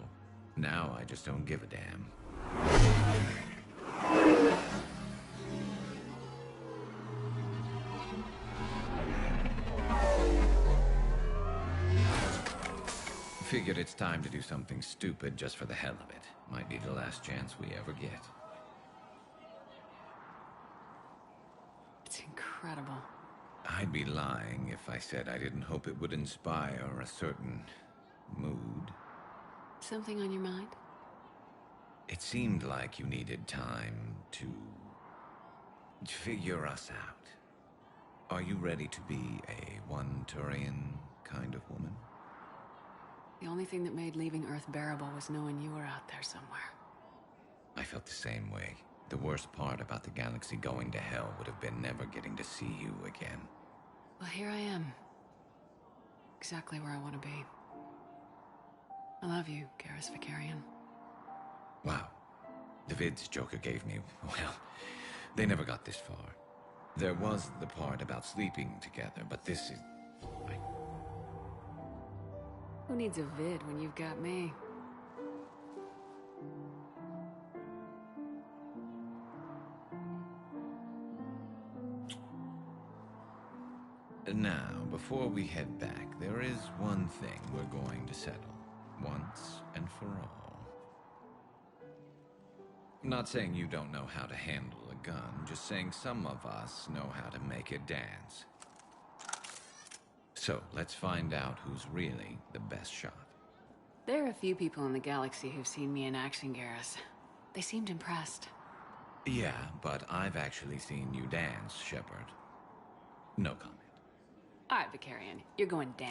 Now I just don't give a damn. Figured it's time to do something stupid just for the hell of it. Might be the last chance we ever get. It's incredible. I'd be lying if I said I didn't hope it would inspire a certain mood. Something on your mind? It seemed like you needed time to figure us out. Are you ready to be a one-Turian kind of woman? The only thing that made leaving Earth bearable was knowing you were out there somewhere. I felt the same way. The worst part about the galaxy going to hell would have been never getting to see you again. Well, here I am. Exactly where I want to be. I love you, Garrus Vakarian. Wow. The vids Joker gave me, well, they never got this far. There was the part about sleeping together, but this is... Who needs a vid when you've got me? Now, before we head back, there is one thing we're going to settle. Once and for all. I'm not saying you don't know how to handle a gun, just saying some of us know how to make it dance. So, let's find out who's really the best shot. There are a few people in the galaxy who've seen me in action, Garrus. They seemed impressed. Yeah, but I've actually seen you dance, Shepard. No comment. All right, Vakarian, you're going down.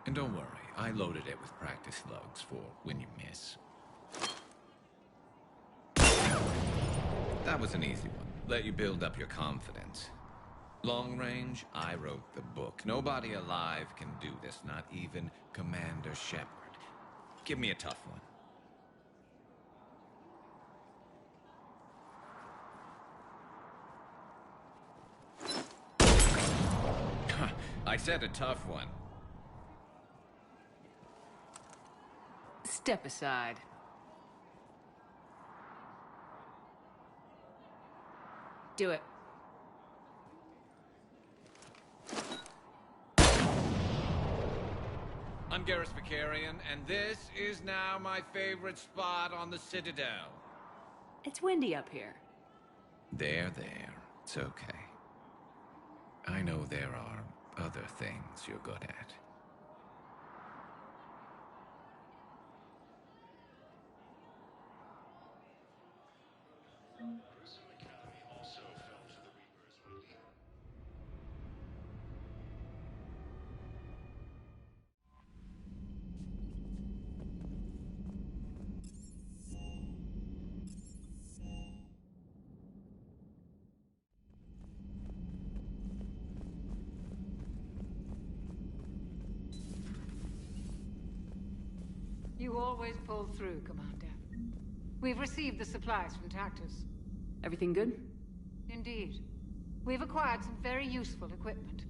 And don't worry, I loaded it with practice slugs for when you miss. That was an easy one. Let you build up your confidence. Long range, I wrote the book. Nobody alive can do this, not even Commander Shepard. Give me a tough one. I said a tough one. Step aside. Do it. I'm Garrus Vakarian, and this is now my favorite spot on the Citadel. It's windy up here. There. It's okay. I know there are other things you're good at. You always pull through, Commander. We've received the supplies from Tactus. Everything good? Indeed. We've acquired some very useful equipment.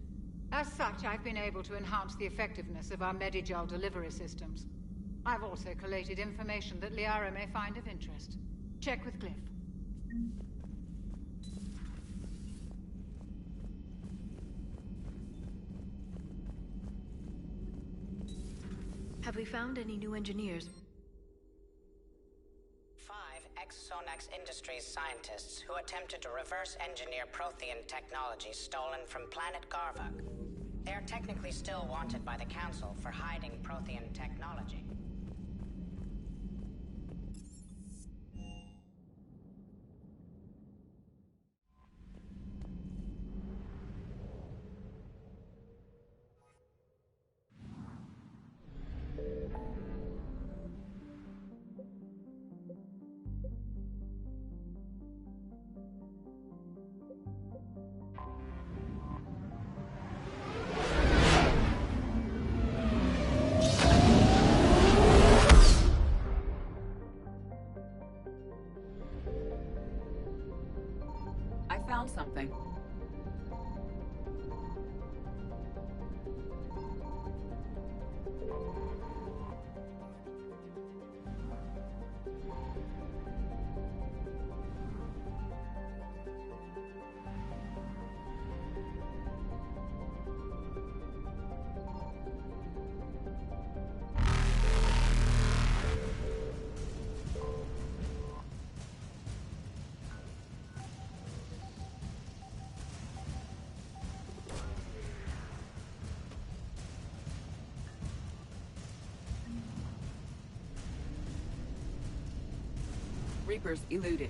As such, I've been able to enhance the effectiveness of our Medigel delivery systems. I've also collated information that Liara may find of interest. Check with Glyph. Have we found any new engineers? 5 Exosonex Industries scientists who attempted to reverse engineer Prothean technology stolen from planet Garvug. They are technically still wanted by the Council for hiding Prothean technology. I found something. Reapers eluded.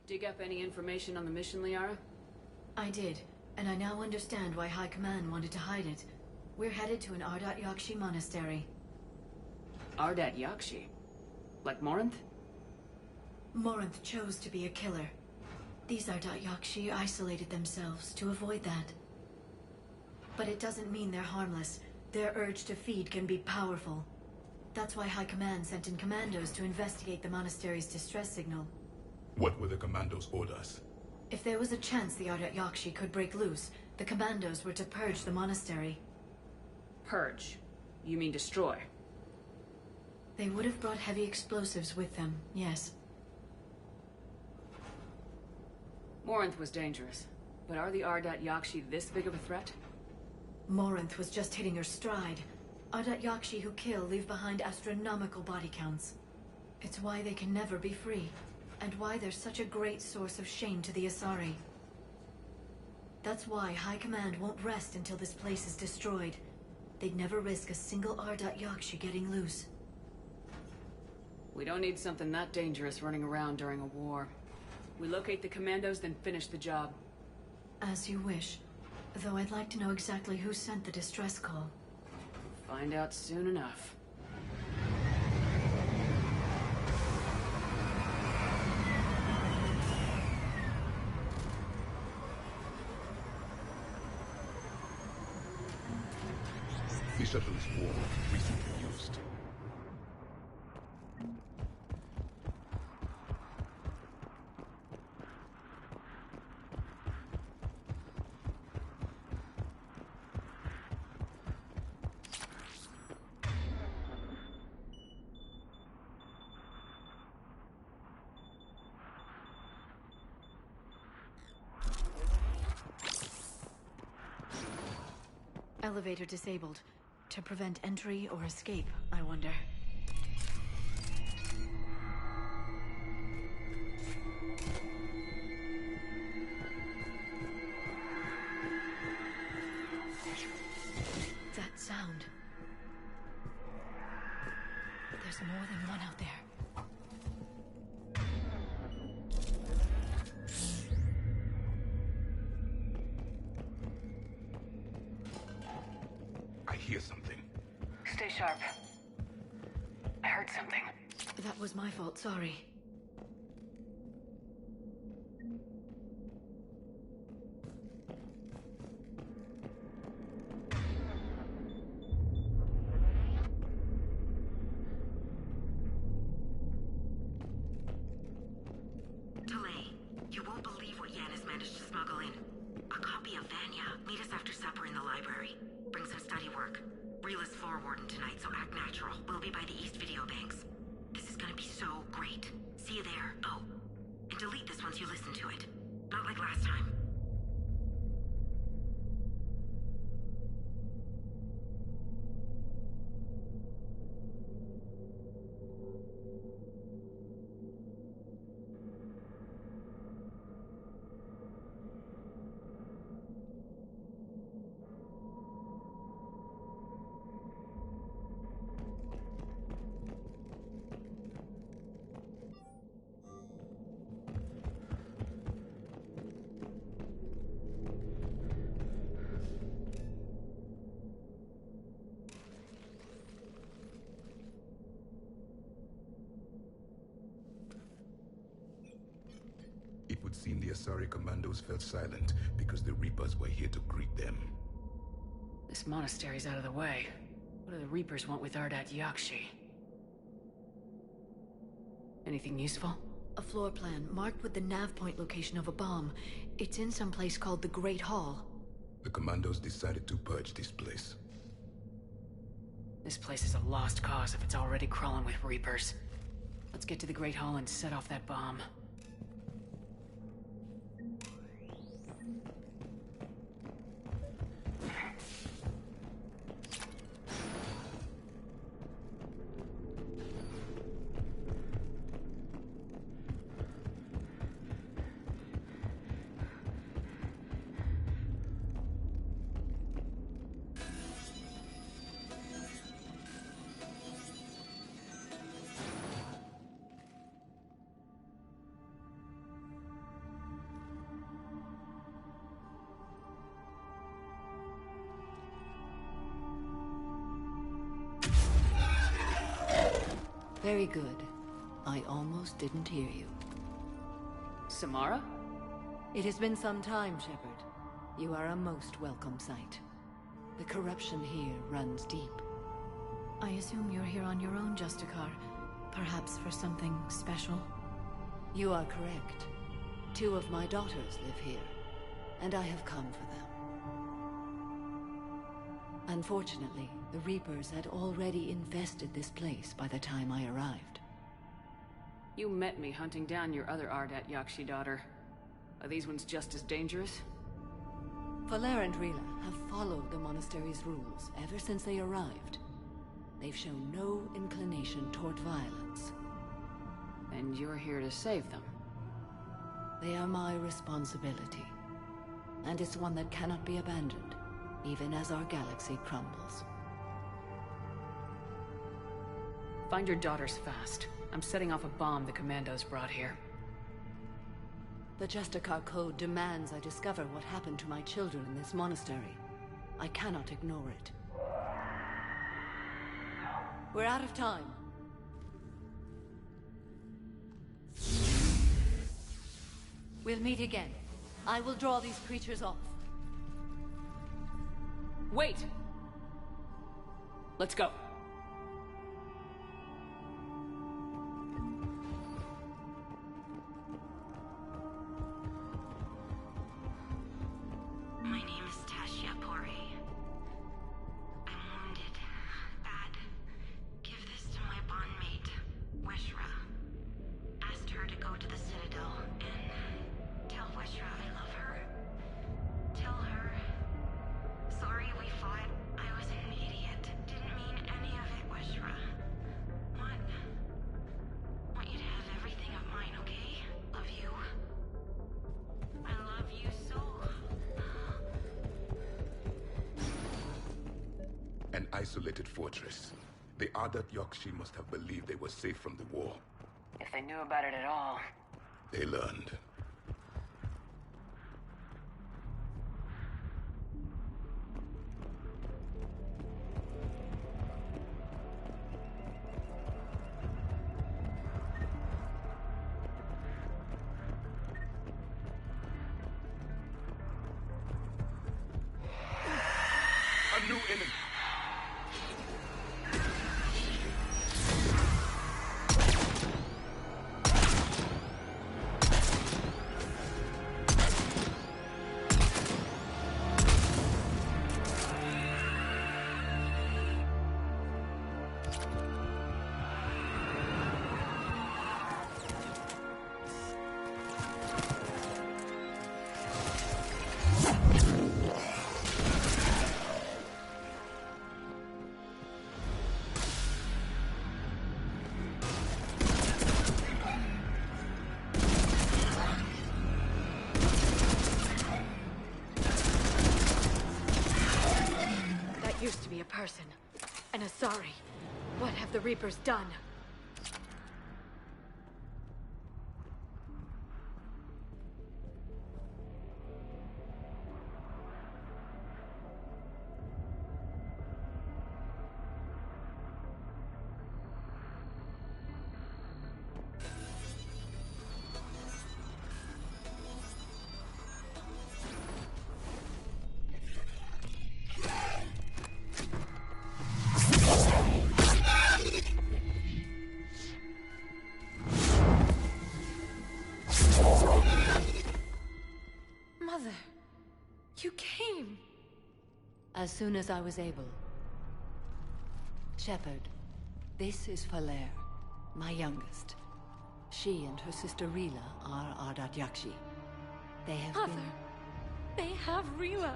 Dig up any information on the mission, Liara? I did, and I now understand why High Command wanted to hide it. We're headed to an Ardat Yakshi monastery. Ardat Yakshi? Like Morinth? Morinth chose to be a killer. These Ardat Yakshi isolated themselves to avoid that. But it doesn't mean they're harmless. Their urge to feed can be powerful. That's why High Command sent in commandos to investigate the monastery's distress signal. What were the commandos' orders? If there was a chance the Ardat Yakshi could break loose, the commandos were to purge the monastery. Purge? You mean destroy? They would have brought heavy explosives with them, yes. Morinth was dangerous, but are the Ardat Yakshi this big of a threat? Morinth was just hitting her stride. Ardat Yakshi who kill leave behind astronomical body counts. It's why they can never be free, and why they're such a great source of shame to the Asari. That's why High Command won't rest until this place is destroyed. They'd never risk a single Ardat Yakshi getting loose. We don't need something that dangerous running around during a war. We locate the commandos, then finish the job. As you wish. Though I'd like to know exactly who sent the distress call. Find out soon enough. The shuttle is warm, recently used. Elevator disabled. To prevent entry or escape, I wonder. That sound. There's more than one out there. I hear something. Stay sharp. I heard something. That was my fault, sorry. Delay. You won't believe what Yanis managed to smuggle in. A copy of Vanya. Meet us after supper in the library. Bring some study work. Reela's floor warden tonight, so act natural. We'll be by the East Video Banks. This is gonna be so great. See you there. Oh, and delete this once you listen to it. Not like last time. Asari commandos fell silent because the Reapers were here to greet them. This monastery's out of the way. What do the Reapers want with Ardat Yakshi? Anything useful? A floor plan marked with the nav point location of a bomb. It's in some place called the Great Hall. The commandos decided to purge this place. This place is a lost cause if it's already crawling with Reapers. Let's get to the Great Hall and set off that bomb. Very good. I almost didn't hear you. Samara? It has been some time, Shepard. You are a most welcome sight. The corruption here runs deep. I assume you're here on your own, Justicar. Perhaps for something special? You are correct. 2 of my daughters live here, and I have come for them. Unfortunately, the Reapers had already infested this place by the time I arrived. You met me hunting down your other Ardat Yakshi daughter. Are these ones just as dangerous? Falere and Rila have followed the monastery's rules ever since they arrived. They've shown no inclination toward violence. And you're here to save them? They are my responsibility. And it's one that cannot be abandoned, even as our galaxy crumbles. Find your daughters fast. I'm setting off a bomb the Commandos brought here. The Justicar Code demands I discover what happened to my children in this monastery. I cannot ignore it. We're out of time. We'll meet again. I will draw these creatures off. Wait! Let's go. My name is Tasha Pori. I'm wounded. Bad. Give this to my bondmate, Weshra. Asked her to go to the Citadel and tell Weshra I love her. Tell her. Sorry we fought. I was an idiot. Didn't mean any of it, Weshra. Want you to have everything of mine, okay? Love you. I love you so. An isolated fortress. The Ardat Yakshi must have believed they were safe from the war. If they knew about it at all. They learned. A new enemy! Used to be a person. An Asari. What have the Reapers done? As soon as I was able. Shepard, this is Falere, my youngest. She and her sister Rila are Ardat Yakshi. They have Mother, been... they have Rila.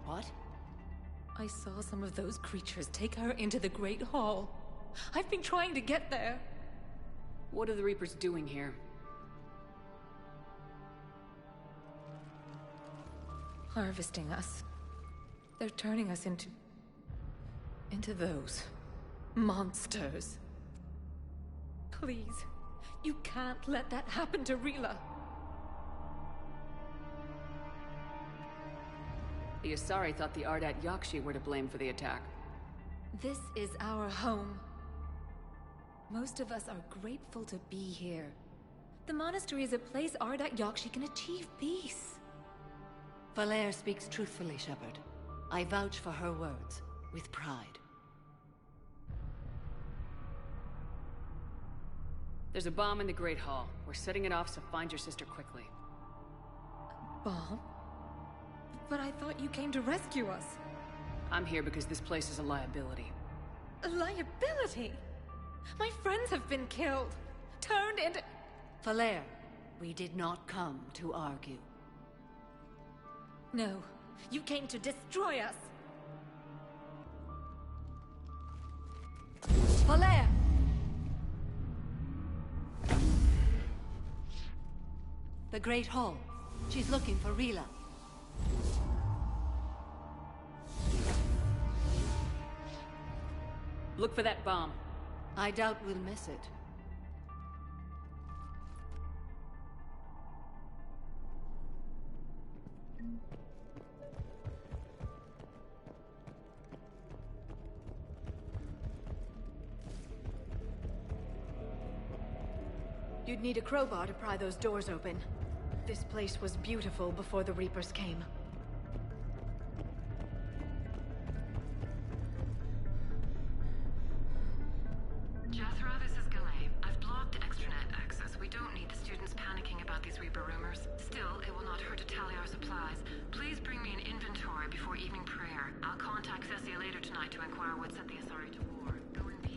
What? I saw some of those creatures take her into the Great Hall. I've been trying to get there. What are the Reapers doing here? Harvesting us. They're turning us into those monsters. Please, you can't let that happen to Rila. The Asari thought the Ardat Yakshi were to blame for the attack. This is our home. Most of us are grateful to be here. The monastery is a place Ardat Yakshi can achieve peace. Falere speaks truthfully, Shepard. I vouch for her words, with pride. There's a bomb in the Great Hall. We're setting it off, so find your sister quickly. Bomb? But I thought you came to rescue us. I'm here because this place is a liability. A liability? My friends have been killed. Turned into... Falere, we did not come to argue. No, you came to destroy us. Falere! The Great Hall. She's looking for Rila. Look for that bomb. I doubt we'll miss it. You'd need a crowbar to pry those doors open. This place was beautiful before the Reapers came. Jethro, this is Galay. I've blocked the extranet access. We don't need the students panicking about these Reaper rumors. Still, it will not hurt to tally our supplies. Please bring me an inventory before evening prayer. I'll contact Cessia later tonight to inquire what set the Asari to war. Go in peace.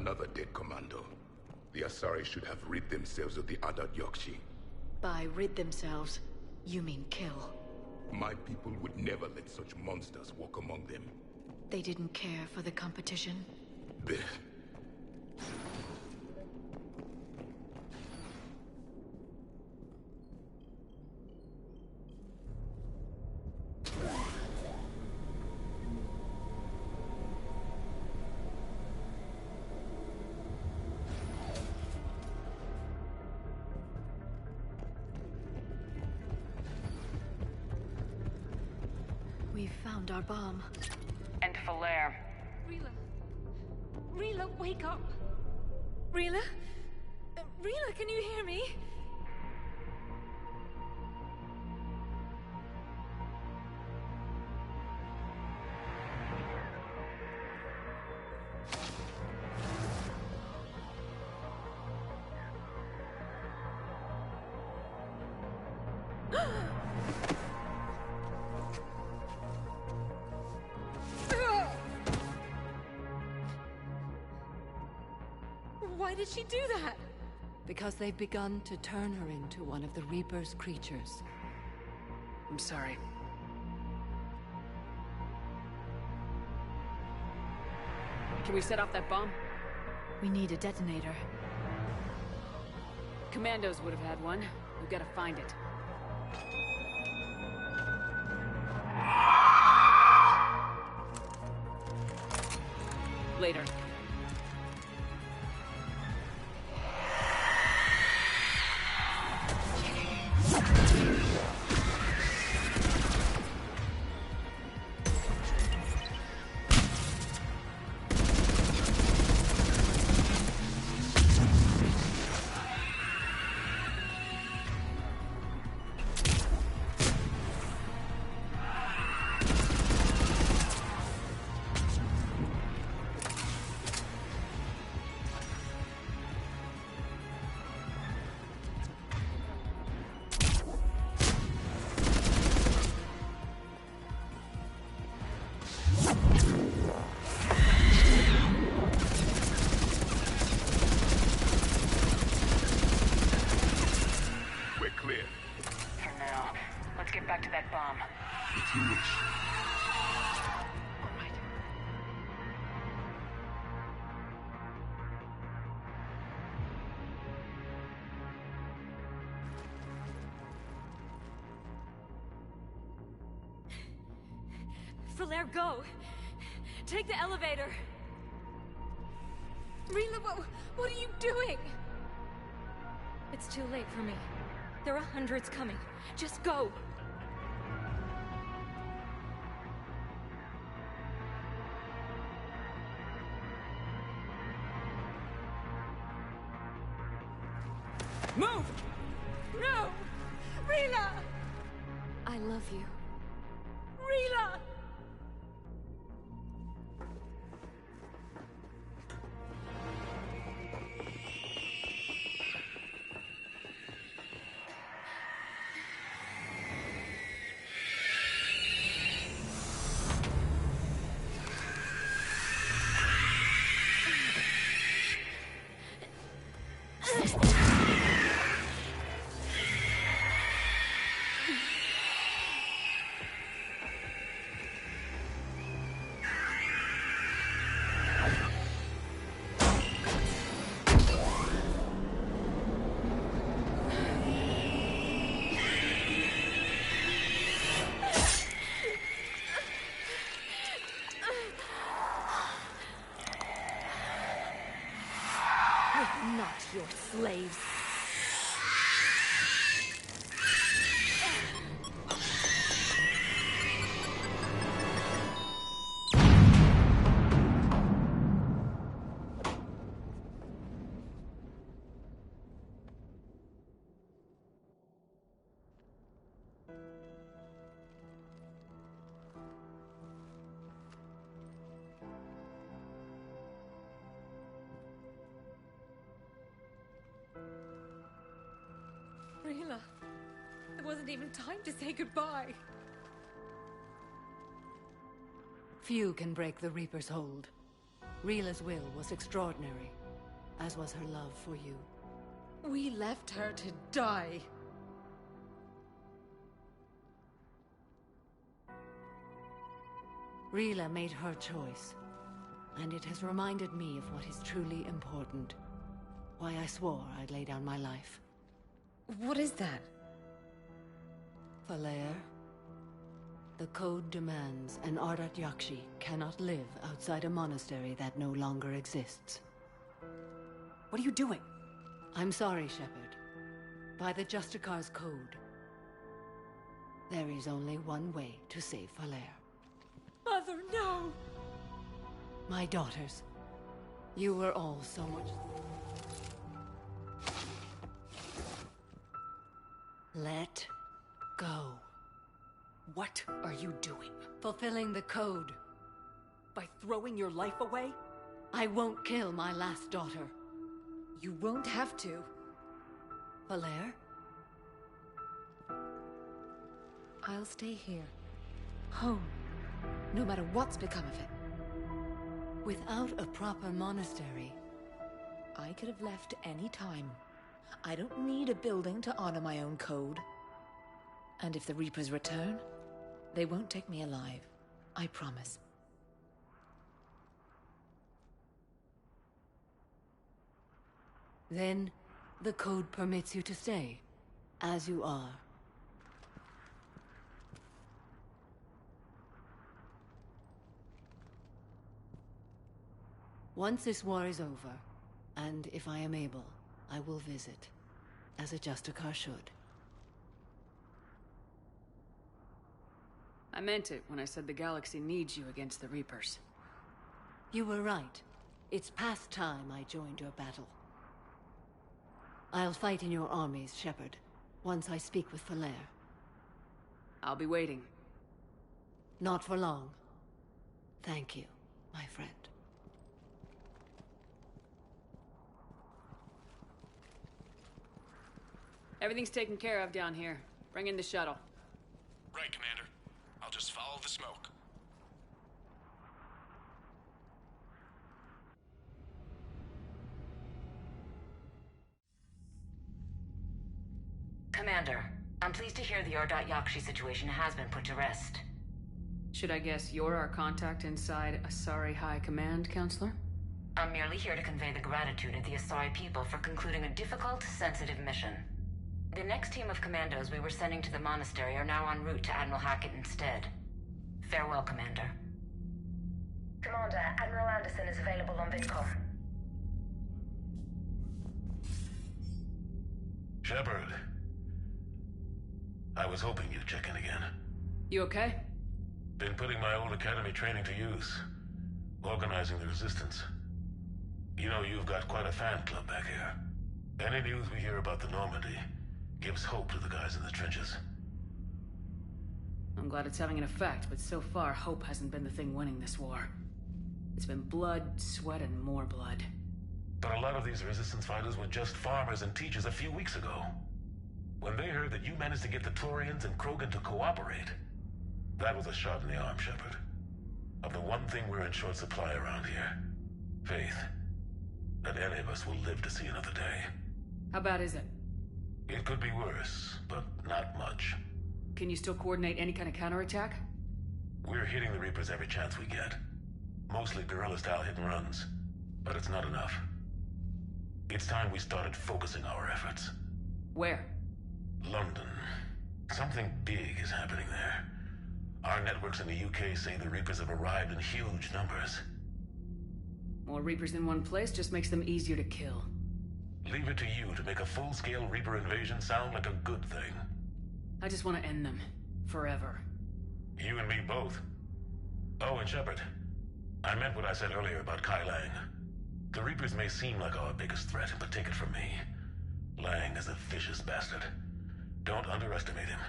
Another dead commando. The Asari should have rid themselves of the Adat Yakshi. By rid themselves, you mean kill. My people would never let such monsters walk among them. They didn't care for the competition? Blech. We found our bomb. And Falere. Rila. Rila, wake up. Rila? Rila, can you hear me? Why did she do that? Because they've begun to turn her into one of the Reaper's creatures. I'm sorry. Can we set off that bomb? We need a detonator. Commandos would have had one. We've got to find it. Later. Falere, go! Take the elevator! Rila, what are you doing? It's too late for me. There are hundreds coming. Just go! Move! No! Rila! I love you. Rila! Not your slaves. Rila, there wasn't even time to say goodbye. Few can break the Reaper's hold. Rila's will was extraordinary. as was her love for you. We left her to die. Rila made her choice, and it has reminded me of what is truly important. Why I swore I'd lay down my life. What is that? Falere, the code demands an Ardat Yakshi cannot live outside a monastery that no longer exists. What are you doing? I'm sorry, Shepard. By the Justicar's code, there is only one way to save Falere. Mother, no! My daughters, you were all so much... Let go. What are you doing? Fulfilling the code. By throwing your life away? I won't kill my last daughter. You won't have to. Falere? I'll stay here. Home. No matter what's become of it. Without a proper monastery, I could have left any time. I don't need a building to honor my own code. And if the Reapers return, they won't take me alive. I promise. Then, the code permits you to stay, as you are. Once this war is over, and if I am able, I will visit, as a Justicar should. I meant it when I said the galaxy needs you against the Reapers. You were right. It's past time I joined your battle. I'll fight in your armies, Shepard, once I speak with Falere. I'll be waiting. Not for long. Thank you, my friend. Everything's taken care of down here. Bring in the shuttle. Right, Commander. I'll just follow the smoke. Commander, I'm pleased to hear the Ardat Yakshi situation has been put to rest. Should I guess you're our contact inside Asari High Command, Counselor? I'm merely here to convey the gratitude of the Asari people for concluding a difficult, sensitive mission. The next team of commandos we were sending to the monastery are now en route to Admiral Hackett instead. Farewell, Commander. Commander, Admiral Anderson is available on VidCom. Shepard. I was hoping you'd check in again. You okay? Been putting my old academy training to use. Organizing the resistance. You know, you've got quite a fan club back here. Any news we hear about the Normandy gives hope to the guys in the trenches. I'm glad it's having an effect, but so far, hope hasn't been the thing winning this war. It's been blood, sweat, and more blood. But a lot of these resistance fighters were just farmers and teachers a few weeks ago. When they heard that you managed to get the Turians and Krogan to cooperate, that was a shot in the arm, Shepard. Of the one thing we're in short supply around here. Faith. That any of us will live to see another day. How bad is it? It could be worse, but not much. Can you still coordinate any kind of counterattack? We're hitting the Reapers every chance we get. Mostly guerrilla-style hit-and-runs. But it's not enough. It's time we started focusing our efforts. Where? London. Something big is happening there. Our networks in the UK say the Reapers have arrived in huge numbers. More Reapers in one place just makes them easier to kill. Leave it to you to make a full-scale Reaper invasion sound like a good thing. I just want to end them. Forever. You and me both. Oh, and Shepard. I meant what I said earlier about Kai Lang. The Reapers may seem like our biggest threat, but take it from me. Lang is a vicious bastard. Don't underestimate him.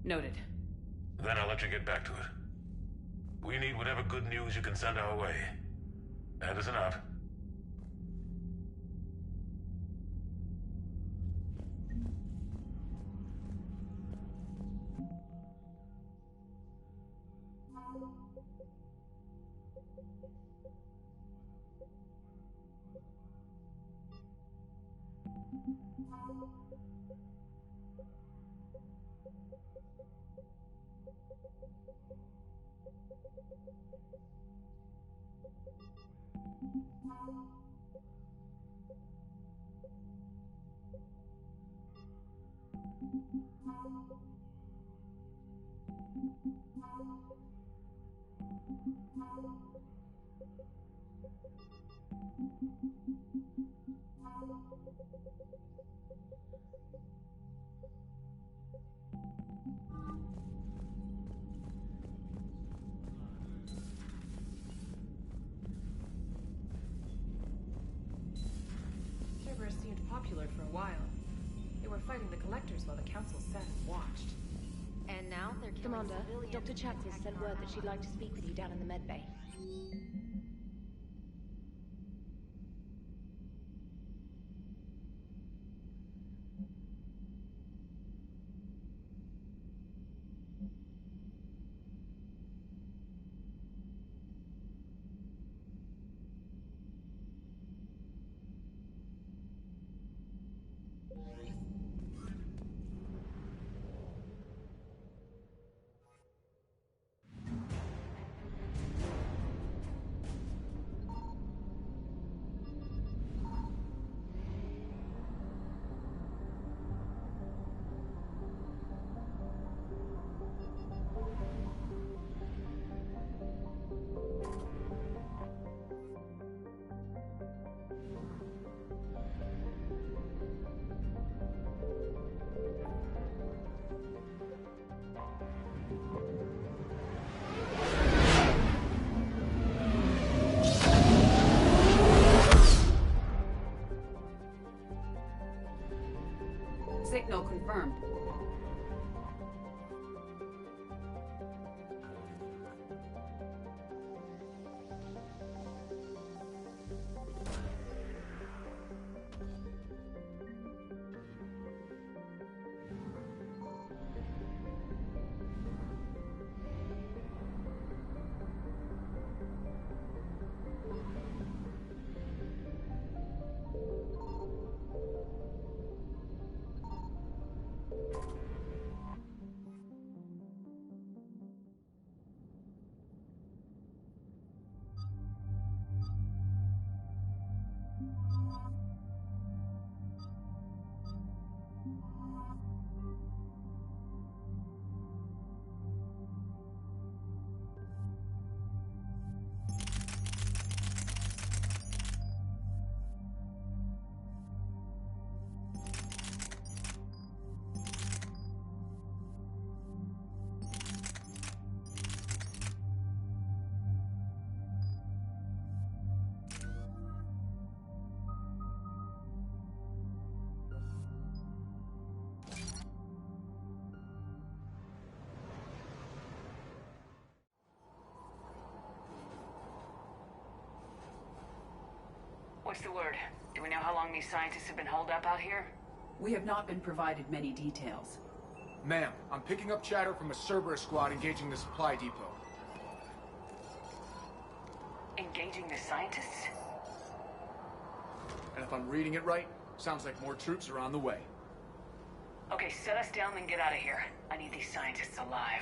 Noted. Then I'll let you get back to it. We need whatever good news you can send our way. Anderson out. Cerberus seemed popular for a while. They were fighting the Collectors while the Council sat and watched. And now they're killing Commander, civilians. Dr. Chatzis sent word that she'd like to speak with you down in the med bay. Signal confirmed. What's the word? Do we know how long these scientists have been holed up out here? We have not been provided many details. Ma'am, I'm picking up chatter from a Cerberus squad engaging the supply depot. Engaging the scientists? And if I'm reading it right, sounds like more troops are on the way. Okay, set us down and get out of here. I need these scientists alive.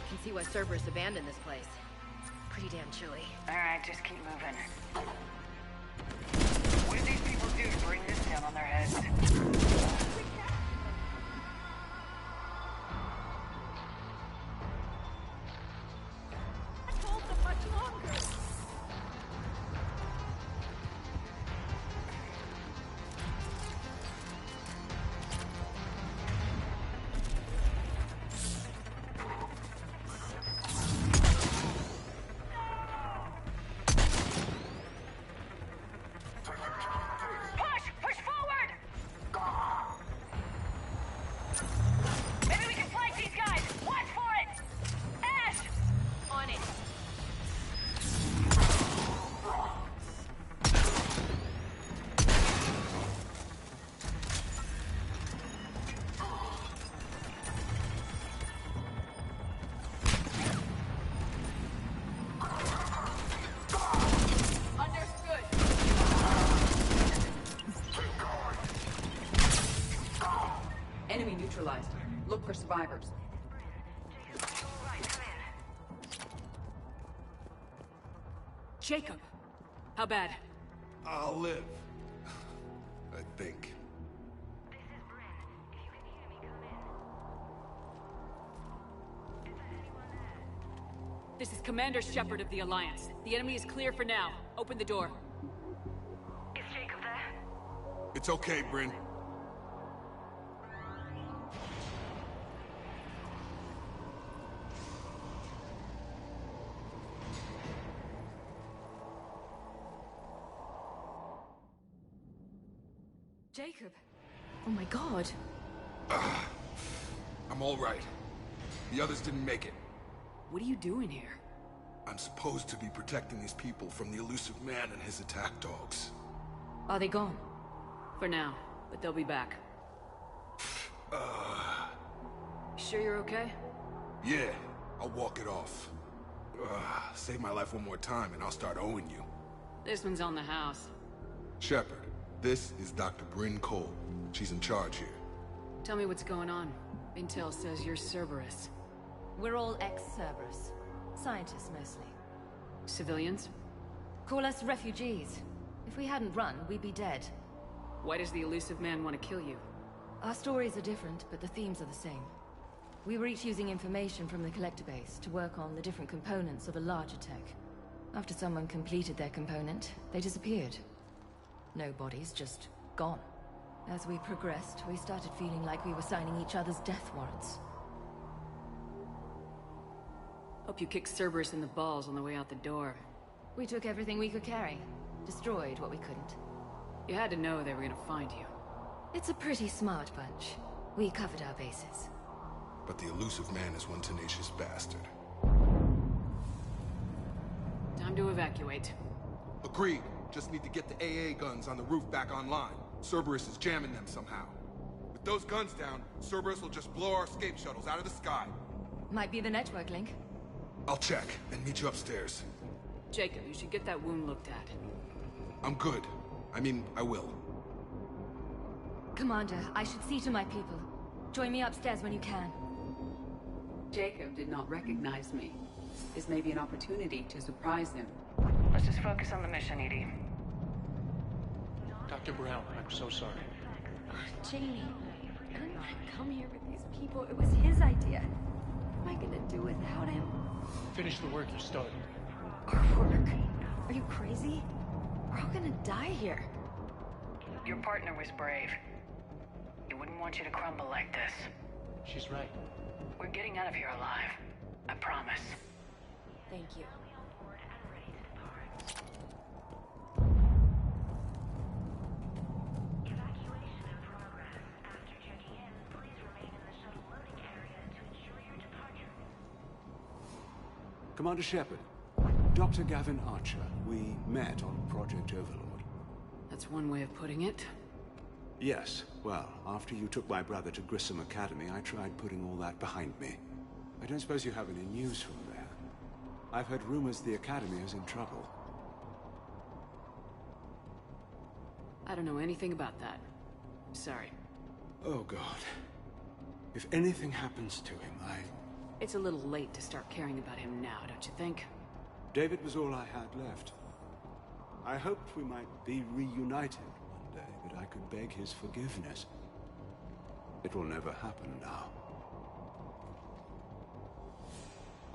Can see why Cerberus abandoned this place. Pretty damn chilly. Alright, just keep moving. What did these people do to bring this down on their heads? for survivors. Jacob! How bad? I'll live. I think. This is Commander Shepard of the Alliance. The enemy is clear for now. Open the door. Is Jacob there? It's okay, Bryn. Jacob. Oh my god. I'm all right. The others didn't make it. What are you doing here? I'm supposed to be protecting these people from the elusive man and his attack dogs. Are they gone? For now, but they'll be back. Sure you're okay? Yeah, I'll walk it off. Save my life one more time and I'll start owing you. This one's on the house. Shepard, this is Dr. Bryn Cole. She's in charge here. Tell me what's going on. Intel says you're Cerberus. We're all ex-Cerberus. Scientists, mostly. Civilians? Call us refugees. If we hadn't run, we'd be dead. Why does the elusive man want to kill you? Our stories are different, but the themes are the same. We were each using information from the Collector base to work on the different components of a larger tech. After someone completed their component, they disappeared. No bodies, just gone. As we progressed, we started feeling like we were signing each other's death warrants. Hope you kicked Cerberus in the balls on the way out the door. We took everything we could carry. Destroyed what we couldn't. You had to know they were gonna find you. It's a pretty smart bunch. We covered our bases. But the elusive man is one tenacious bastard. Time to evacuate. Agreed. Just need to get the AA guns on the roof back online. Cerberus is jamming them somehow. With those guns down, Cerberus will just blow our escape shuttles out of the sky. Might be the network link. I'll check and meet you upstairs. Jacob, you should get that wound looked at. I'm good. I mean, I will. Commander, I should see to my people. Join me upstairs when you can. Jacob did not recognize me. This may be an opportunity to surprise him. Let's just focus on the mission, EDI. Dr. Brown, I'm so sorry. Jamie, I didn't come here with these people. It was his idea. What am I gonna do without him? Finish the work you started. Our work? Are you crazy? We're all gonna die here. Your partner was brave. He wouldn't want you to crumble like this. She's right. We're getting out of here alive. I promise. Thank you. Commander Shepard, Dr. Gavin Archer. We met on Project Overlord. That's one way of putting it. Yes, well, after you took my brother to Grissom Academy, I tried putting all that behind me. I don't suppose you have any news from there. I've heard rumors the Academy is in trouble. I don't know anything about that. Sorry. Oh, God. If anything happens to him, It's a little late to start caring about him now, don't you think? David was all I had left. I hoped we might be reunited one day, that I could beg his forgiveness. It will never happen now.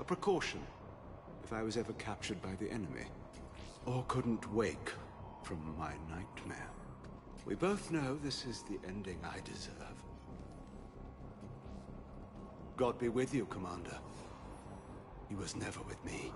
A precaution, if I was ever captured by the enemy, or couldn't wake from my nightmare. We both know this is the ending I deserve. God be with you, Commander. He was never with me.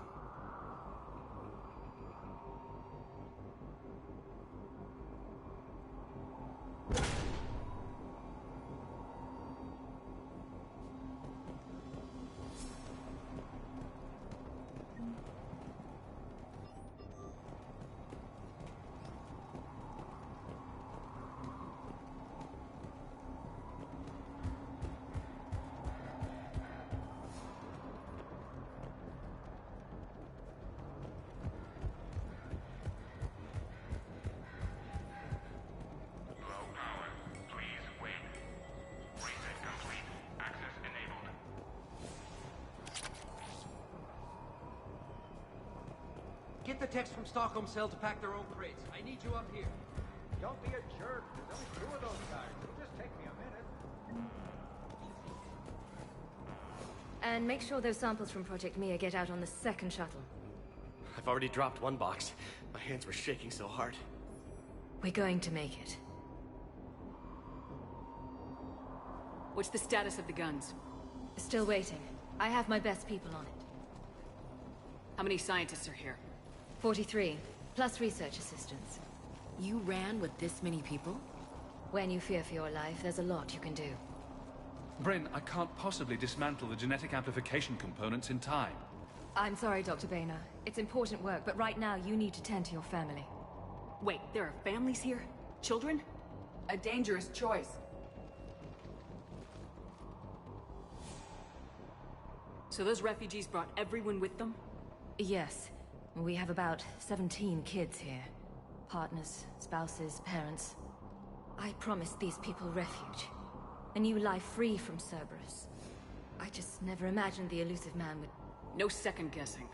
techs from Stockholm Cell to pack their own crates. I need you up here. Don't be a jerk. There's only 2 of those guys. It'll just take me a minute. And make sure those samples from Project Mia get out on the second shuttle. I've already dropped 1 box. My hands were shaking so hard. We're going to make it. What's the status of the guns? Still waiting. I have my best people on it. How many scientists are here? 43, plus research assistants. You ran with this many people? When you fear for your life, there's a lot you can do. Bryn, I can't possibly dismantle the genetic amplification components in time. I'm sorry, Dr. Boehner. It's important work, but right now you need to tend to your family. Wait, there are families here? Children? A dangerous choice. So those refugees brought everyone with them? Yes. We have about 17 kids here. Partners, spouses, parents. I promised these people refuge. A new life free from Cerberus. I just never imagined the elusive man would... No second guessing.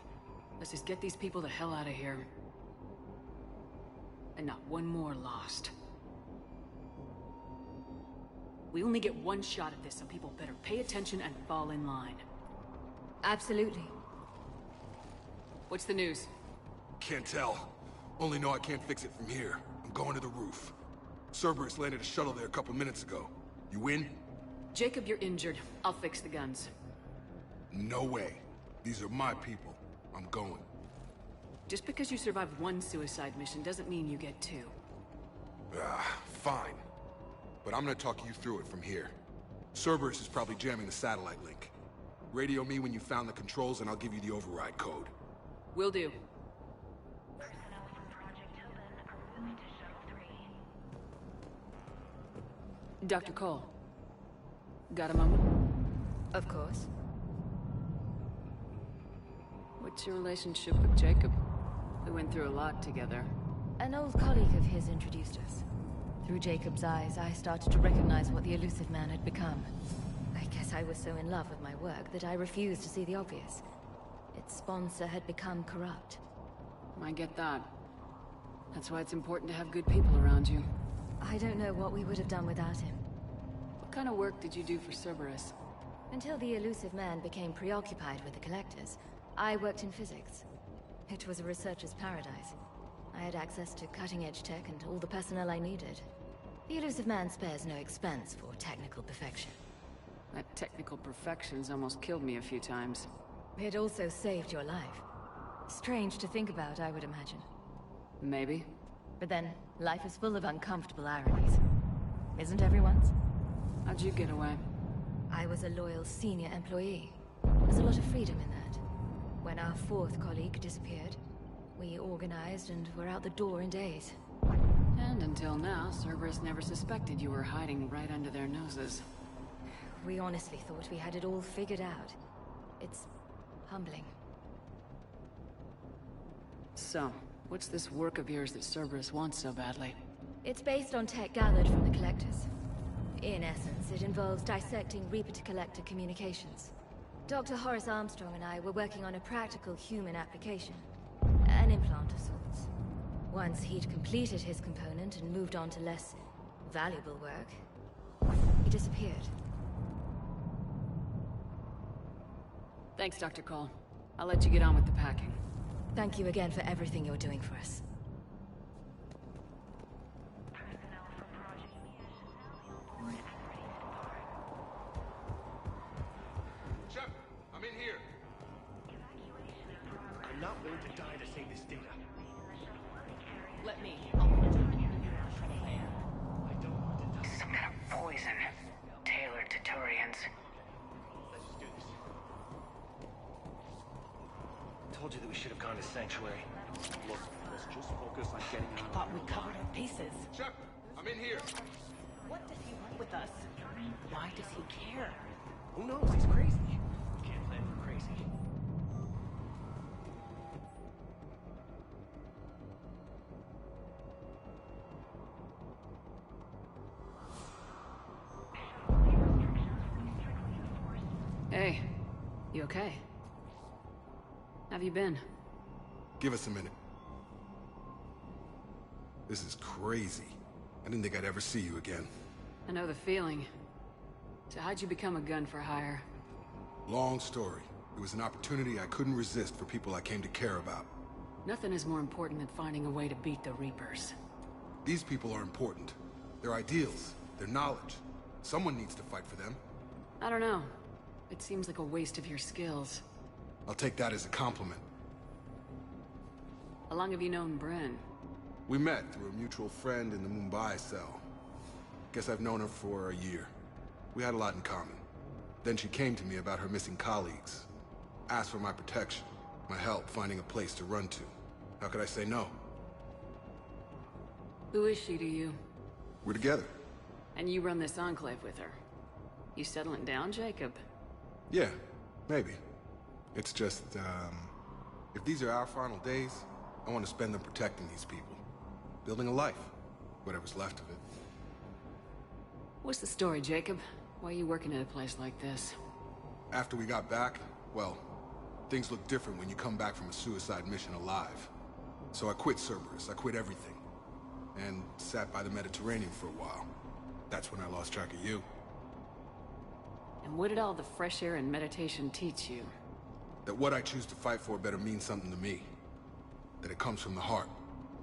Let's just get these people the hell out of here. And not one more lost. We only get one shot at this, so people better pay attention and fall in line. Absolutely. What's the news? Can't tell. Only know I can't fix it from here. I'm going to the roof. Cerberus landed a shuttle there a couple minutes ago. You in? Jacob, you're injured. I'll fix the guns. No way. These are my people. I'm going. Just because you survived one suicide mission doesn't mean you get 2. Fine. But I'm gonna talk you through it from here. Cerberus is probably jamming the satellite link. Radio me when you found the controls and I'll give you the override code. Will do. Dr. Cole. Got a moment? Of course. What's your relationship with Jacob? We went through a lot together. An old colleague of his introduced us. Through Jacob's eyes, I started to recognize what the elusive man had become. I guess I was so in love with my work that I refused to see the obvious. Its sponsor had become corrupt. I get that. That's why it's important to have good people around you. I don't know what we would have done without him. What kind of work did you do for Cerberus? Until the elusive man became preoccupied with the Collectors, I worked in physics. It was a researcher's paradise. I had access to cutting-edge tech and all the personnel I needed. The elusive man spares no expense for technical perfection. That technical perfection's almost killed me a few times. It also saved your life. Strange to think about, I would imagine. Maybe. But then, life is full of uncomfortable ironies. Isn't everyone's? How'd you get away? I was a loyal senior employee. There's a lot of freedom in that. When our 4th colleague disappeared, we organized and were out the door in days. And until now, Cerberus never suspected you were hiding right under their noses. We honestly thought we had it all figured out. It's humbling. So, what's this work of yours that Cerberus wants so badly? It's based on tech gathered from the Collectors. In essence, it involves dissecting Reaper-to-Collector communications. Dr. Horace Armstrong and I were working on a practical human application. An implant of sorts. Once he'd completed his component and moved on to less valuable work, he disappeared. Thanks, Dr. Cole. I'll let you get on with the packing. Thank you again for everything you're doing for us. Shep, I'm in here. I'm not willing to die to save this data. Let me. I don't want to die. Some kind of poison tailored to Turians. Let's just do this. Told you that we should have gone to Sanctuary. Look, let's just focus on getting out. I thought we covered our bases. Shep, I'm in here. What does he want with us? Why does he care? Who knows? He's crazy. Can't plan for crazy. Hey, you okay? Have you been? Give us a minute. This is crazy. I didn't think I'd ever see you again. I know the feeling. So how'd you become a gun for hire? Long story. It was an opportunity I couldn't resist for people I came to care about. Nothing is more important than finding a way to beat the Reapers. These people are important. Their ideals, their knowledge. Someone needs to fight for them. I don't know. It seems like a waste of your skills. I'll take that as a compliment. How long have you known Brynn? We met through a mutual friend in the Mumbai cell. Guess I've known her for a year. We had a lot in common. Then she came to me about her missing colleagues. Asked for my protection, my help finding a place to run to. How could I say no? Who is she to you? We're together. And you run this enclave with her. You settling down, Jacob? Yeah, maybe. It's just, if these are our final days, I want to spend them protecting these people. Building a life. Whatever's left of it. What's the story, Jacob? Why are you working at a place like this? After we got back, well, things look different when you come back from a suicide mission alive. So I quit Cerberus, I quit everything. And sat by the Mediterranean for a while. That's when I lost track of you. And what did all the fresh air and meditation teach you? That what I choose to fight for better mean something to me. That it comes from the heart.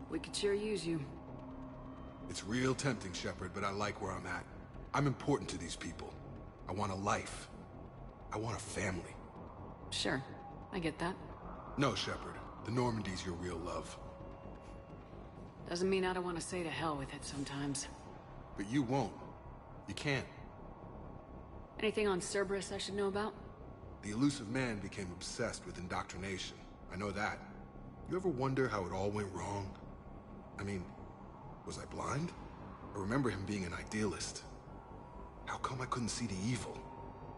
We could sure use you. It's real tempting, Shepard, but I like where I'm at. I'm important to these people. I want a life. I want a family. Sure, I get that. No, Shepard. The Normandy's your real love. Doesn't mean I don't want to say to hell with it sometimes. But you won't. You can't. Anything on Cerberus I should know about? The elusive man became obsessed with indoctrination. I know that. You ever wonder how it all went wrong? I mean, was I blind? I remember him being an idealist. How come I couldn't see the evil?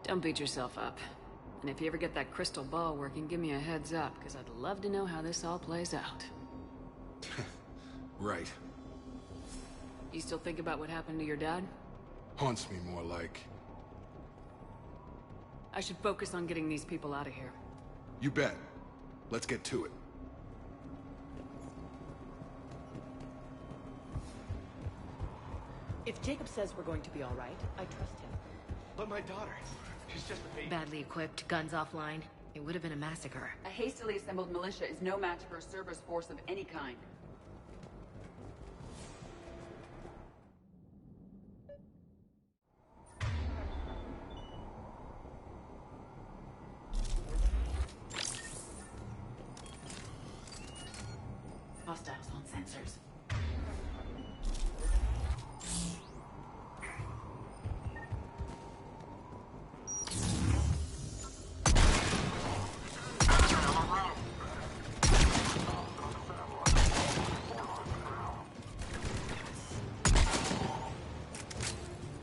Don't beat yourself up. And if you ever get that crystal ball working, give me a heads up, because I'd love to know how this all plays out. Right. You still think about what happened to your dad? Haunts me more like... I should focus on getting these people out of here. You bet. Let's get to it. If Jacob says we're going to be all right, I trust him. But my daughter, she's just a baby. Badly equipped, guns offline. It would have been a massacre. A hastily assembled militia is no match for a Cerberus force of any kind. Hostiles on sensors.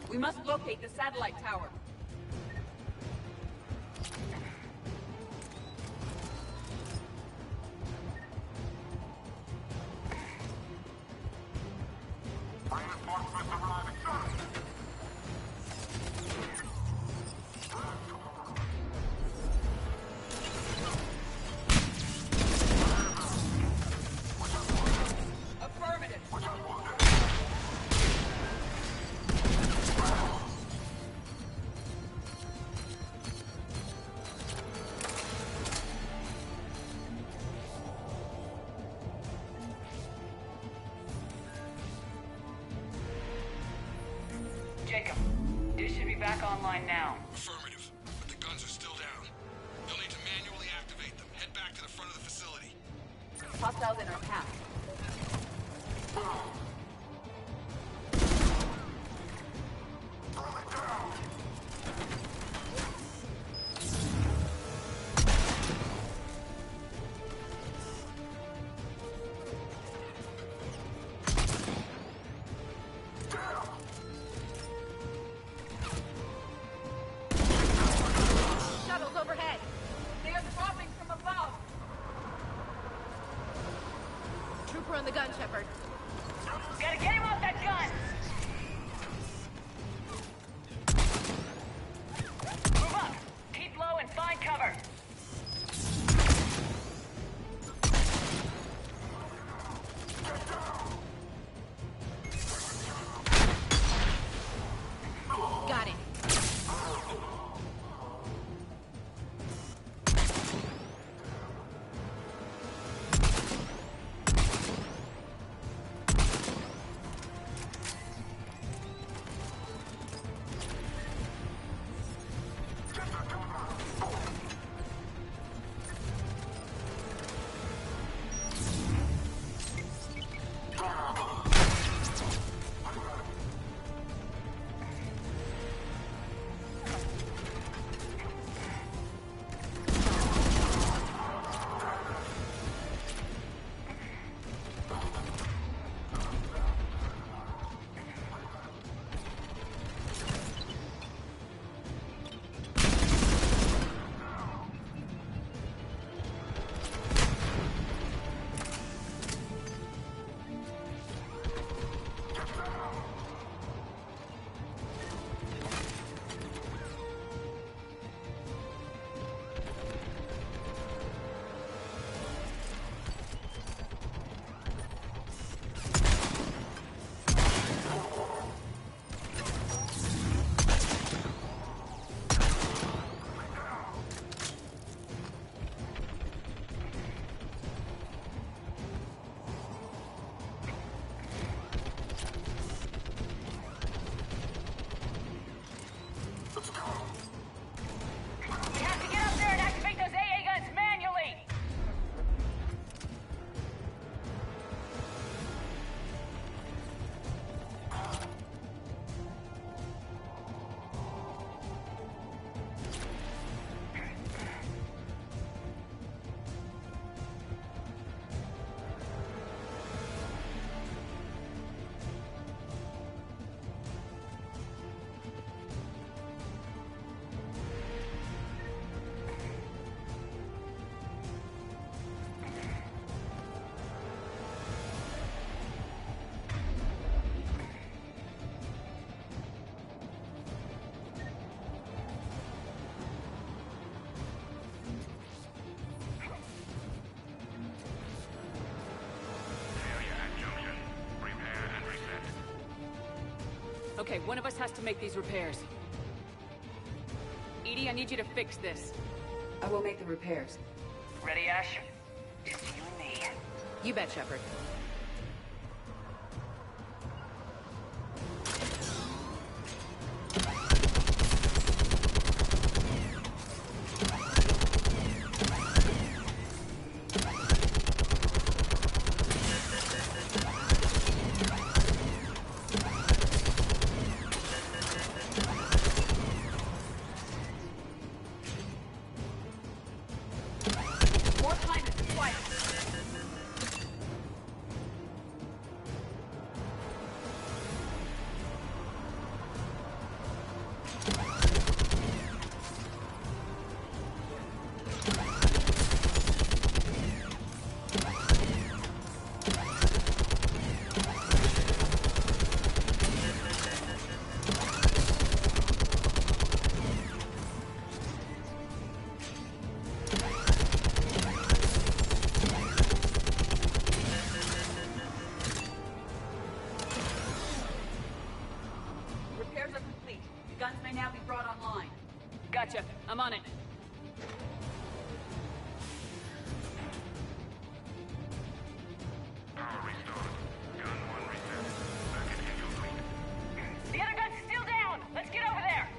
We must locate the satellite tower. Jacob, dish should be back online now. Affirmative, but the guns are still down. You'll need to manually activate them. Head back to the front of the facility. Hostiles in our path. Shuttles overhead. They are dropping from above. Trooper on the gun, Shepard. Gotta get him off that gun! Move up! Keep low and find cover! Okay, one of us has to make these repairs. Edie, I need you to fix this. I will make the repairs. Ready, Ash? Just you and me. You bet, Shepard. Gotcha. I'm on it. The other gun's still down! Let's get over there!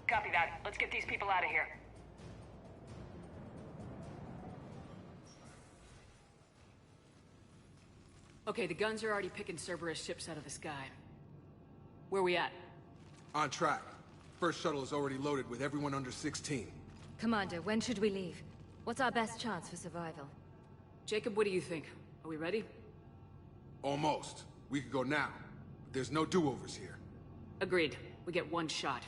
Copy that. Let's get these people out of here. Okay, the guns are already picking Cerberus ships out of the sky. Where we at? On track. First shuttle is already loaded with everyone under 16. Commander, when should we leave? What's our best chance for survival? Jacob, what do you think? Are we ready? Almost. We could go now. But there's no do-overs here. Agreed. We get one shot.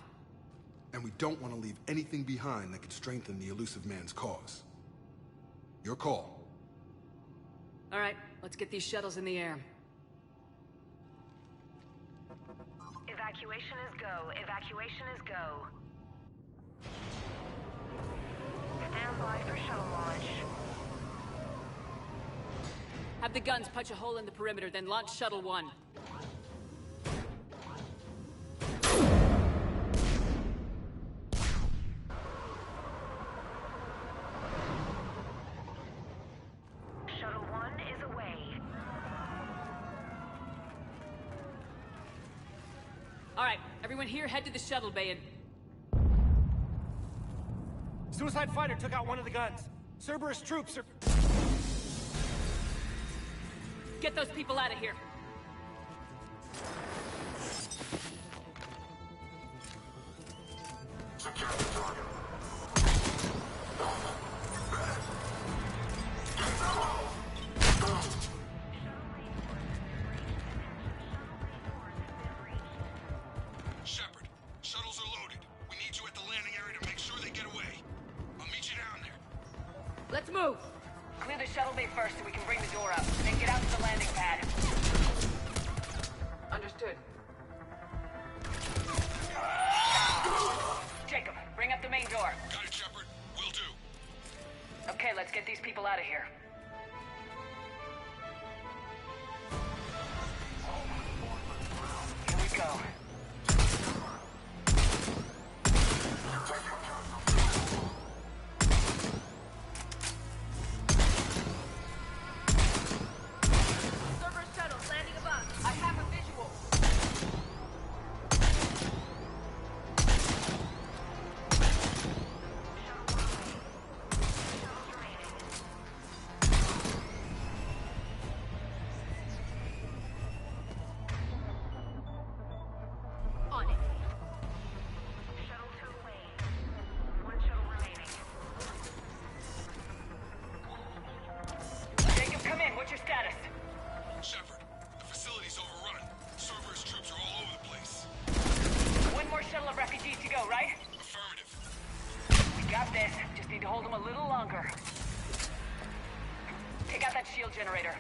And we don't want to leave anything behind that could strengthen the Illusive Man's cause. Your call. All right, let's get these shuttles in the air. Evacuation is go. Evacuation is go. Stand by for shuttle launch. Have the guns punch a hole in the perimeter, then launch Shuttle 1. Shuttle 1 is away. All right, everyone here, head to the shuttle bay and... Suicide fighter took out one of the guns. Cerberus troops are... Get those people out of here. Secure the target. Shepard, shuttles are loaded. We need you at the landing area to make sure they get away. I'll meet you down there. Let's move. Clear the shuttle bay first so we can bring the door up. Then get out to the landing pad. Understood. Jacob, bring up the main door. Got it, Shepard. Will do. Okay, let's get these people out of here. Here we go. Cerberus shuttles landing above. I have a visual. bunker. Take out that shield generator.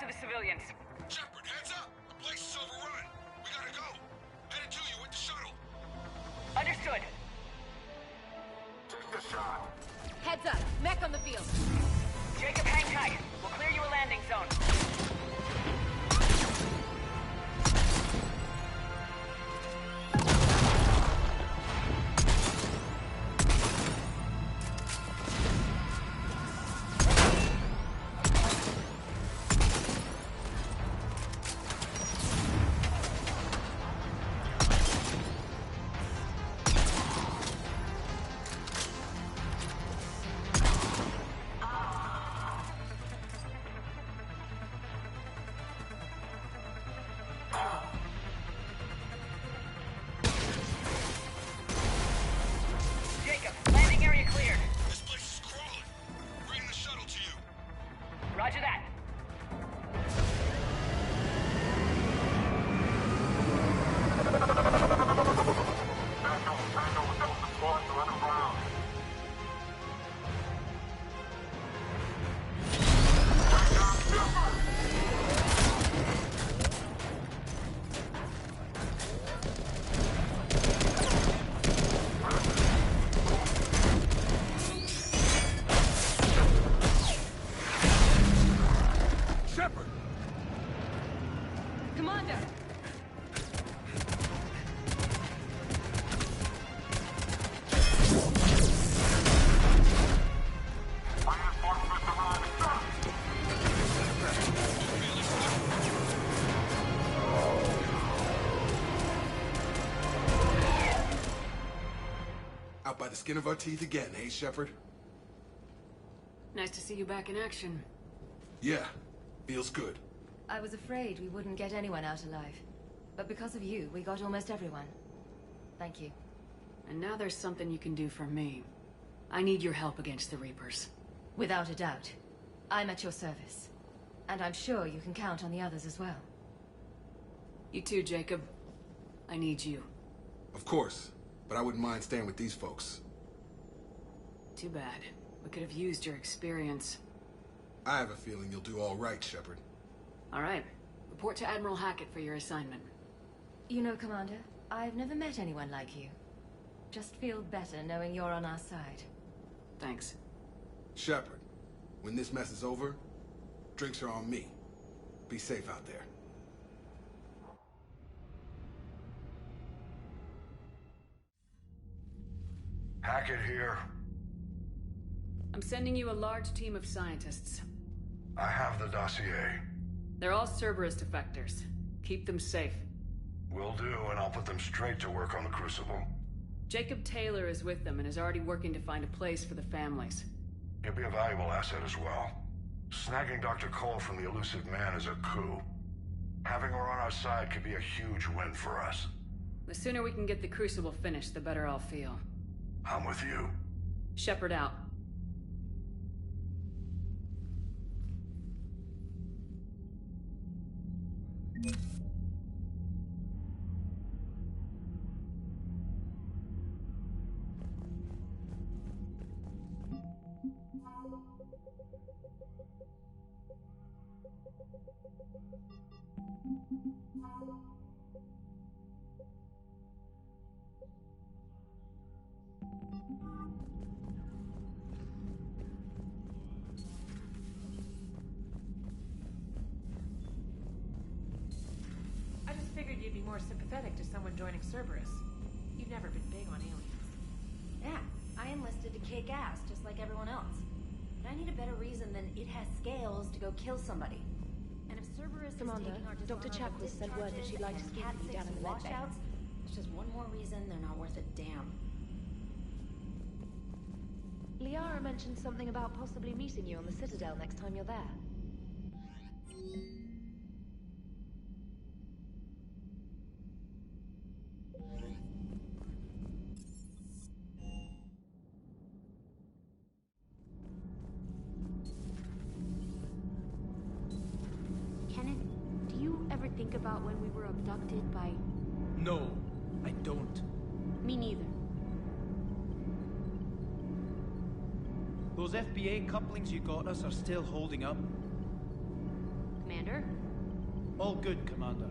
Of the civilians. Shepard, heads up! The place is overrun! We gotta go! Headed to you with the shuttle! Understood. Take the shot! Heads up! Mech on the field! Jacob, hang tight. We'll clear you a landing zone. Roger that. Out by the skin of our teeth again, hey, Shepard? Nice to see you back in action. Yeah, feels good. I was afraid we wouldn't get anyone out alive. But because of you, we got almost everyone. Thank you. And now there's something you can do for me. I need your help against the Reapers. Without a doubt. I'm at your service. And I'm sure you can count on the others as well. You too, Jacob. I need you. Of course, but I wouldn't mind staying with these folks. Too bad. We could have used your experience. I have a feeling you'll do all right, Shepard. All right. Report to Admiral Hackett for your assignment. You know, Commander, I've never met anyone like you. Just feel better knowing you're on our side. Thanks. Shepard, when this mess is over, drinks are on me. Be safe out there. Hackett here. I'm sending you a large team of scientists. I have the dossier. They're all Cerberus defectors. Keep them safe. Will do, and I'll put them straight to work on the Crucible. Jacob Taylor is with them and is already working to find a place for the families. He'll be a valuable asset as well. Snagging Dr. Cole from the Elusive Man is a coup. Having her on our side could be a huge win for us. The sooner we can get the Crucible finished, the better I'll feel. I'm with you. Shepard out. I just figured you'd be more sympathetic to someone joining Cerberus. You've never been big on aliens. Yeah, I enlisted to kick ass just like everyone else. But I better reason than it has scales to go kill somebody. And if Cerberus Commander, is taking our Dr. dishonorable Chakwas sent word that she'd like to speak with you down in the med bay. washouts, it's just one more reason they're not worth a damn. Liara mentioned something about possibly meeting you on the Citadel next time you're there. Kenneth, do you ever think about when we were abducted by... No, I don't. Me neither. Those FBA couplings you got us are still holding up. Commander? All good, Commander.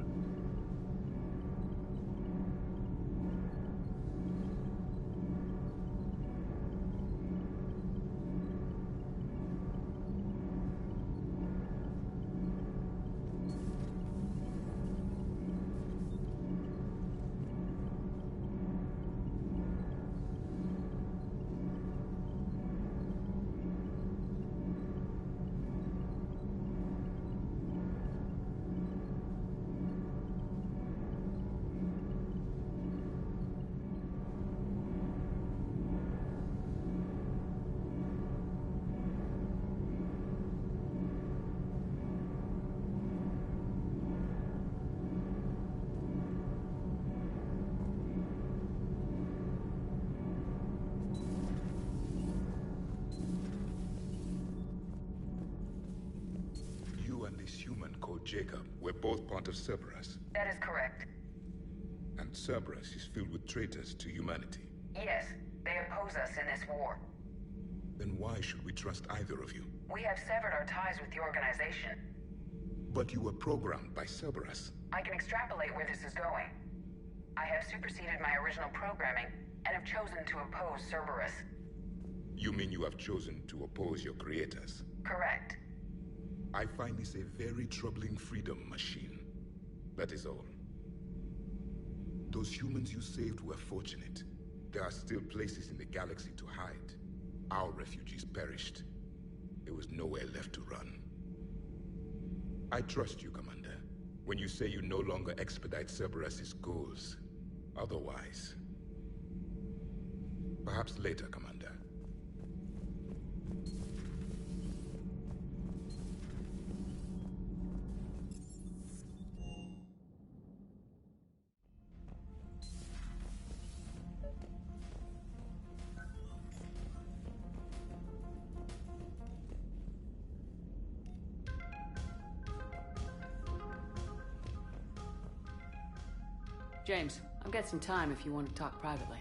Jacob, we're both part of Cerberus. That is correct. And Cerberus is filled with traitors to humanity. Yes, they oppose us in this war. Then why should we trust either of you? We have severed our ties with the organization. But you were programmed by Cerberus. I can extrapolate where this is going. I have superseded my original programming and have chosen to oppose Cerberus. You mean you have chosen to oppose your creators? Correct. I find this a very troubling freedom machine. That is all. Those humans you saved were fortunate. There are still places in the galaxy to hide. Our refugees perished. There was nowhere left to run. I trust you, Commander, when you say you no longer expedite Cerberus's goals. Otherwise... Perhaps later, Commander. James, I've got some time if you want to talk privately.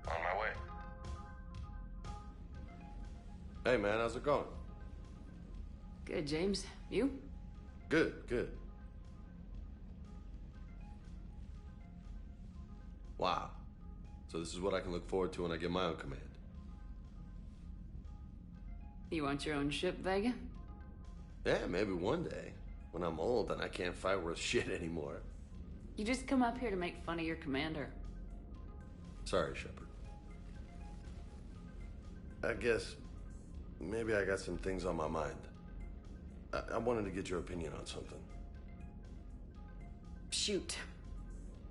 On my way. Hey man, how's it going? Good, James. You? Good, good. Wow. So this is what I can look forward to when I get my own command. You want your own ship, Vega? Yeah, maybe one day. When I'm old and I can't fight worth shit anymore. You just come up here to make fun of your commander. Sorry, Shepard. I guess maybe I got some things on my mind. I wanted to get your opinion on something. Shoot.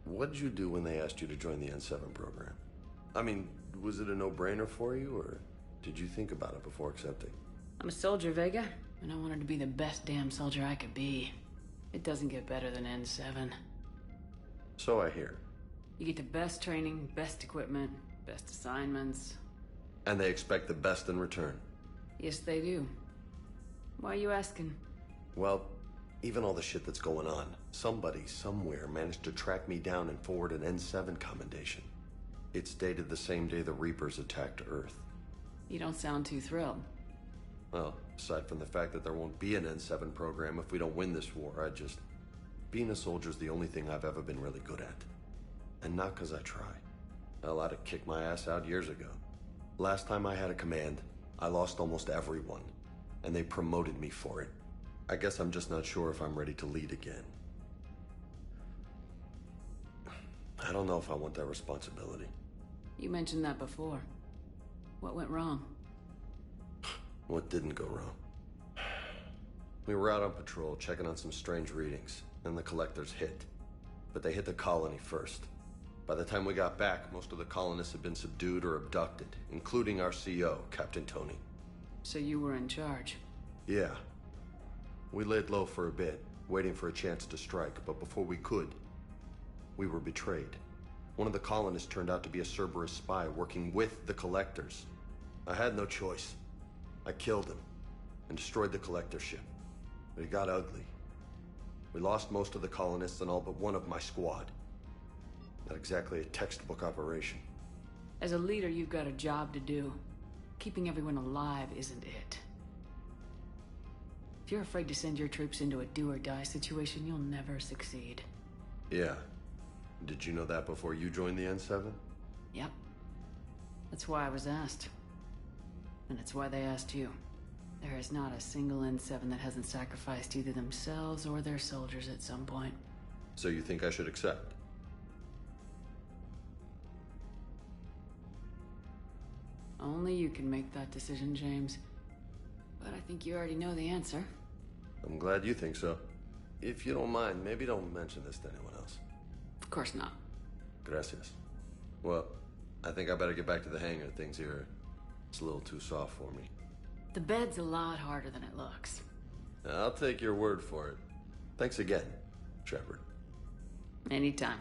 What did you do when they asked you to join the N7 program? I mean, was it a no-brainer for you, or did you think about it before accepting? I'm a soldier, Vega, and I wanted to be the best damn soldier I could be. It doesn't get better than N7. So I hear. You get the best training, best equipment, best assignments. And they expect the best in return. Yes, they do. Why are you asking? Well, even all the shit that's going on, somebody somewhere managed to track me down and forward an N7 commendation. It's dated the same day the Reapers attacked Earth. You don't sound too thrilled. Well, aside from the fact that there won't be an N7 program if we don't win this war, being a soldier's the only thing I've ever been really good at. And not because I try. Hell, I'd have kicked my ass out years ago. Last time I had a command, I lost almost everyone. And they promoted me for it. I guess I'm just not sure if I'm ready to lead again. I don't know if I want that responsibility. You mentioned that before. What went wrong? What didn't go wrong? We were out on patrol, checking on some strange readings, and the Collectors hit. But they hit the colony first. By the time we got back, most of the colonists had been subdued or abducted, including our CO, Captain Tony. So you were in charge? Yeah. We laid low for a bit, waiting for a chance to strike, but before we could, we were betrayed. One of the colonists turned out to be a Cerberus spy working with the Collectors. I had no choice. I killed him and destroyed the Collector ship. But it got ugly. We lost most of the colonists and all but one of my squad. Not exactly a textbook operation. As a leader, you've got a job to do. Keeping everyone alive isn't it. If you're afraid to send your troops into a do-or-die situation, you'll never succeed. Yeah. Did you know that before you joined the N7? Yep. That's why I was asked. And it's why they asked you. There is not a single N7 that hasn't sacrificed either themselves or their soldiers at some point. So you think I should accept? Only you can make that decision, James. But I think you already know the answer. I'm glad you think so. If you don't mind, maybe don't mention this to anyone else. Of course not. Gracias. Well, I think I better get back to the hang of things here. It's a little too soft for me. The bed's a lot harder than it looks. I'll take your word for it. Thanks again, Shepard. Anytime.